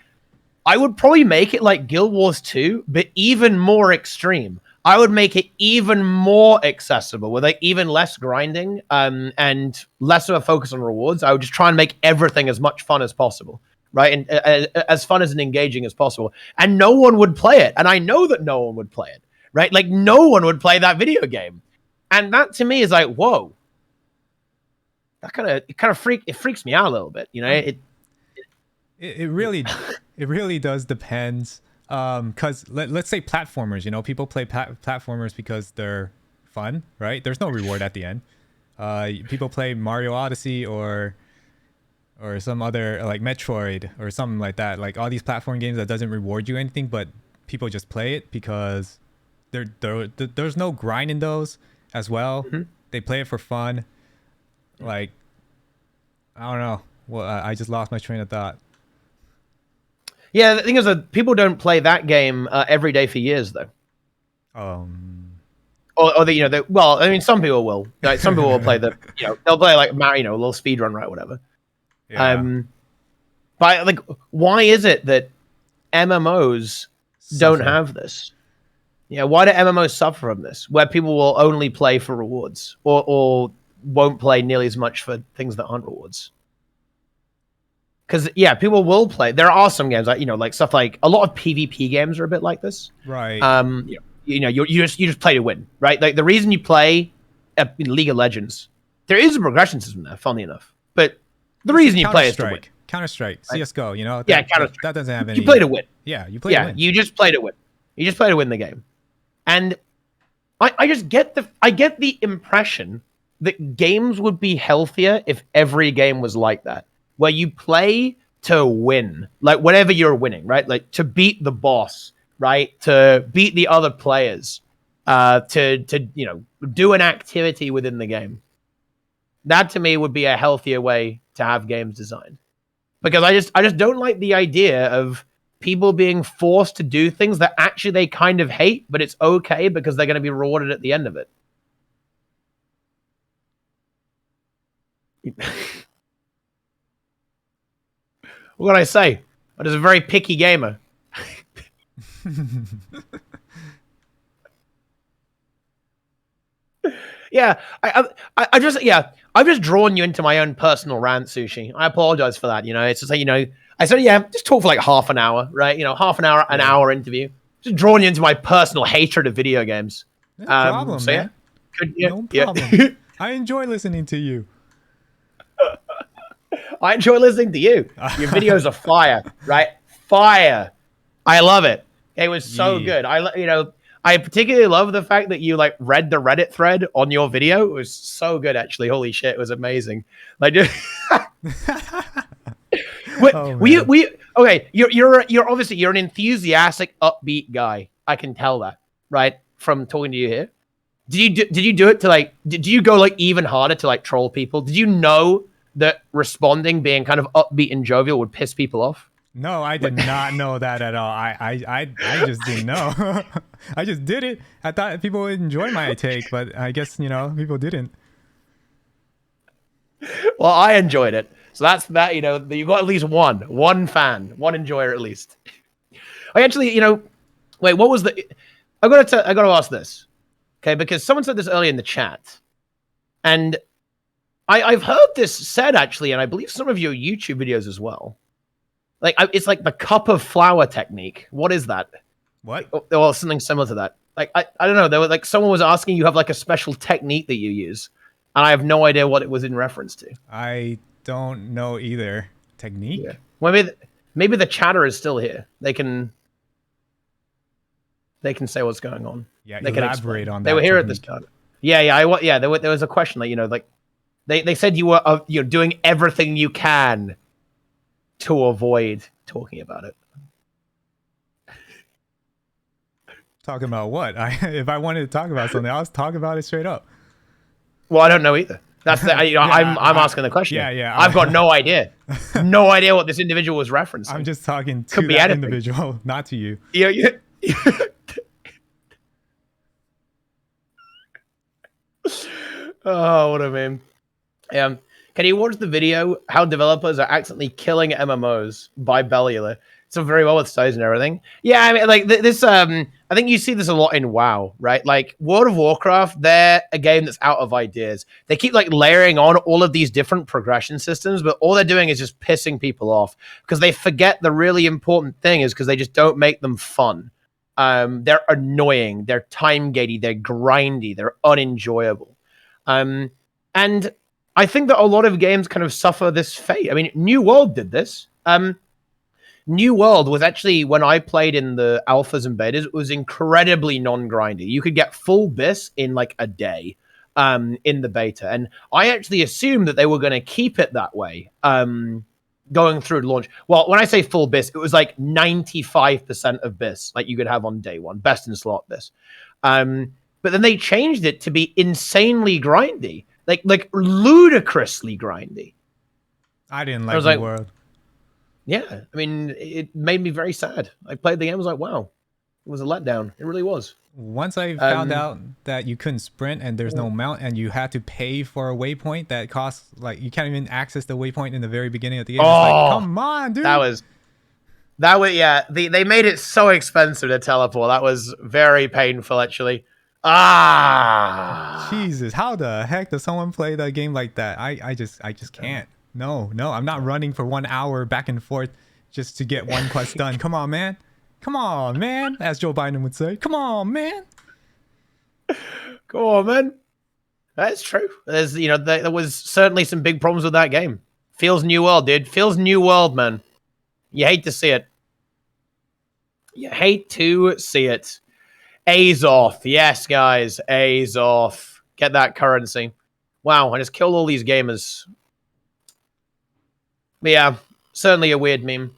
I would probably make it like Guild Wars 2, but even more extreme. I would make it even more accessible with like even less grinding and less of a focus on rewards. I would just try and make everything as much fun as possible, right? And as fun as and engaging as possible. And no one would play it. And I know that no one would play it, right? Like no one would play that video game. And that to me is like, whoa. That kind of freaks me out a little bit, you know. It really does depends, because let's say platformers, you know, people play platformers because they're fun, right? There's no reward at the end. People play Mario Odyssey or some other like Metroid or something like that, like all these platform games that doesn't reward you anything, but people just play it because there's no grind in those as well. They play it for fun. Like, I don't know. Well, I just lost my train of thought. Yeah, the thing is that people don't play that game every day for years, though. Or you know, well, I mean, some people will. Like, some people will play the, you know, they'll play like Mario, you know, a little speed run, right, whatever. Yeah. But like, why is it that MMOs don't have this? Yeah, why do MMOs suffer from this? Where people will only play for rewards, or won't play nearly as much for things that aren't rewards. Because people will play. There are some games like, you know, like stuff like a lot of PvP games are a bit like this, right? You know, you just play to win, right? Like the reason you play League of Legends, there is a progression system there, funny enough, but the reason you play is to win. Counter-Strike, CS:GO, you know, Counter-Strike. That doesn't have any. You play to win. Yeah, you play to win. You just play to win. You just play to win the game, and I just get the impression that games would be healthier if every game was like that, where you play to win, like whatever you're winning, right? Like to beat the boss, right? To beat the other players, to you know, do an activity within the game. That to me would be a healthier way to have games designed, because I just don't like the idea of people being forced to do things that actually they kind of hate, but it's okay because they're going to be rewarded at the end of it. What can I say? I'm just a very picky gamer. Yeah, I've just drawn you into my own personal rant, Sushi. I apologize for that. You know, it's just like, you know, I said, just talk for like half an hour, right? You know, half an hour, an hour interview. Just drawing you into my personal hatred of video games. No problem, so, man. No problem. I enjoy listening to you. I enjoy listening to you. Your videos are fire, right? Fire. I love it. It was so good. I particularly love the fact that you like read the Reddit thread on your video. It was so good, actually. Holy shit, it was amazing. Like, Oh, man. Okay. You're obviously you're an enthusiastic, upbeat guy. I can tell that, right, from talking to you here. Did you do it to like? Did you go like even harder to like troll people? Did you know that responding, being kind of upbeat and jovial, would piss people off? No, I did not know that at all. I just didn't know. I just did it. I thought people would enjoy my take, but I guess, people didn't. Well, I enjoyed it. So that's that, you got at least one fan, one enjoyer at least. I actually, wait, what was the, I gotta ask this. Okay, because someone said this earlier in the chat. And I've heard this said actually, and I believe some of your YouTube videos as well. Like, it's like the cup of flour technique. What is that? What? Well, something similar to that. Like, I don't know. There was like someone was asking you have like a special technique that you use, and I have no idea what it was in reference to. I don't know either. Technique? Yeah. Well, maybe the chatter is still here. They can say what's going on. Yeah, they elaborate on that. They were here at the start. Yeah. There was a question like, they said you were doing everything you can to avoid talking about it. Talking about what? If I wanted to talk about something, I'll talk about it straight up. Well, I don't know either. That's the, Yeah, I'm asking the question. Yeah. I've got no idea. No idea what this individual was referencing. I'm just talking to that individual, not to you. Yeah. Oh, what a meme. Can you watch the video how developers are accidentally killing MMOs by Bellular? So very well with size and everything. Yeah, I mean, like this. I think you see this a lot in WoW, right? Like World of Warcraft, they're a game that's out of ideas. They keep like layering on all of these different progression systems, but all they're doing is just pissing people off because they forget the really important thing is because they just don't make them fun. They're annoying. They're time gatey. They're grindy. They're unenjoyable. And I think that a lot of games kind of suffer this fate. I mean, New World did this. New World was actually, when I played in the alphas and betas, it was incredibly non-grindy. You could get full bis in like a day in the beta. And I actually assumed that they were going to keep it that way going through launch. Well, when I say full bis, it was like 95% of bis, like you could have on day one, best in slot bis. But then they changed it to be insanely grindy, like ludicrously grindy. I didn't like New World. Yeah, I mean, it made me very sad. I played the game, I was like, wow, it was a letdown. It really was. Once I found out that you couldn't sprint and there's no mount and you had to pay for a waypoint that costs, like, you can't even access the waypoint in the very beginning of the game. Oh, it's like, come on, dude. That was, yeah, they made it so expensive to teleport. That was very painful, actually. Jesus, how the heck does someone play the game like that? I just can't. No, I'm not running for 1 hour back and forth just to get one quest done. Come on, man. Come on, man. As Joe Biden would say. Come on, man. Come on, man. That's true. There's, there was certainly some big problems with that game. Feels New World, dude. Feels New World, man. You hate to see it. You hate to see it. A's off. Yes, guys. A's off. Get that currency. Wow, I just killed all these gamers. But yeah, certainly a weird meme.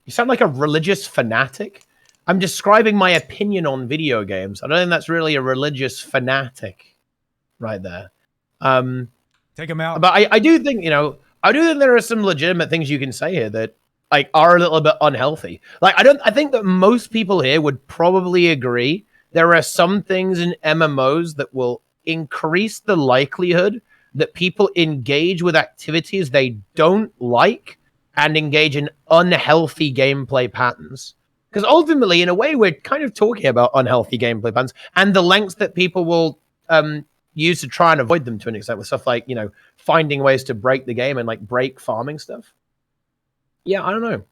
You sound like a religious fanatic. I'm describing my opinion on video games. I don't think that's really a religious fanatic right there. Take him out. But I do think, I do think there are some legitimate things you can say here that like are a little bit unhealthy. Like I think that most people here would probably agree there are some things in MMOs that will increase the likelihood that people engage with activities they don't like and engage in unhealthy gameplay patterns. Because ultimately, in a way, we're kind of talking about unhealthy gameplay patterns and the lengths that people will use to try and avoid them to an extent with stuff like, finding ways to break the game and like break farming stuff. Yeah, I don't know.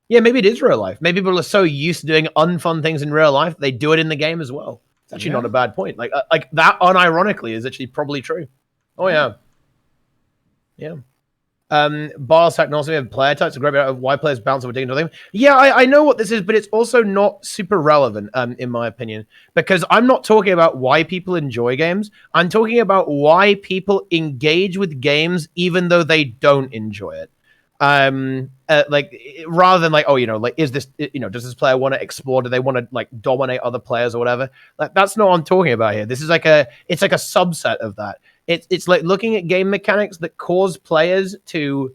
Yeah, maybe it is real life. Maybe people are so used to doing unfun things in real life, they do it in the game as well. It's actually not a bad point. Like that unironically is actually probably true. Oh, yeah. Yeah. Bars technology and player types are great about why players bounce over digging into them. Yeah, I know what this is, but it's also not super relevant, in my opinion, because I'm not talking about why people enjoy games. I'm talking about why people engage with games even though they don't enjoy it. Like rather than like, oh, like, is this, does this player want to explore? Do they want to like dominate other players or whatever? Like, that's not what I'm talking about here. This is like it's like a subset of that. It's like looking at game mechanics that cause players to,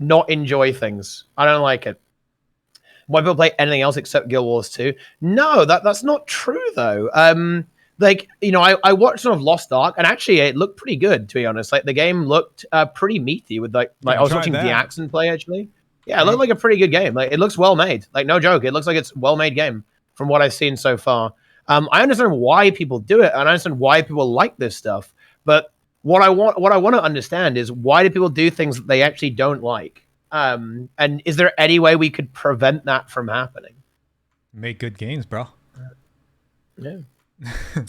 not enjoy things. I don't like it. Why people play anything else except Guild Wars 2? No, that's not true though. Like, I watched sort of Lost Ark, and actually it looked pretty good, to be honest. Like, the game looked pretty meaty with like I was watching the Axon play actually. Yeah, it looked like a pretty good game. Like, it looks well made. Like, no joke, it looks like it's well made game from what I've seen so far. I understand why people do it, and I understand why people like this stuff. But what I want to understand is, why do people do things that they actually don't like? And is there any way we could prevent that from happening? Make good games, bro. Yeah.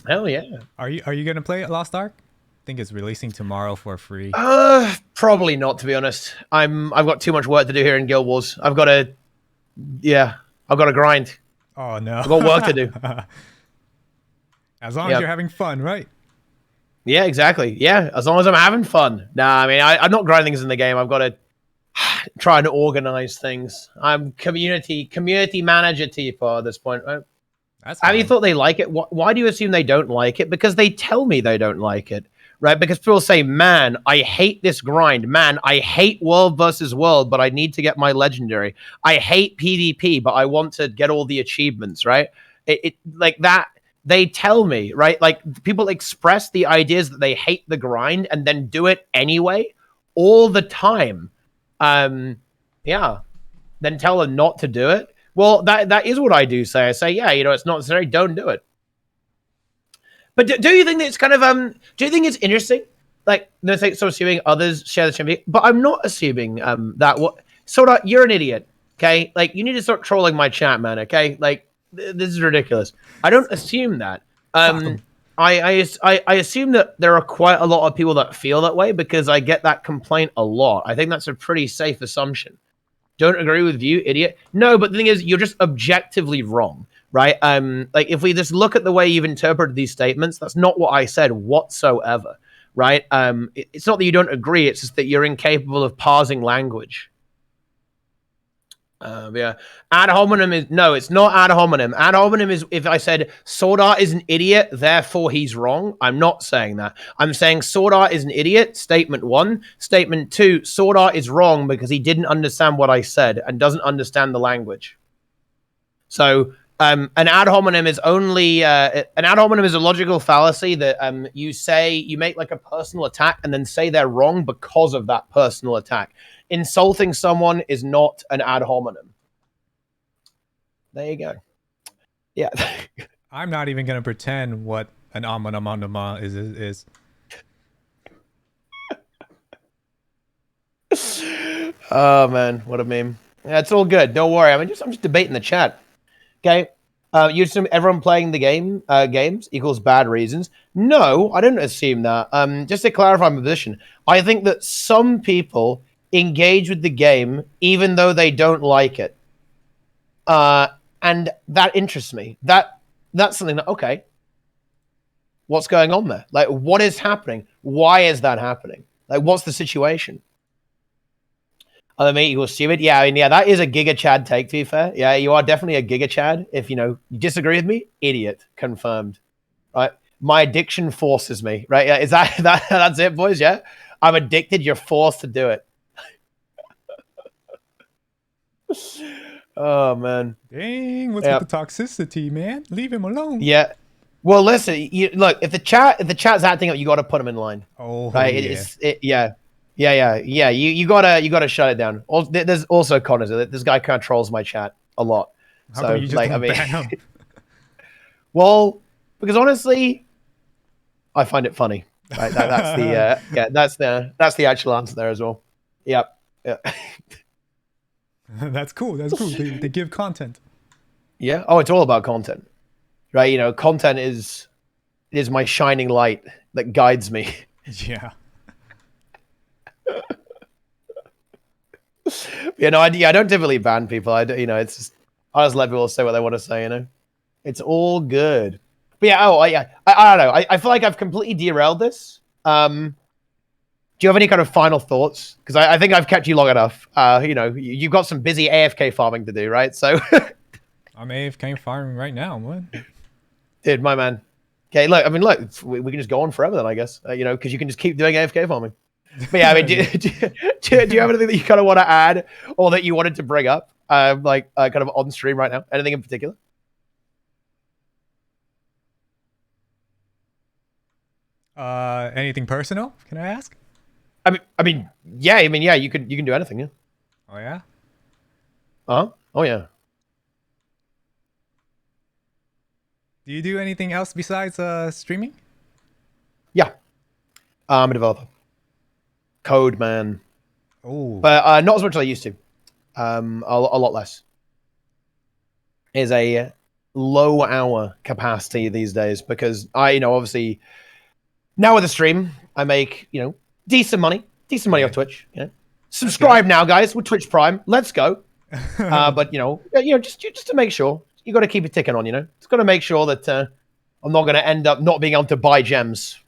Hell yeah. Are you gonna play Lost Ark? I think it's releasing tomorrow for free. Probably not, to be honest. I've got too much work to do here in Guild Wars. I've got to grind. Oh no. I've got work to do. As long as you're having fun, right? Yeah, exactly. Yeah, as long as I'm having fun. Nah, I mean, I'm not grinding things in the game. I've got to try and organize things. I'm community manager Teapot at this point, right? Have you thought they like it? Why do you assume they don't like it? Because they tell me they don't like it, right? Because people say, man, I hate this grind. Man, I hate world versus world, but I need to get my legendary. I hate PvP, but I want to get all the achievements, right? It like that. They tell me, right? Like, people express the ideas that they hate the grind and then do it anyway all the time. Yeah. Then tell them not to do it. Well, that is what I do say. I say, yeah, it's not necessary. Don't do it. But do you think that it's kind of do you think it's interesting? Like, no, so assuming others share the same view, but I'm not assuming that you're an idiot. Okay, like, you need to start trolling my chat, man. Okay, like, this is ridiculous. I don't assume that. I assume that there are quite a lot of people that feel that way, because I get that complaint a lot. I think that's a pretty safe assumption. Don't agree with you, idiot. No, but the thing is, you're just objectively wrong, right? Like, if we just look at the way you've interpreted these statements, that's not what I said whatsoever, right? It's not that you don't agree, it's just that you're incapable of parsing language. Yeah. Ad hominem is, no, it's not ad hominem. Ad hominem is if I said Sword Art is an idiot, therefore he's wrong. I'm not saying that. I'm saying Sword Art is an idiot, statement 1. Statement 2, Sword Art is wrong because he didn't understand what I said and doesn't understand the language. So an ad hominem is only an ad hominem is a logical fallacy that you make like a personal attack and then say they're wrong because of that personal attack. Insulting someone is not an ad hominem. There you go. Yeah. I'm not even gonna pretend what an homonymous is. Oh man, what a meme. Yeah, it's all good. Don't worry. I'm just debating the chat. Okay. You assume everyone playing the games equals bad reasons? No, I don't assume that. Just to clarify my position, I think that some people engage with the game even though they don't like it, and that interests me. That's something that, okay, what's going on there? Like, what is happening? Why is that happening? Like, what's the situation? Other me equals stupid. Yeah, I mean, yeah, that is a Giga Chad take, to be fair. Yeah, you are definitely a Giga Chad. If you disagree with me, idiot, confirmed. Right? My addiction forces me. Right? Yeah, is that's it, boys? Yeah, I'm addicted. You're forced to do it. Oh man, dang! What's with the toxicity, man? Leave him alone. Yeah. Well, listen. Look, if the chat's acting up, you got to put him in line. Oh, right. Yeah. Yeah. You gotta shut it down. There's also Connors. This guy controls my chat a lot. How come you just don't ban him? Well, because honestly, I find it funny. Right? That's the actual answer there as well. Yep. Yeah. That's cool. That's cool. They give content. Yeah. Oh, it's all about content, right? Content is my shining light that guides me. Yeah. I don't typically ban people. It's just, I just let people say what they want to say. It's all good. But yeah. I don't know. I feel like I've completely derailed this. Do you have any kind of final thoughts? Because I think I've kept you long enough. You know, you've got some busy AFK farming to do, right? So I'm AFK farming right now. What? dude, my man. Okay, look, I mean, look, we can just go on forever then, I guess. You know, because you can just keep doing AFK farming. But yeah, I mean, do you have anything that you kind of want to add or that you wanted to bring up, kind of on stream right now? Anything in particular? Anything personal? Can I ask? Yeah. You can do anything. Yeah. Oh yeah. Oh yeah. Do you do anything else besides streaming? Yeah. I'm a developer. Code man. Oh. But not as much as I used to. A lot less. Is a low hour capacity these days because obviously now with the stream I make decent money off Twitch. Subscribe now, guys, with Twitch Prime. Let's go. But just to make sure, you got to keep it ticking on. It's got to make sure that I'm not going to end up not being able to buy gems.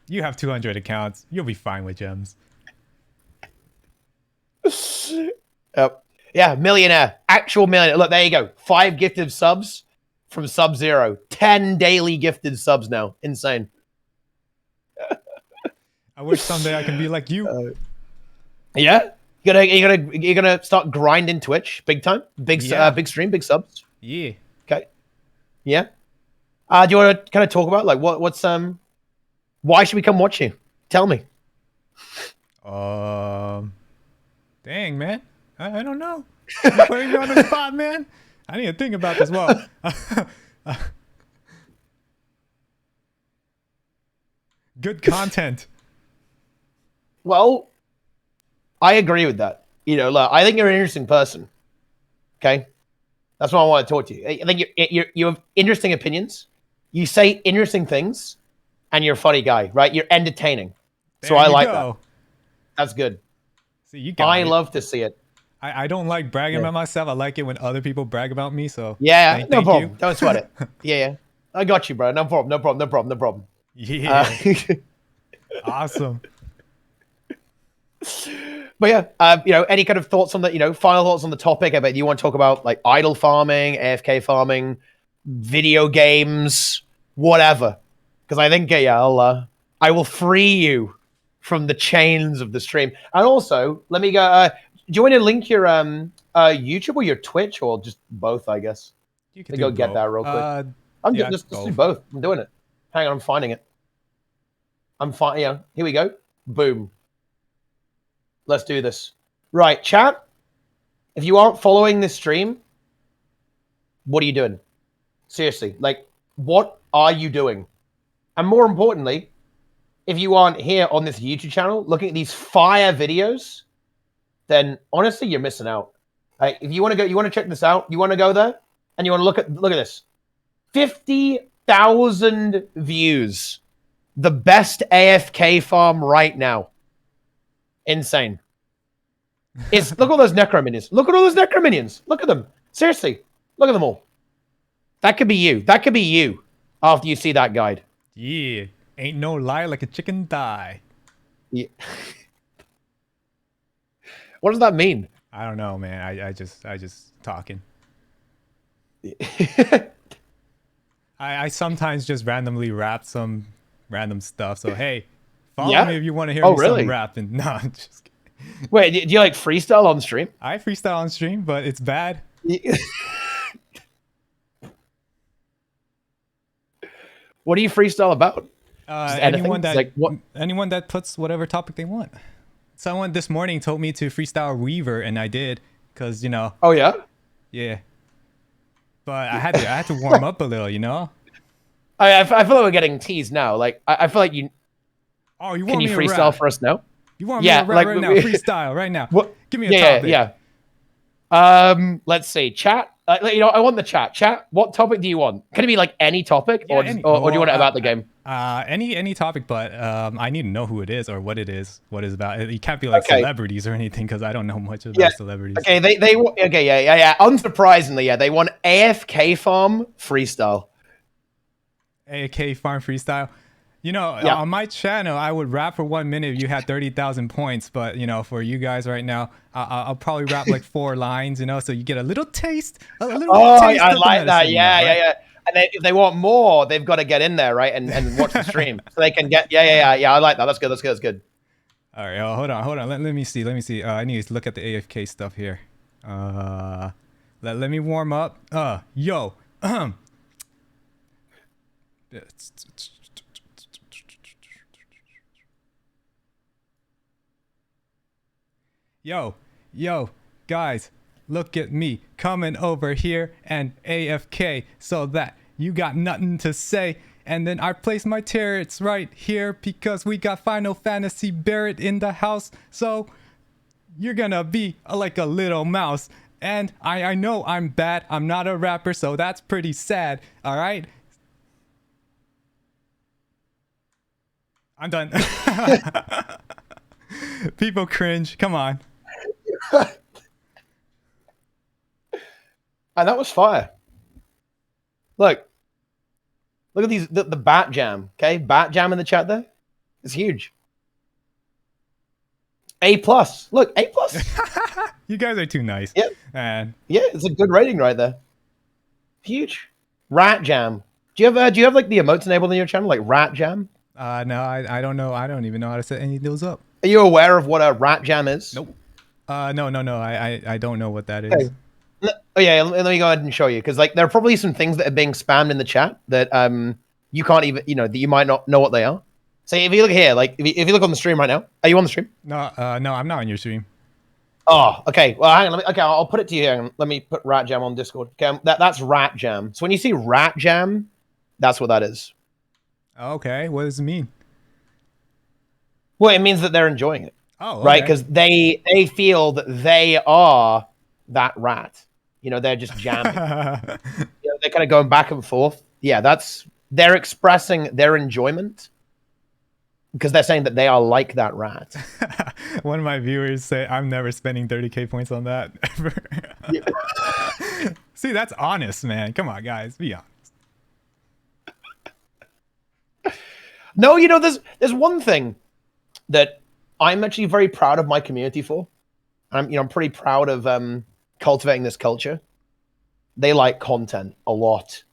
You have 200 accounts. You'll be fine with gems. Yeah, millionaire. Actual millionaire. Look, there you go. 5 gifted subs from Sub-Zero. 10 daily gifted subs now. Insane. I wish someday I can be like you. Yeah? You're gonna start grinding Twitch big time? Big stream, big subs? Yeah. Okay. Yeah? Do you want to kind of talk about like what's why should we come watch you? Tell me. Dang, man. I don't know. You're putting me on the spot, man. I need to think about this well. Good content. Well, I agree with that. Look, I think you're an interesting person. Okay? That's why I want to talk to you. I think you have interesting opinions. You say interesting things, and you're a funny guy, right? You're entertaining. So I like that. That's good. See, you got I love to see it. I don't like bragging about myself. I like it when other people brag about me. So yeah, no problem. Don't sweat it. Yeah, I got you, bro. No problem. Yeah. Awesome. But yeah, any kind of thoughts on that? Final thoughts on the topic? I bet you want to talk about like idle farming, AFK farming, video games, whatever. Because I think I will free you from the chains of the stream. And also, let me go. Do you want to link your YouTube or your Twitch or just both? I guess you can go get that real quick. Just do both. I'm doing it. Hang on, I'm finding it. Here we go. Boom. Let's do this. Right, chat. If you aren't following this stream, what are you doing? Seriously, like, what are you doing? And more importantly, if you aren't here on this YouTube channel looking at these fire videos, then honestly, you're missing out. If you want to go, you want to check this out, you want to go there, and you want to look at this. 50,000 views. The best AFK farm right now. Insane. Look at all those necro minions. Look at all those necro minions. Look at them. Seriously. Look at them all. That could be you. That could be you after you see that guide. Yeah. Ain't no lie like a chicken die. Yeah. What does that mean? I don't know, man. I just talking. I sometimes just randomly rap some random stuff. So hey, follow me if you want to hear me some rapping. No, I'm just kidding. Wait, do you like freestyle on stream? I freestyle on stream, but it's bad. What do you freestyle about? Anyone that puts whatever topic they want. Someone this morning told me to freestyle Weaver, and I did, cause Oh yeah. Yeah. But I had to warm up a little, I feel like we're getting teased now. Like I feel like you. Oh, you want can me you to freestyle rap? for us now? You want me to rap right now? Freestyle right now. Give me a topic. Yeah. Let's see. Chat. I want the chat. Chat. What topic do you want? Can it be like any topic, or do you want it about the game? Any topic, but I need to know who it is or what it is. What it's about. It can't be like celebrities or anything because I don't know much about celebrities. Okay. Yeah. Unsurprisingly, they want AFK farm freestyle. AFK farm freestyle. You know, Yeah. on my channel, I would rap for 1 minute if you had 30,000 points. But, you know, for you guys right now, I'll probably rap like 4 lines, you know, so you get a little taste. A little Oh, taste I of the like that. medicine, you know, Yeah, right? yeah. And if they want more, they've got to get in there, right? And watch the stream. So they can get, yeah. I like that. That's good. That's good. All right, hold on. Let me see. I need to look at the AFK stuff here. Let me warm up. Yo. Yo, guys, look at me coming over here and AFK so that you got nothing to say. And then I place my turrets right here because we got Final Fantasy Barrett in the house. So you're gonna be like a little mouse. And I know I'm bad. I'm not a rapper, so that's pretty sad. All right? I'm done. People cringe. Come on. And that was fire. Look at these, the bat jam. Okay, bat jam in the chat there. It's huge. A plus. Look, A plus. You guys are too nice. Yeah. Man. Yeah, it's a good rating right there. Huge. Rat jam. Do you have like the emotes enabled on your channel, like rat jam? No, I don't know. I don't even know how to set any of those up. Are you aware of what a rat jam is? Nope. No. I don't know what that is. Okay. Oh yeah, let me go ahead and show you, because like there are probably some things that are being spammed in the chat that you can't even, you know, that you might not know what they are. So if you look here, like if you look on the stream right now, are you on the stream? No, I'm not on your stream. Oh, okay. Well, hang on. Okay, I'll put it to you here. Let me put rat jam on Discord. Okay, that's rat jam. So when you see rat jam, that's what that is. Okay, what does it mean? Well, it means that they're enjoying it. Oh, okay. Right, because they feel that they are that rat. You know, they're just jamming. You know, they're kind of going back and forth. Yeah, they're expressing their enjoyment because they're saying that they are like that rat. One of my viewers say, I'm never spending 30k points on that ever. Yeah. See, that's honest, man. Come on, guys, be honest. No, you know, there's one thing that I'm actually very proud of my community for. I'm pretty proud of cultivating this culture. They like content a lot.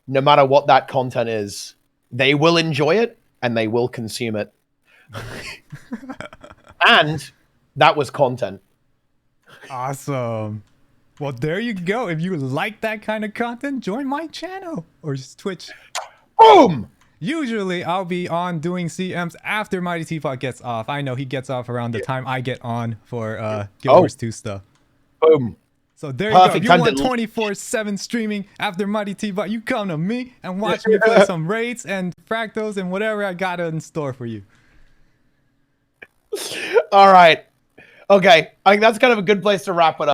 No matter what that content is, they will enjoy it and they will consume it. And that was content. Awesome. Well, there you go. If you like that kind of content, join my channel or just Twitch. Boom! Usually, I'll be on doing CMs after MightyTeapot gets off. I know he gets off around the time I get on for Guild Wars 2 stuff. Boom. So there you go. If you want 24/7 streaming after MightyTeapot, you come to me and watch me play some raids and fractals and whatever I got in store for you. All right. Okay. I think that's kind of a good place to wrap it up.